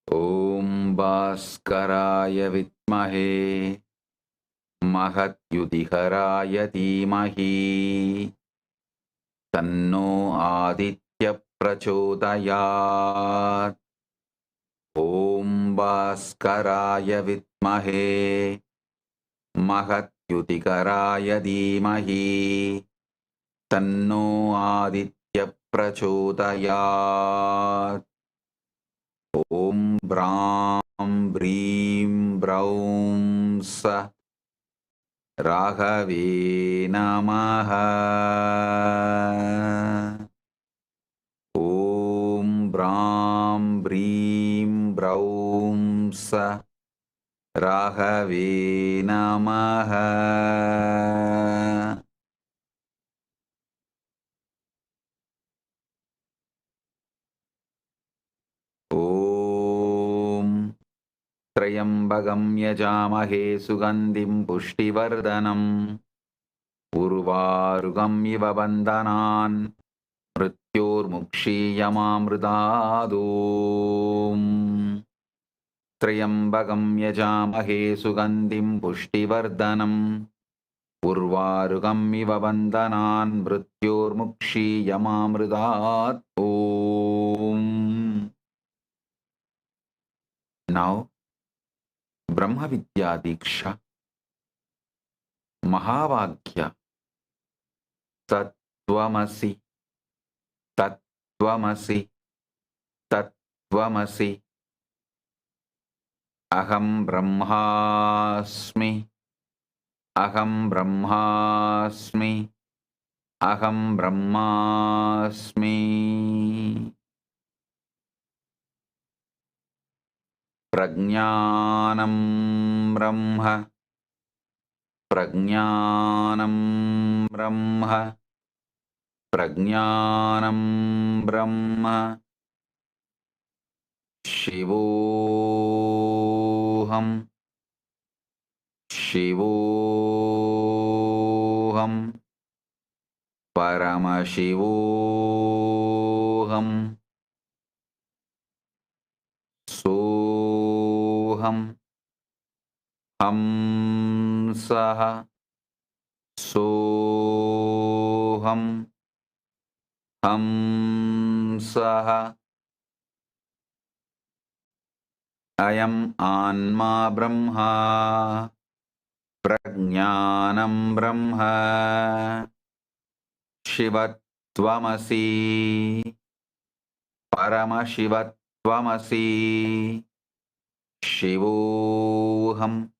Om Bhaskaraya Vitmahe Mahatyudhikaraya Dhimahi Tanno Aditya Prachodayat. Om Bhaskaraya Vitmahe Mahatyudhikaraya Dhimahi Tanno Aditya Prachodayat. Om Brahm Brim Braum Sa Raghave Namaha. Om Brahm Brim Braum Sa Raghave Namaha. Om Trayambagam Yajamahe Sugandhim Pushtivardhanam Urvarugam Iva Bandhanan Mrityurmukshiyamamridadom. Trayambagam Yajamahe Sugandhim Pushtivardhanam Urvarugam Iva Bandhanan Mrityurmukshiyamamridadom. Now, Brahma Vidya Diksha, Mahavakya, Tattvamasi, Tattvamasi, Tattvamasi, Aham Brahmasmi, Aham Brahmasmi, Aham Brahmasmi. Prajnanam Brahma, Prajnanam Brahma, Prajnanam Brahma. Shivoham, Shivoham, Paramashivoham, Soham, Hamsaha, Soham, Hamsaha. Ayam Anma Brahma, Prajnanam Brahma, Shivatvamasi, Paramashivatvamasi, Shivoham,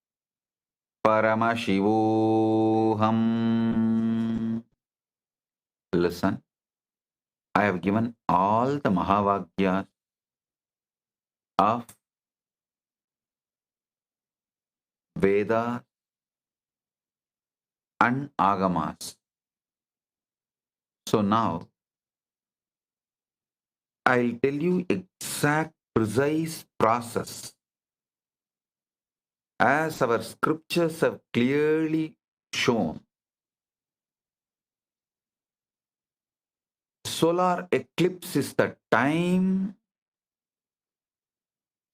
Paramashivoham. Listen, I have given all the Mahavakyas of Veda and Agamas. So now, I'll tell you exact, precise process as our scriptures have clearly shown. Solar eclipse is the time.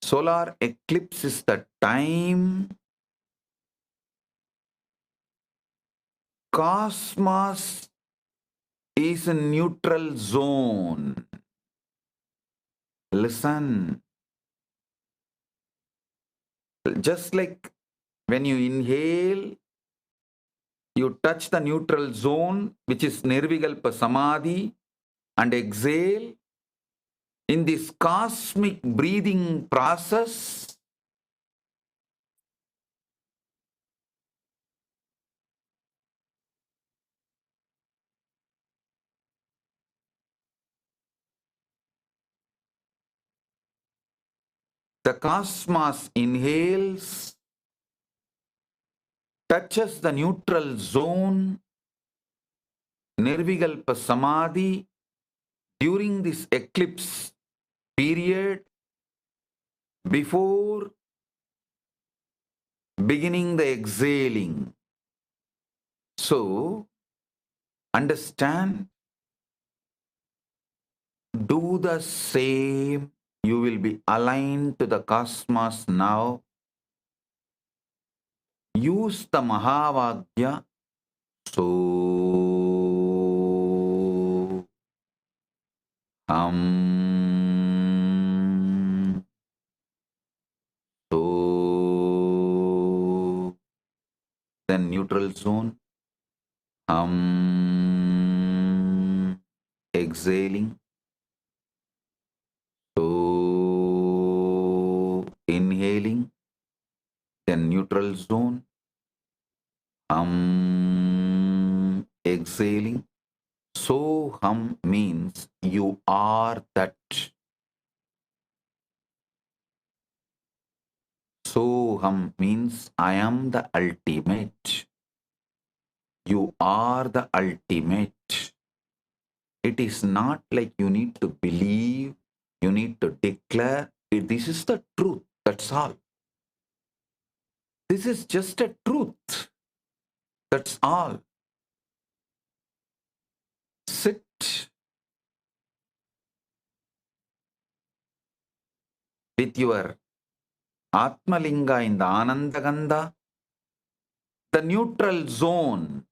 Solar eclipse is the time cosmos is a neutral zone. Listen. Just like when you inhale, you touch the neutral zone, which is Nirvikalpa Samadhi, and exhale. In this cosmic breathing process, the cosmos inhales, touches the neutral zone, Nirvikalpa Samadhi. During this eclipse period, before beginning the exhaling. So, understand, do the same You will be aligned to the cosmos now. Use the Mahavakya. So so then neutral zone. Exhaling. So inhaling. Then neutral zone. Exhaling. Soham means you are that. Soham means I am the ultimate. You are the ultimate. It is not like you need to believe, you need to declare. This is the truth. That's all. This is just a truth. That's all. Sit with your Atmalinga in the Anandagandha, the neutral zone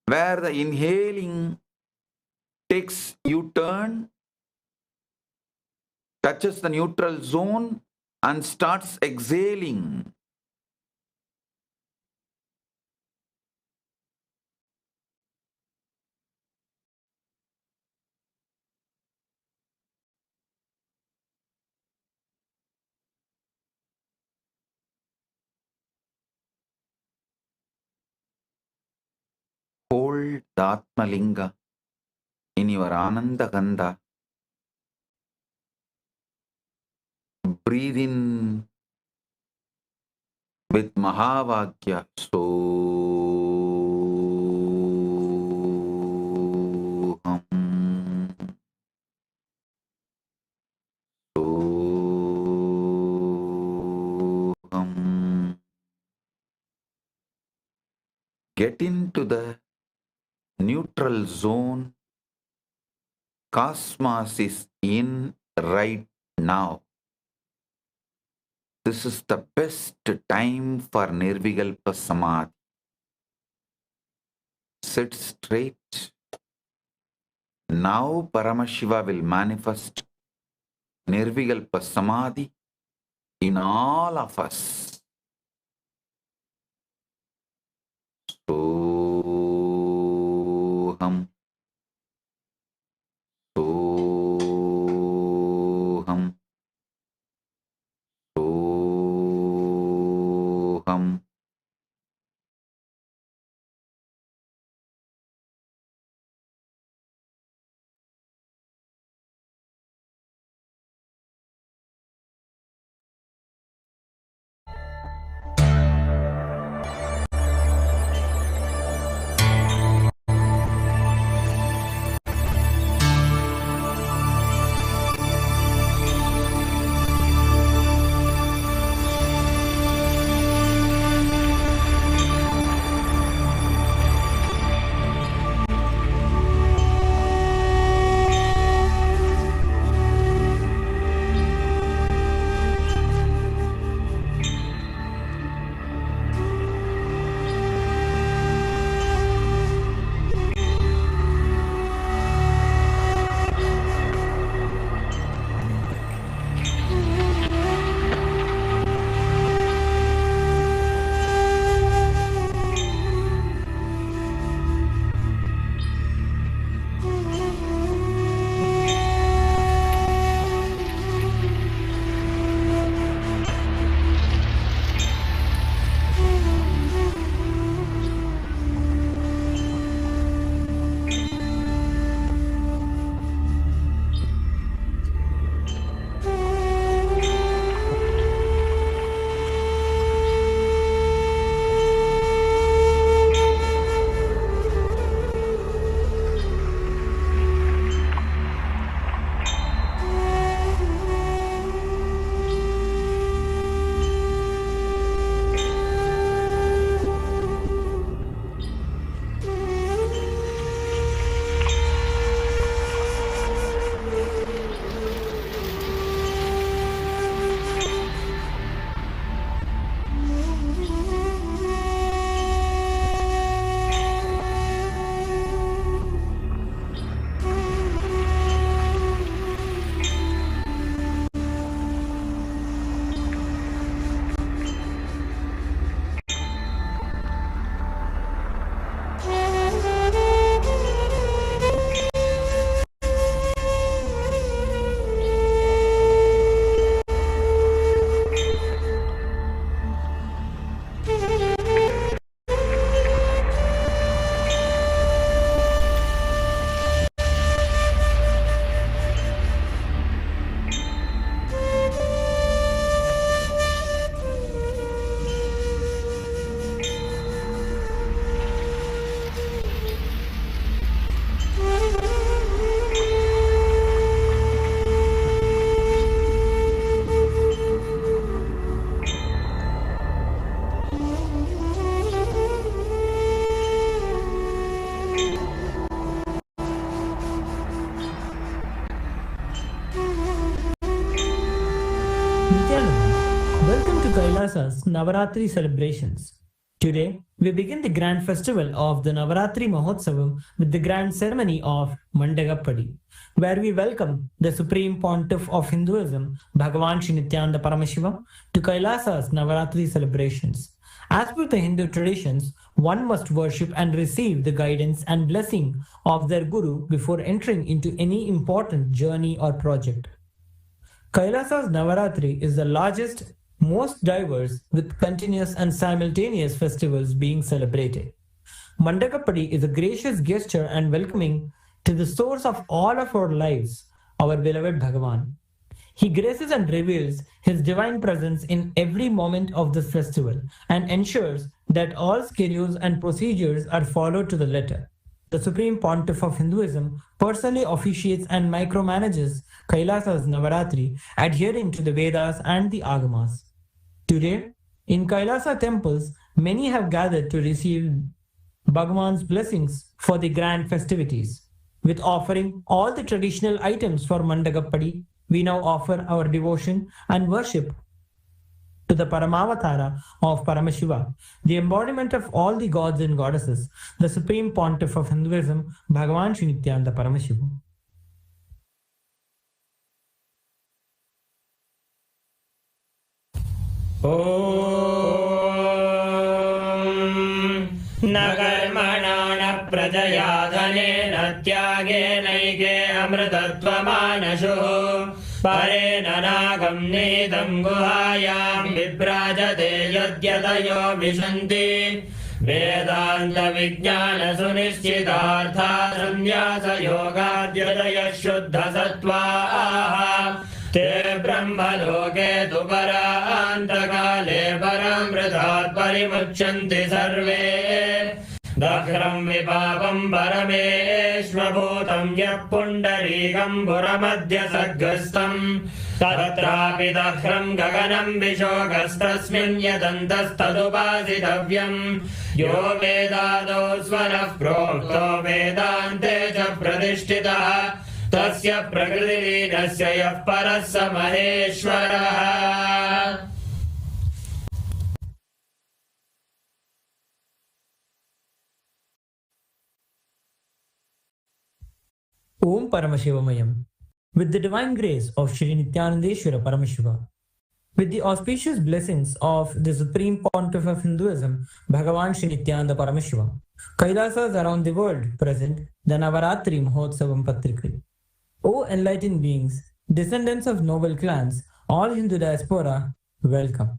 where the inhaling takes U-turn, touches the neutral zone and starts exhaling. Hold the Atmalinga in your Anandagandha. Breathe in with Mahavakya. Soham. Soham. Get into the neutral zone. Cosmos is in right now. This is the best time for Nirvikalpa Samadhi. Sit straight. Now Paramashiva will manifest Nirvikalpa Samadhi in all of us. Soham. Soham. Soham.
Nithyananda, welcome to Kailasa's Navaratri Celebrations. Today, we begin the grand festival of the Navaratri Mahotsavam with the grand ceremony of Mandapari, where we welcome the Supreme Pontiff of Hinduism, Bhagavan Nithyananda Paramashivam, to Kailasa's Navaratri celebrations. As per the Hindu traditions, one must worship and receive the guidance and blessing of their Guru before entering into any important journey or project. Kailasa's Navaratri is the largest, most diverse, with continuous and simultaneous festivals being celebrated. Mandapari is a gracious gesture and welcoming to the source of all of our lives, our beloved Bhagavan. He graces and reveals his divine presence in every moment of this festival and ensures that all schedules and procedures are followed to the letter. The Supreme Pontiff of Hinduism personally officiates and micromanages Kailasa's Navaratri, adhering to the Vedas and the Agamas. Today, in Kailasa temples, many have gathered to receive Bhagavan's blessings for the grand festivities. With offering all the traditional items for Mandapari, we now offer our devotion and worship to the Paramavatara of Paramashiva, the embodiment of all the gods and goddesses, the Supreme Pontiff of Hinduism, Bhagavan Nithyananda Paramashivam. न कर्मणा न प्रजया धनेन त्यागेनैके अमृतत्वमानशुः परेण नागं नीतं गुहायां विभ्राजते यद्यतयो विशन्ति वेदान्तविज्ञानसुनिश्चितार्था संन्यासयोगाद्यतयः शुद्धसत्त्वाः ते ब्रह्मलोके तु परान्तकाले परामृतात् परिमुच्यन्ति सर्वे दह्रं विपापं परमेश्वभूतं यः पुण्डरीकं पुरमध्य सग्रस्तं तत्रापि दह्रं गगनं विशोकस्तस्मिन् यदन्तस्तदुपासितव्यं यो वेदादौ स्वरः प्रोक्तो वेदान्ते च प्रतिष्ठितः तस्य प्रकृतिलीनस्य यः परः स महेश्वरः. Om Paramashivamayam. With the divine grace of Shri Nithyanandeshwara Paramashiva, with the auspicious blessings of the Supreme Pontiff of Hinduism, Bhagavan Shri Nithyananda Paramashiva, Kailasas around the world present the Navaratri Mahotsavam Patrikri. O enlightened beings, descendants of noble clans, all Hindu diaspora, welcome.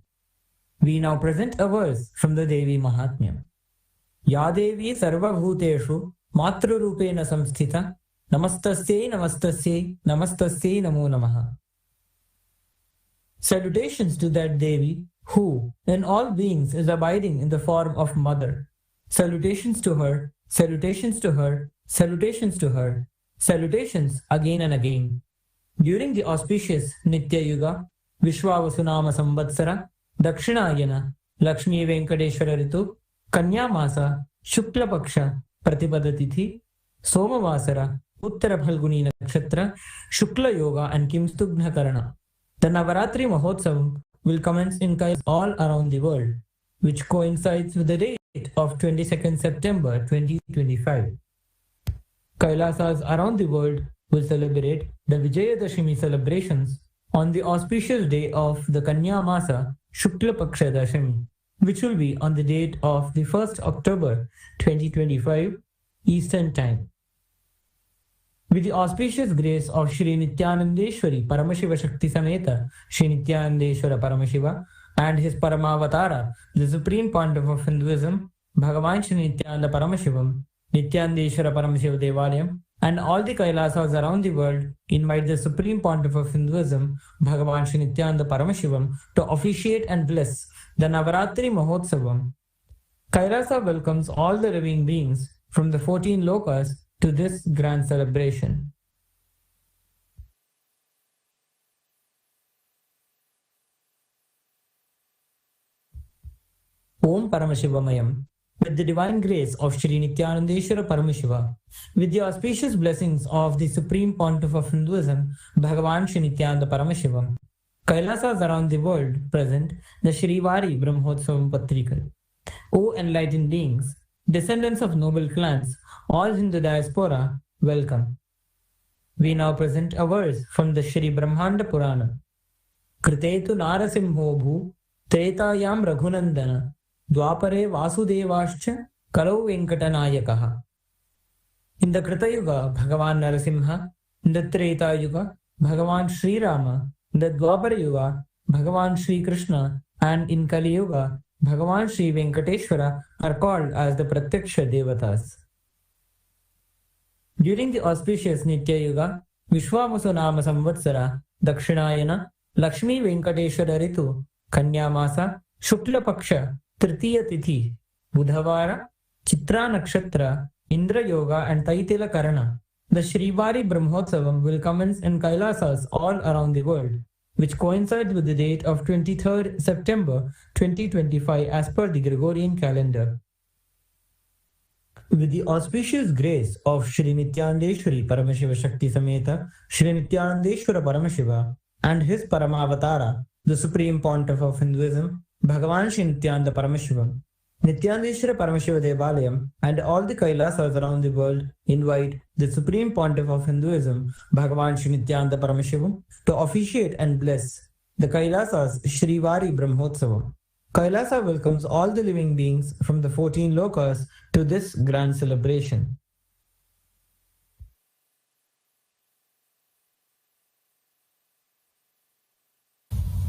We now present a verse from the Devi Mahatmya. Ya Devi Sarva Bhuteshu Matra Rupena Samsthita Namastasye Namastasye Namastasye Namo Namaha. Salutations to that Devi who, in all beings, is abiding in the form of mother. Salutations to her, salutations to her, salutations to her, salutations again and again. During the auspicious Nitya Yuga, Vishwavasunama Samvatsara, Dakshinayana, Lakshmi Venkateshwara Ritu, Kanya Masa, Shukla Paksha, Pratipadatithi, Somavasara, Uttara Phalguni Nakshatra, Shukla Yoga and Kimstubhna Karana. The Navaratri Mahotsavam will commence in Kailas all around the world, which coincides with the date of 22nd September 2025. Kailasas around the world will celebrate the Vijayadashami celebrations on the auspicious day of the Kanya Masa Shukla Paksha Dashami, which will be on the date of the 1st October 2025 Eastern Time. With the auspicious grace of Shri Nithyanandeshwari Paramashiva Shakti Sameta Shri Nithyanandeshwara Paramashiva and his Paramavatara, the Supreme Pontiff of Hinduism, Bhagavan Shri Nithyananda Paramashivam, Nithyanandeshwara Paramashiva Devalayam, and all the Kailasas around the world invite the Supreme Pontiff of Hinduism, Bhagavan Shri Nithyananda Paramashivam, to officiate and bless the Navaratri Mahotsavam. Kailasa welcomes all the living beings from the 14 lokas to this grand celebration. Om Paramashivamayam. With the divine grace of Shri Nithyanandeshwara Paramashiva, with the auspicious blessings of the Supreme Pontiff of Hinduism, Bhagavan Shri Nithyananda Paramashivam, Kailasas around the world present the Shrivari Brahmotsavam Patrikal. O enlightened beings, descendants of noble clans, all Hindu diaspora, welcome. We now present a verse from the Shri Brahmanda Purana. Kritetu Narasimho Bhu, Tretayam Raghunandana, Dwapare Vasudevascha, Kalau Venkatanayakaha. In the Krita Yuga, Bhagavan Narasimha, in the Treta Yuga, Bhagavan Sri Rama, in the Dwapara Yuga, Bhagavan Sri Krishna, and in Kali Yuga, Bhagavan Sri Venkateshwara are called as the Pratyaksha Devatas. During the auspicious Nitya Yuga, Vishwavasu Nama Samvatsara, Dakshinayana, Lakshmi Venkateshwara Ritu, Kanya Masa, Shukla Paksha, Tritiya Tithi, Budhavara, Chitra Nakshatra, Indra Yoga and Taitila Karana. The Shrivari Brahmotsavam will commence in Kailasas all around the world, which coincides with the date of 23rd September 2025 as per the Gregorian calendar. With the auspicious grace of Shri Nityanandeshwari Paramashiva Shakti Sameta, Shri Nityanandeshwara Paramashiva, and his Paramavatara, the Supreme Pontiff of Hinduism, Bhagavan Shri Nityananda Paramashivam, Nityanandeshwara Paramashiva Devalayam, and all the Kailasas around the world invite the Supreme Pontiff of Hinduism, Bhagavan Shri Nityananda Paramashivam, to officiate and bless the Kailasas Shrivari Brahmotsavam. Kailasa welcomes all the living beings from the 14 lokas to this grand celebration.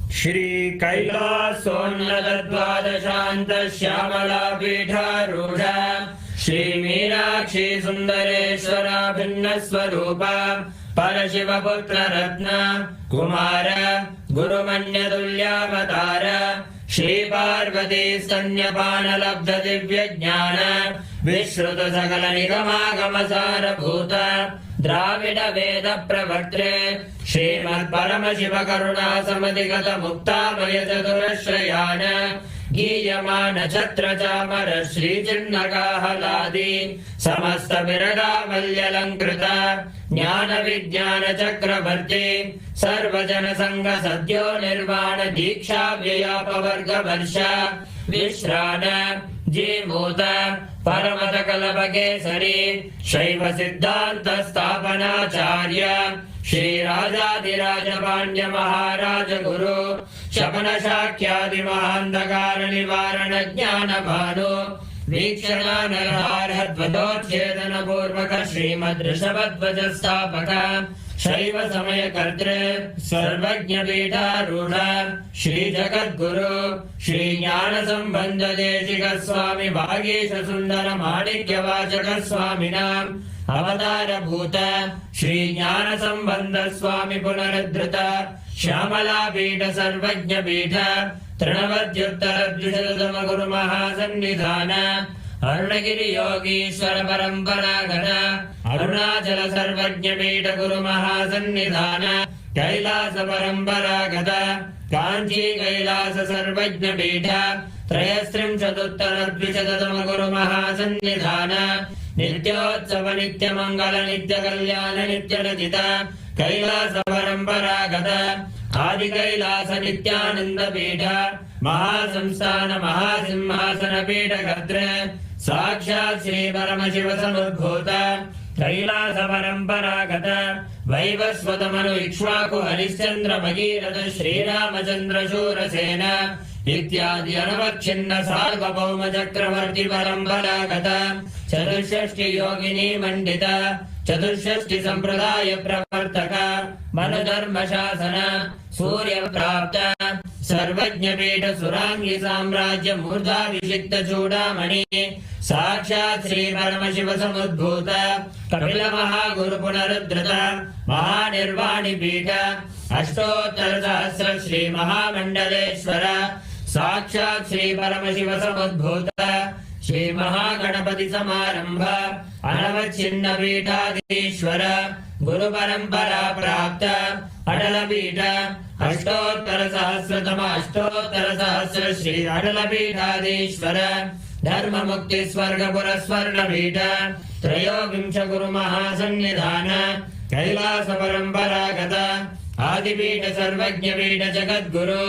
Shri Kailasonnata Dvadashanta Shyamala Pidharudha Shri Meenakshi Sundareshwara Bhinna Swarupa Parashiva Putra Ratna Kumara Guru Manya Tulyavatara Shri Parvati Stanyapana Labdha Divya Jnana Vishruta Sakala Nigama Sara Bhuta Dravida Veda Pravartre Srimad Paramashiva Karuna Samadhigata Mukta Maya Chaturashrayana Giyamana Chatra Chamara Shri Chinnaka Haladi Samasta Virada Malyalankrita Jnana Vijnana Chakravarti Sarvajana Sangha Sadhyo Nirvana Diksha Vyayapa Varga Varsha Vishrana Jimota Paramata Kalabhakesari Shaiva Siddhanta Sthapanacharya Shri Rajadiraja Pandya Maharaja Guru Shapana Shakyadi Mahandagara Nivarana Jnana Bhanu Vikshana Narhar Hadvadotchedana Purvaka Srimad Rishabhadvaja Sthapaka Shaiva Samaya Kartre Sarvajna Pita Rudha Shri Jagat Guru Shri Jnana Sambandha Deshika Swami Bhagisha Sundara Manikya Vachaka Swaminam Avatara Bhuta Shri Jnana Sambandha Swami Punaradhrita Shyamala Pita Sarvajna Pita Trinavadyuttara Dvishadama Guru Mahasannidhana Arunagiri Yogishwara Paramparagana Arunachala Sarvajna Pita Guru Mahasannidhana Kailasa Paramparagata Kanchi Kailasa Sarvajna Pita Trayastrim Chaduttara Dvishadama Guru Mahasannidhana Nityotsava Nitya Mangala Nitya Kalyana Nitya Rajita Kailasa Paramparagata Adi Kailasa Nityananda Pita Mahasamsthana Mahasimhasana Pita Gatra Sakshat Shri Paramashiva Samudbhuta Kailasa Paramparagata Vaivasvata Manu Ikshvaku Harishchandra Bhagirata Shri Ramachandra Shurasena Ityadi Anavachinna Sarvabhauma Chakravarti Paramparagata Chaturshashti Yogini Mandita Chaturshashti Sampradaya Pravartaka Manudharma Shasana Surya Prapta Sarvajna Pita Surangi Samrajya Murdha Vishikta Chudamani Sakshat Shri Paramashiva Samudbhuta Kapila Mahaguru Punarudrata Mahanirvani Pita Ashtottara Sahasra Shri Mahamandaleshwara Sakshat Shri Paramashiva Samudbhuta Shri Mahaganapati Samarambha Anavachinna Pitadishwara Guru Parampara Prapta Adala Pita Ashtottara Sahasratama Ashtottara Sahasra Shri Adala Pitadishwara Dharma Mukti Swarga Puraswarna Pita Trayogimsha Guru Mahasannidhana Kailasa Paramparagata आदिपीठ सर्वज्ञपीठ जगद्गुरु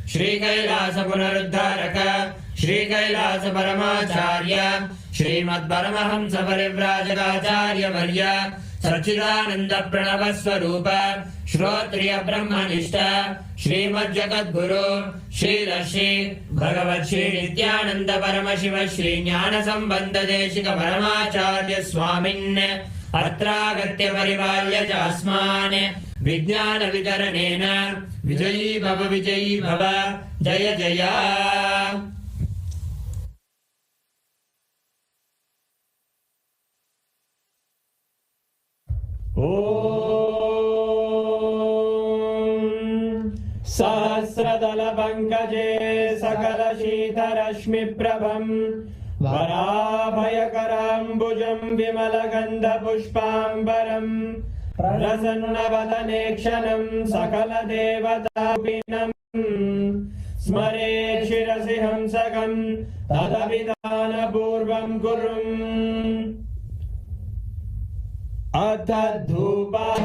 श्री कैलास पुनरुद्धारक श्री कैलास परमाचार्य श्रीमद्परमहंस परिव्राजकाचार्य वर्य सच्चिदानंद प्रणव स्वरूप श्रोत्रिय ब्रह्मनिष्ठ श्रीमज्जगद्गुरु श्री भगवत श्री नित्यानंद परमशिव श्री ज्ञान संबंध देशिक परमाचार्य स्वामिन् अत्रागत्य परिपाल्य चास्मान् विज्ञान वितरणेन विजयी भव जय जय। सहस्रदल पंकजे सकल शीतरश्मि प्रभं वराभयकराम्बुजं विमल गंध पुष्पांबरं प्रसन्नवदने क्षणं सकल देवतापिनं स्मरेत् शिरसि हंसकं तदभिधानपूर्वं कुरुम्। अथ धूपः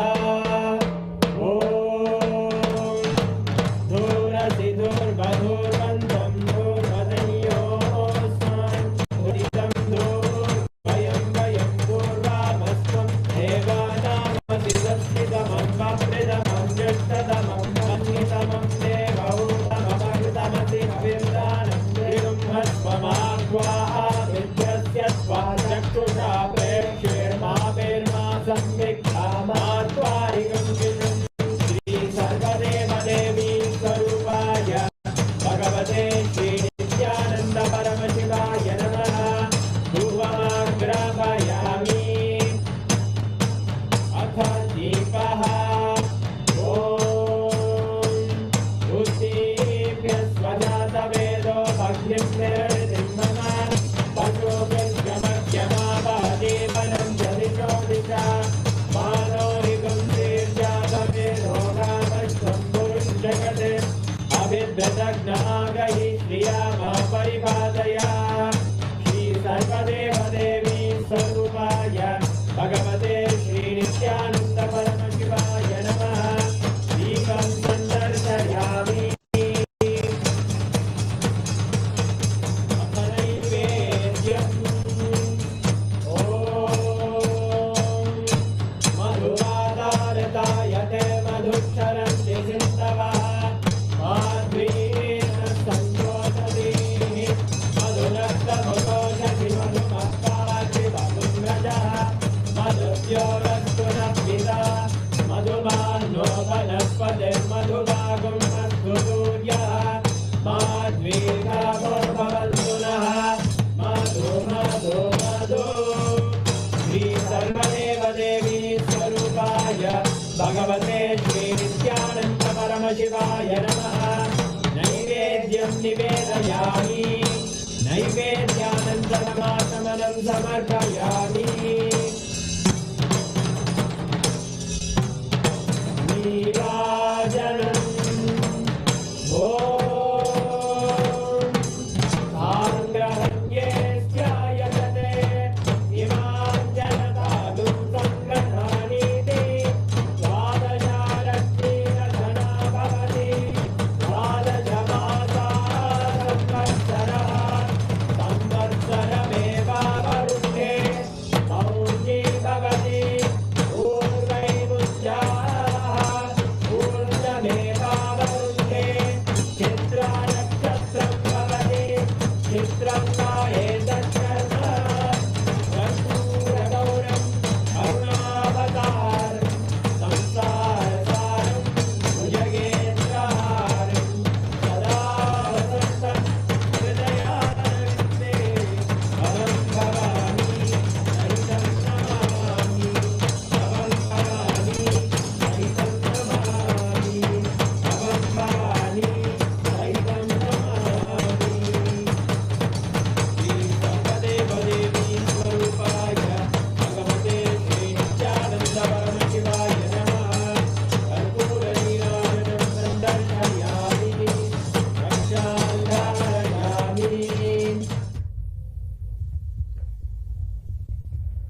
भगवते श्री नित्यानंद परमशिवाय नमः। दीपं संदर्शयामि भगवते श्री नित्यानंद परमशिवाय नमः। नैवेद्यं निवेदयामि नैवेद्यानन्तरमाचमनं समर्पयामि। नीराजनम्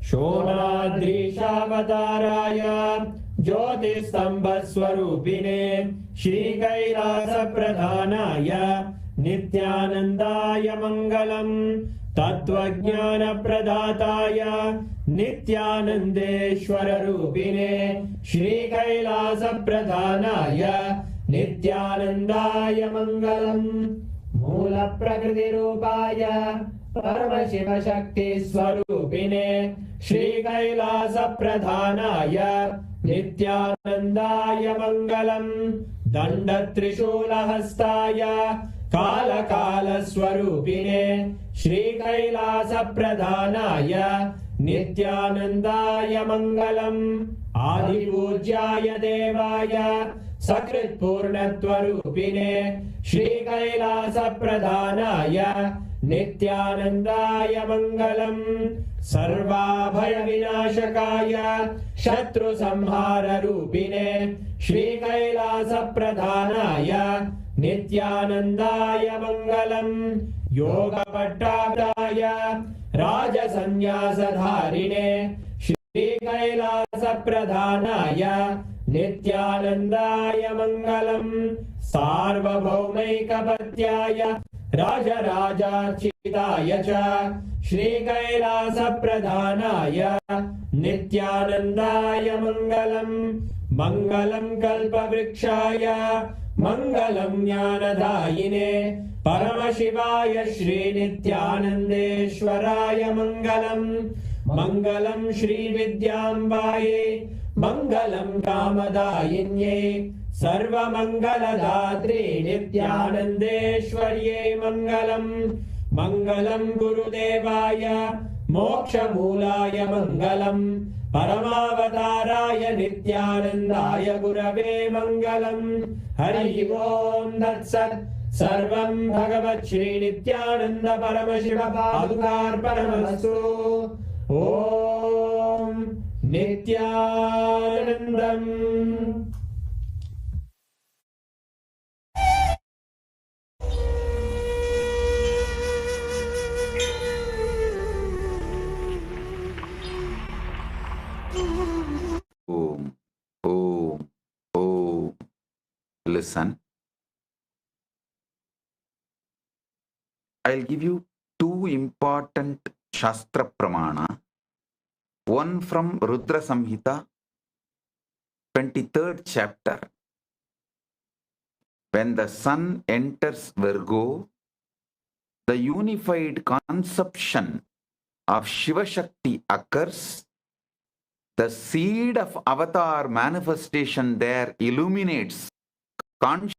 शोणाद्रीशावताराय ज्योतिस्तम्भस्वरूपिणे श्रीकैलासप्रधानाय नित्यानन्दाय मङ्गलम् तत्त्वज्ञानप्रदाताय नित्यानन्देश्वररूपिणे श्रीकैलासप्रधानाय नित्यानन्दाय मङ्गलम् मूलप्रकृतिरूपाय परमशिवशक्तिस्वरूपिणे श्रीकैलासप्रधानाय नित्यानन्दाय मङ्गलम् दण्डत्रिशूलहस्ताय कालकालस्वरूपिणे श्रीकैलासप्रधानाय नित्यानन्दाय मङ्गलम् आदिपूज्याय देवाय सकृत्पूर्णत्वरूपिणे श्रीकैलासप्रधानाय नित्यानन्दाय मङ्गलम् सर्वाभयविनाशकाय शत्रुसंहाररूपिणे श्रीकैलासप्रधानाय नित्यानन्दाय मङ्गलम् योगपट्टाय राजसन्न्यासधारिणे श्रीकैलासप्रधानाय नित्यानन्दाय मङ्गलम् सार्वभौमैकपत्याय राजराजार्चिताय च श्रीकैलासप्रधानाय नित्यानन्दाय मङ्गलम् मङ्गलम् कल्पवृक्षाय मङ्गलम् ज्ञानदायिने परमशिवाय श्रीनित्यानन्देश्वराय मङ्गलम् मङ्गलम् श्रीविद्याम्बायै मङ्गलम् कामदायिन्यै सर्वमङ्गलदात्रे नित्यानन्देश्वर्यै मङ्गलम् मङ्गलम् गुरुदेवाय मोक्षमूलाय मङ्गलम् परमावताराय नित्यानन्दाय गुरवे मङ्गलम् हरिः ओम् तत्सत् सर्वं भगवत् श्रीनित्यानन्द परमशिव पादुकार्पणमस्तु ॐ नित्यानन्दम्
Om, Om, Om. Listen. I'll give you two important Shastra Pramana. One from Rudra Samhita, 23rd chapter. When the sun enters Virgo, the unified conception of Shiva Shakti occurs. The seed of avatar manifestation there illuminates consciousness.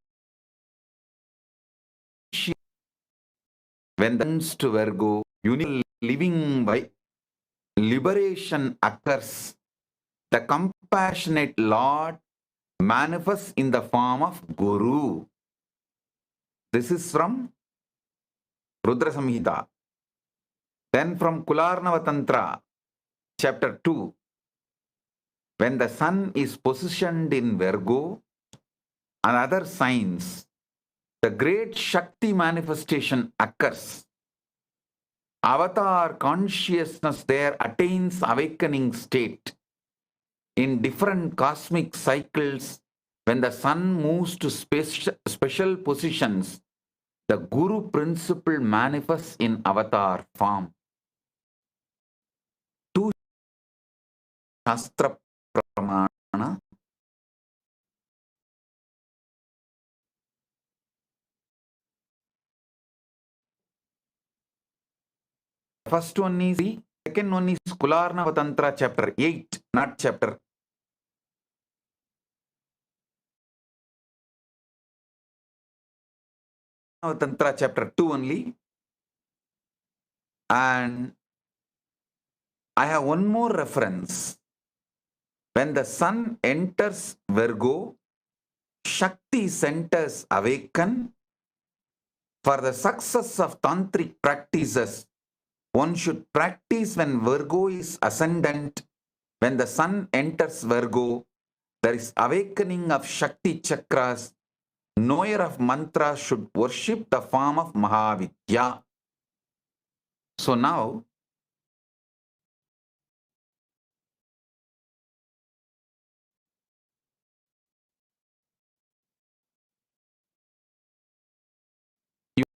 When the sun to Virgo, living by liberation occurs. The compassionate Lord manifests in the form of Guru. This is from Rudra Samhita. Then from Kularnava Tantra, chapter 2. When the sun is positioned in Virgo and other signs, the great Shakti manifestation occurs. Avatar consciousness there attains awakening state. In different cosmic cycles, when the sun moves to special positions, the Guru principle manifests in avatar form. Two Shastra Pramana. First one is the second one is Kularnava Tantra chapter 8, not chapter. Tantra chapter 2 only. And I have one more reference. When the sun enters Virgo, Shakti centers awaken. For the success of tantric practices, one should practice when Virgo is ascendant. When the sun enters Virgo, there is awakening of Shakti chakras. Knower of mantra should worship the form of Mahavakya. So now,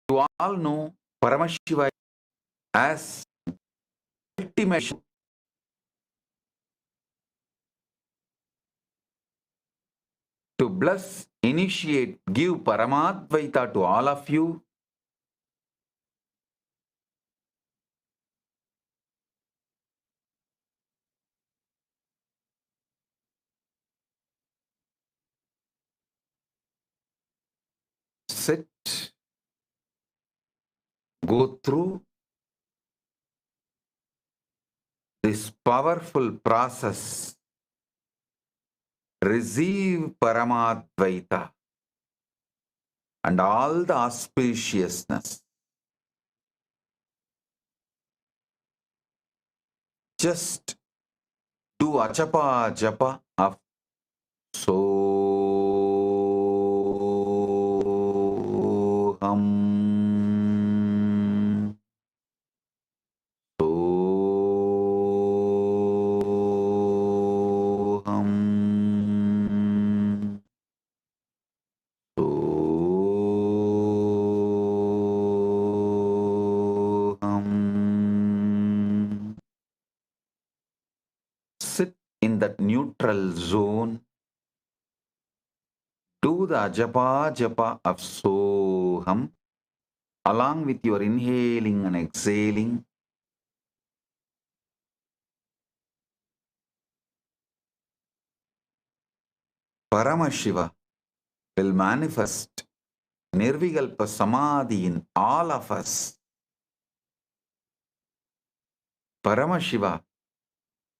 You all know Paramashiva as ultimate to bless, initiate, give Paramadvaita to all of you. Sit, go through this powerful process. Receive Paramadvaita and all the auspiciousness. Just do Achapa Japa of Soham. Soham. Soham. Sit in that neutral zone. Do the Japa Japa of Soham along with your inhaling and exhaling. Paramashiva will manifest Nirvikalpa Samadhi in all of us. Paramashiva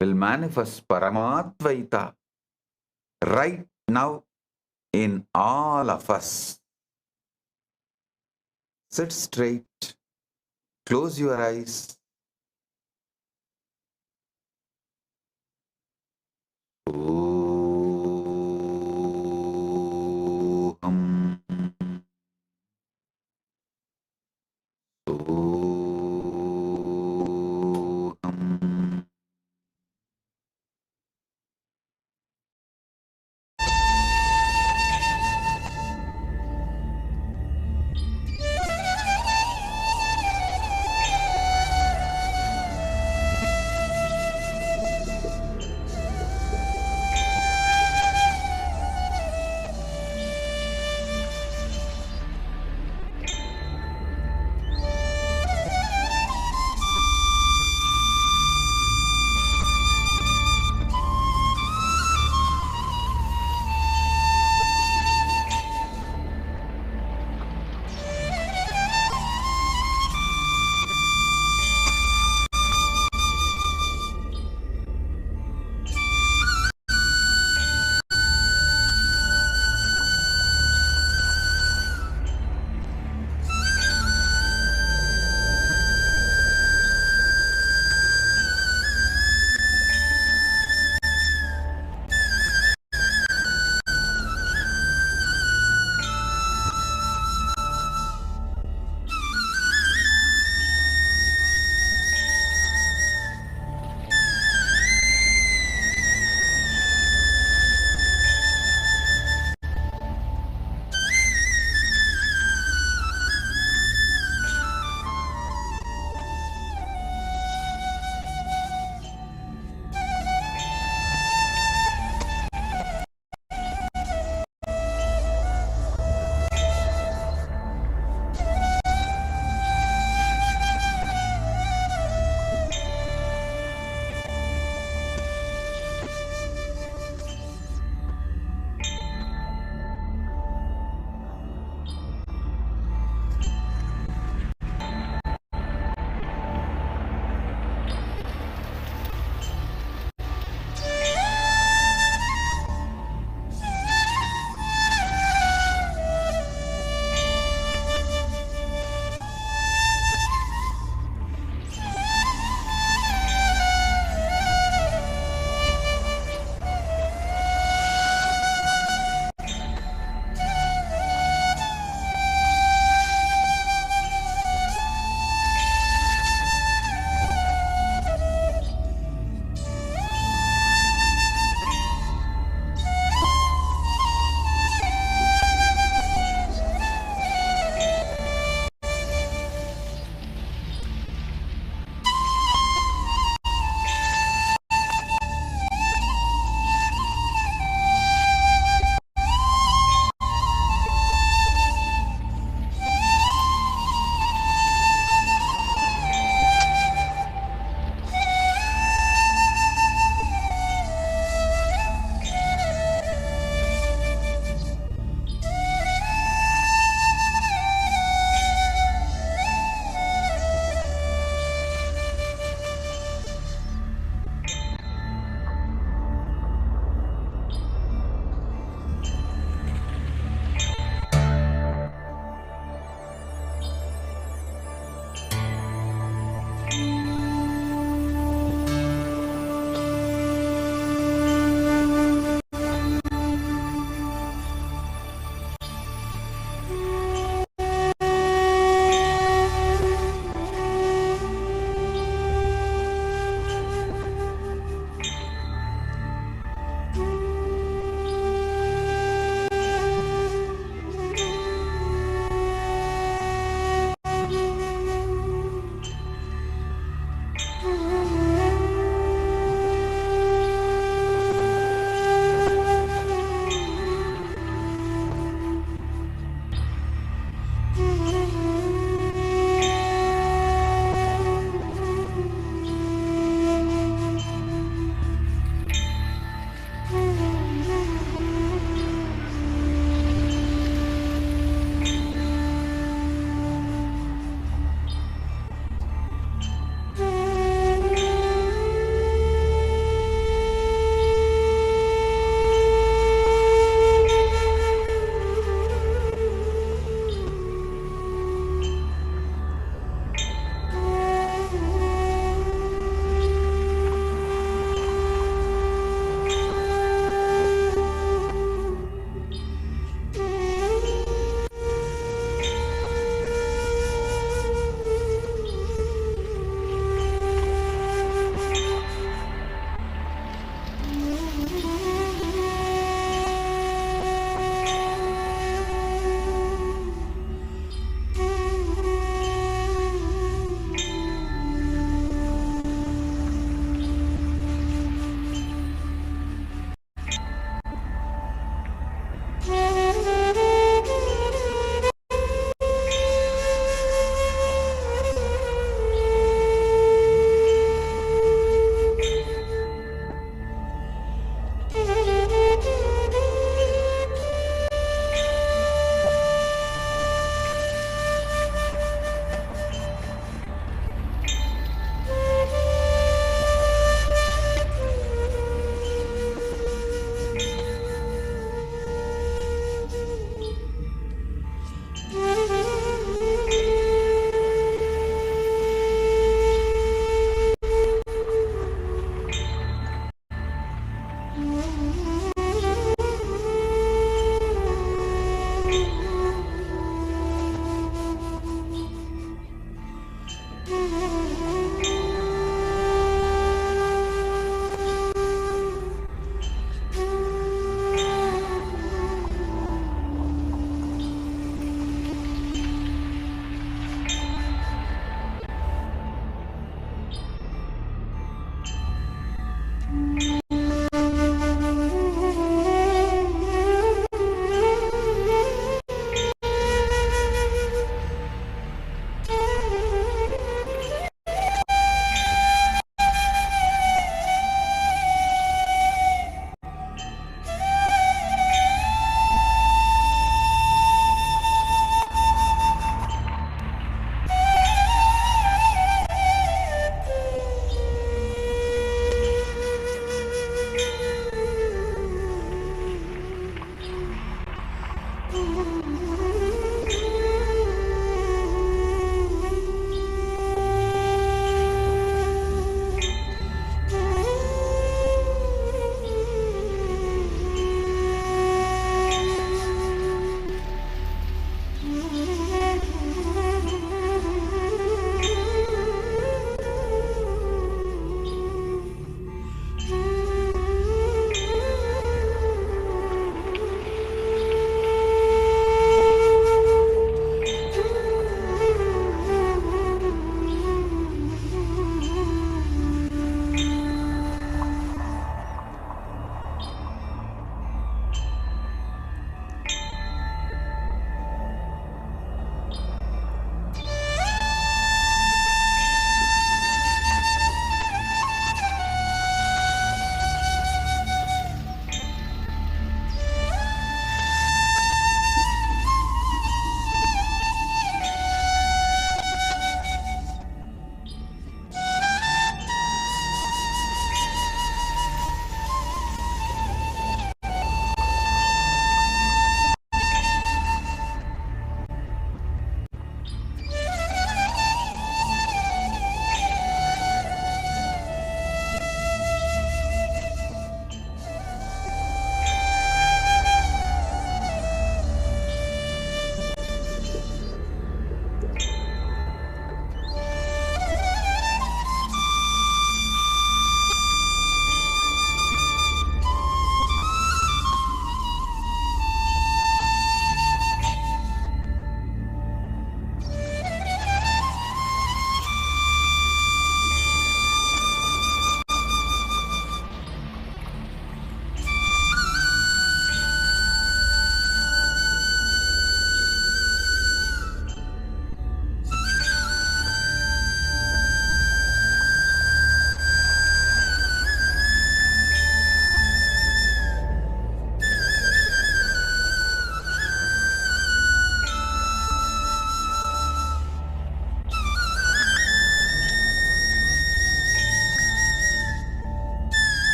will manifest Paramadvaita right now in all of us. Sit straight, close your eyes. Soham. Soham.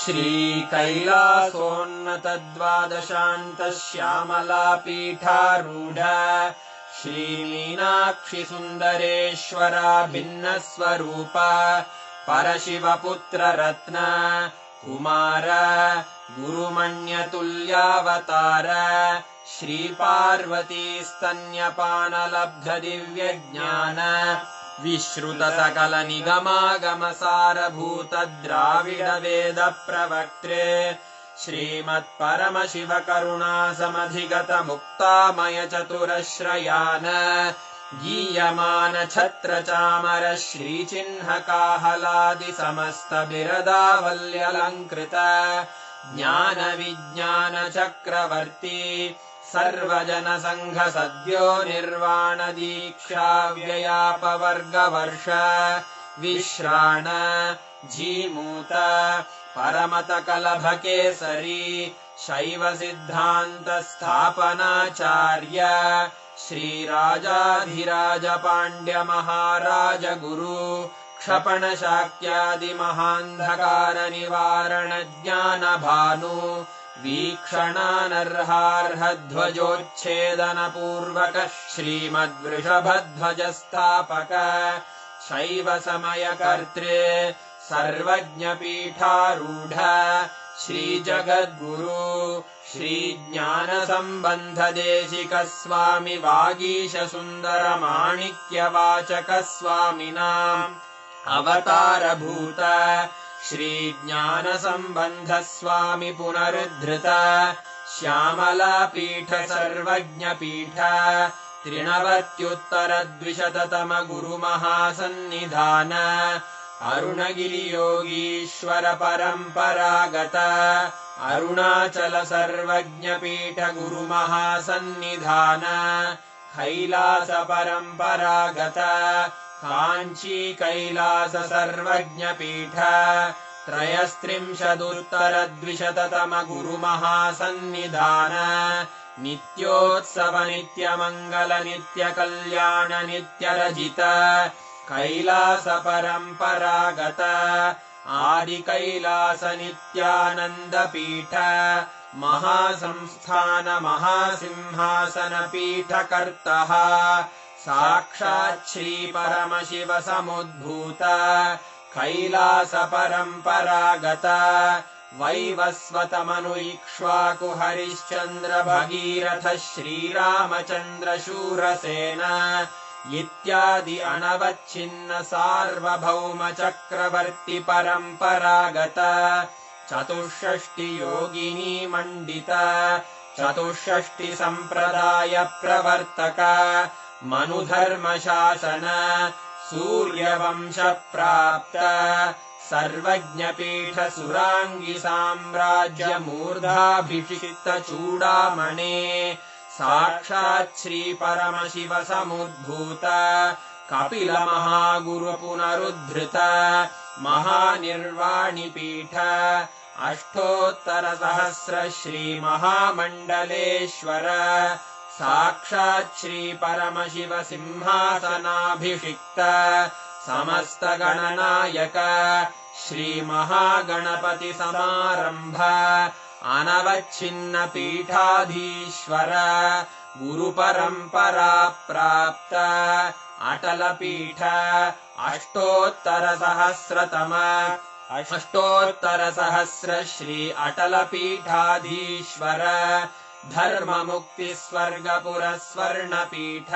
श्रीकैलासोन्नतद्वादशान्तश्यामलापीठारूढ श्रीमीनाक्षिसुन्दरेश्वरा भिन्नस्वरूप परशिवपुत्ररत्न Kumar गुरुमण्यतुल्यावतार श्रीपार्वतीस्तन्यपानलब्धदिव्यज्ञान विश्रुतसकलनिगमागमसारभूतद्राविडवेदप्रवक्त्रे श्रीमत्परमशिवकरुणासमधिगतमुक्तामयचतुरश्रयान गीयमानछत्रचामर श्रीचिह्नकाहलादिसमस्तबिरदावल्यलङ्कृत ज्ञानविज्ञानचक्रवर्ती सर्वजनसङ्घसद्यो निर्वाणदीक्षाव्ययापवर्गवर्ष विश्राण Jimuta परमतकलभकेसरी शैवसिद्धान्तस्थापनाचार्य श्रीराजाधिराजपाण्ड्यमहाराज गुरु क्षपणशाक्यादिमहान्धकारनिवारणज्ञानभानु वीक्षणानर्हार्हध्वजोच्छेदनपूर्वक श्रीमद्वृषभध्वजस्थापक शैवसमयकर्त्रे सर्वज्ञपीठारूढ श्रीजगद्गुरु श्रीज्ञानसम्बन्धदेशिकस्वामि वागीशसुन्दरमाणिक्यवाचकस्वामिनाम् अवतारभूत श्रीज्ञानसम्बन्धस्वामि पुनरुद्धृत श्यामलापीठ सर्वज्ञपीठ त्रिनवत्युत्तरद्विशततम गुरुमहासन्निधान अरुणगिरियोगीश्वर परम्परागत अरुणाचल सर्वज्ञपीठ गुरुमहासन्निधान कैलास परम्परागत काञ्ची कैलास सर्वज्ञपीठ त्रयस्त्रिंशदुत्तरद्विशततम गुरुमहासन्निधान नित्योत्सव नित्यमङ्गल नित्यकल्याण नित्यरजित कैलास परम्परागत आदिकैलास नित्यानन्दपीठ महासंस्थान महासिंहासन पीठकर्तः साक्षात् श्रीपरमशिव समुद्भूत कैलास परम्परागत वैवस्वतमनु इक्ष्वाकु हरिश्चन्द्र भगीरथ श्रीरामचन्द्र शूरसेन इत्यादि अनवच्छिन्न सार्वभौम चक्रवर्ति परम्परागत चतुष्षष्टि योगिनी मण्डित चतुष्षष्टि सम्प्रदाय प्रवर्तक मनुधर्मशासन सूर्यवंश प्राप्त सर्वज्ञपीठ सुराङ्गी साम्राज्य मूर्धाभिषिक्त चूडामणे साक्षात् श्री परमशिव समुद्भूत कपिल महागुरु पुनरुद्धृत महानिर्वाणिपीठ अष्टोत्तर सहस्र श्री महामण्डलेश्वर साक्षात् श्री परमशिव सिंहासनाभिषिक्त समस्त गणनायक श्री महागणपति समारंभ अनवच्छिन्न पीठाधीश्वर गुरु परंपरा प्राप्त अटल पीठ अष्टोत्तर सहस्र श्री अटल पीठाधीश्वर धर्म मुक्ति स्वर्गपुर स्वर्ण पीठ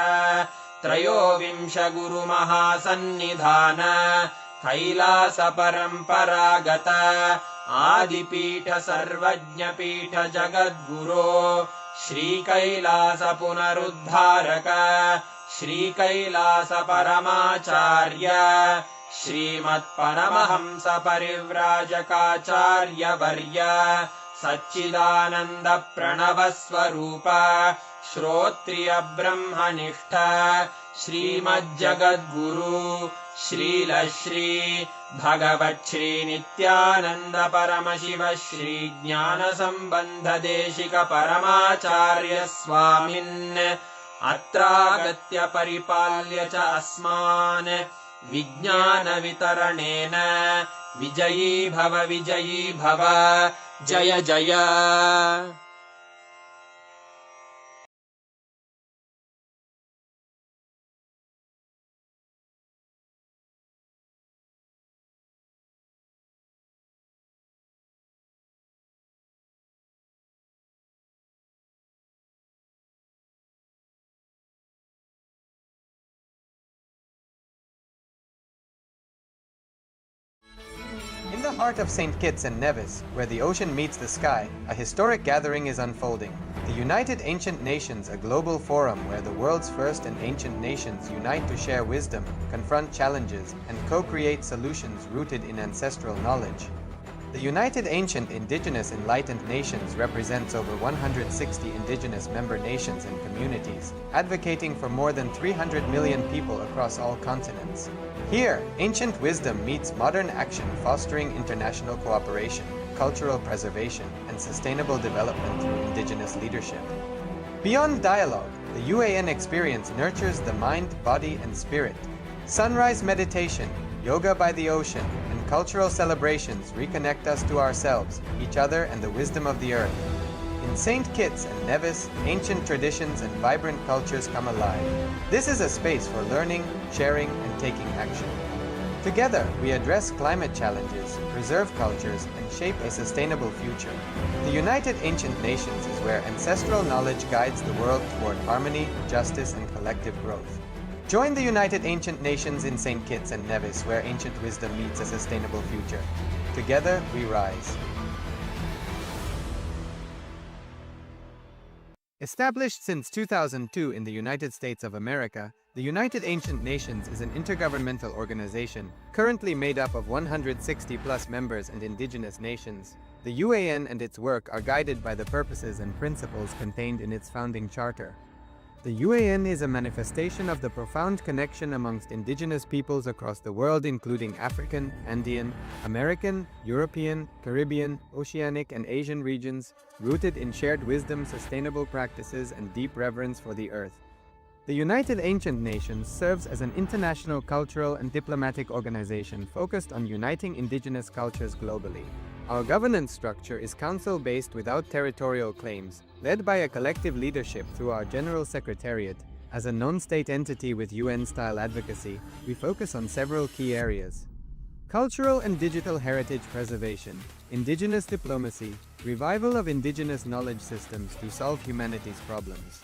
त्रयोविंश गुरु महासन्निधान कैलास परम्परागत आदिपीठ सर्वज्ञपीठ जगद्गुरो श्री कैलास पुनरुद्धारक श्री कैलास परमाचार्य श्रीमत्परमहंस परिव्राजकाचार्य वर्य सच्चिदानंद प्रणव स्वरूप श्रोत्रिय ब्रह्मनिष्ठ श्रीमज्जगद्गुरु श्रील श्री भगवच्छ्री नित्यानंद परमशिव श्री ज्ञान संबंध देशिक परमाचार्य स्वामिन् अत्रागत्य परिपाल्य च अस्मान् विज्ञानवितरणेन विजयी भव जय जय।
In the heart of St. Kitts and Nevis, where the ocean meets the sky, a historic gathering is unfolding. The United Ancient Nations, a global forum where the world's first and ancient nations unite to share wisdom, confront challenges, and co-create solutions rooted in ancestral knowledge. The United Ancient Indigenous Enlightened Nations represents over 160 indigenous member nations and communities, advocating for more than 300 million people across all continents. Here, ancient wisdom meets modern action, fostering international cooperation, cultural preservation, and sustainable development through indigenous leadership. Beyond dialogue, the UAN experience nurtures the mind, body, and spirit. Sunrise meditation, yoga by the ocean, and cultural celebrations reconnect us to ourselves, each other, and the wisdom of the earth. In St. Kitts and Nevis, ancient traditions and vibrant cultures come alive. This is a space for learning, sharing, and taking action. Together, we address climate challenges, preserve cultures, and shape a sustainable future. The United Ancient Nations is where ancestral knowledge guides the world toward harmony, justice, and collective growth. Join the United Ancient Nations in St. Kitts and Nevis, where ancient wisdom meets a sustainable future. Together, we rise. Established since 2002 in the United States of America, the United Ancient Nations is an intergovernmental organization currently made up of 160+ members and indigenous nations. The UAN and its work are guided by the purposes and principles contained in its founding charter. The UAN is a manifestation of the profound connection amongst indigenous peoples across the world, including African, Andean, American, European, Caribbean, Oceanic, and Asian regions, rooted in shared wisdom, sustainable practices, and deep reverence for the earth. The United Ancient Nations serves as an international cultural and diplomatic organization focused on uniting indigenous cultures globally. Our governance structure is council-based without territorial claims, led by a collective leadership through our General Secretariat. As a non-state entity with UN-style advocacy, we focus on several key areas: cultural and digital heritage preservation, indigenous diplomacy, revival of indigenous knowledge systems to solve humanity's problems,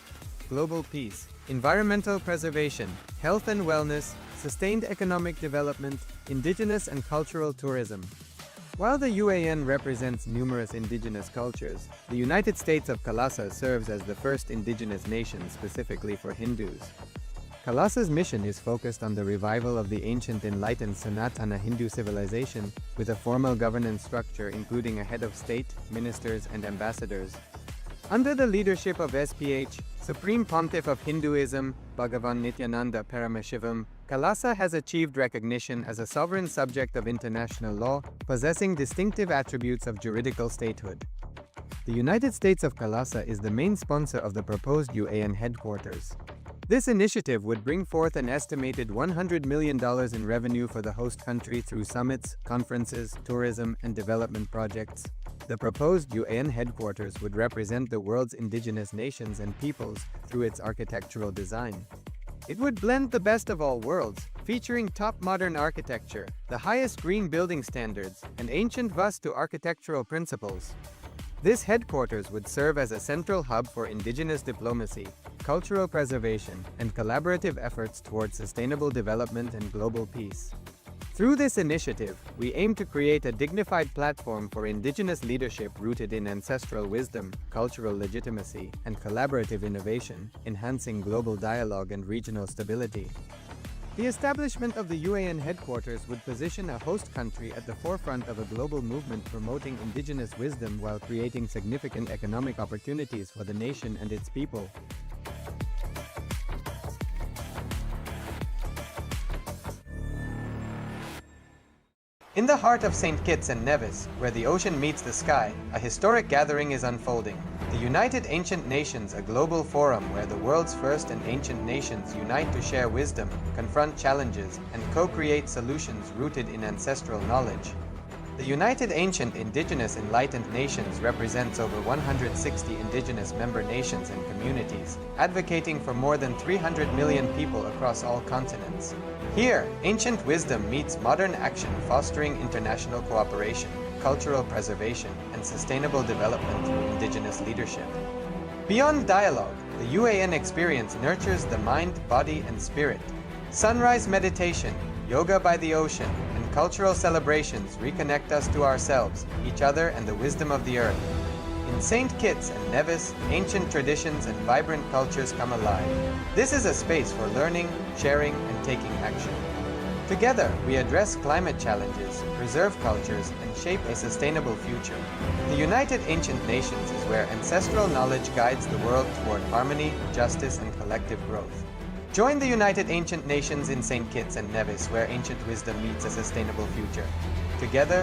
global peace, environmental preservation, health and wellness, sustained economic development, indigenous and cultural tourism. While the UAN represents numerous indigenous cultures, the United States of KAILASA serves as the first indigenous nation specifically for Hindus. KAILASA's mission is focused on the revival of the ancient enlightened Sanatana Hindu civilization with a formal governance structure including a head of state, ministers, and ambassadors. Under the leadership of SPH, Supreme Pontiff of Hinduism, Bhagavan Nithyananda Paramashivam, KAILASA has achieved recognition as a sovereign subject of international law, possessing distinctive attributes of juridical statehood. The United States of KAILASA is the main sponsor of the proposed UAN headquarters. This initiative would bring forth an estimated $100 million in revenue for the host country through summits, conferences, tourism, and development projects. The proposed UAN headquarters would represent the world's indigenous nations and peoples through its architectural design. It would blend the best of all worlds, featuring top modern architecture, the highest green building standards, and ancient Vastu architectural principles. This headquarters would serve as a central hub for indigenous diplomacy, cultural preservation, and collaborative efforts towards sustainable development and global peace. Through this initiative, we aim to create a dignified platform for indigenous leadership rooted in ancestral wisdom, cultural legitimacy, and collaborative innovation, enhancing global dialogue and regional stability. The establishment of the UAN headquarters would position a host country at the forefront of a global movement promoting indigenous wisdom while creating significant economic opportunities for the nation and its people. In the heart of St. Kitts and Nevis, where the ocean meets the sky, a historic gathering is unfolding. The United Ancient Nations, a global forum where the world's first and ancient nations unite to share wisdom, confront challenges, and co-create solutions rooted in ancestral knowledge. The United Ancient Indigenous Enlightened Nations represents over 160 indigenous member nations and communities, advocating for more than 300 million people across all continents. Here, ancient wisdom meets modern action, fostering international cooperation, cultural preservation, and sustainable development through indigenous leadership. Beyond dialogue, the UAN experience nurtures the mind, body, and spirit. Sunrise meditation, yoga by the ocean, and cultural celebrations reconnect us to ourselves, each other, and the wisdom of the earth. In St. Kitts and Nevis, ancient traditions and vibrant cultures come alive. This is a space for learning, sharing, and taking action. Together, we address climate challenges, preserve cultures, and shape a sustainable future. The United Ancient Nations is where ancestral knowledge guides the world toward harmony, justice, and collective growth. Join the United Ancient Nations in St. Kitts and Nevis, where ancient wisdom meets a sustainable future. Together,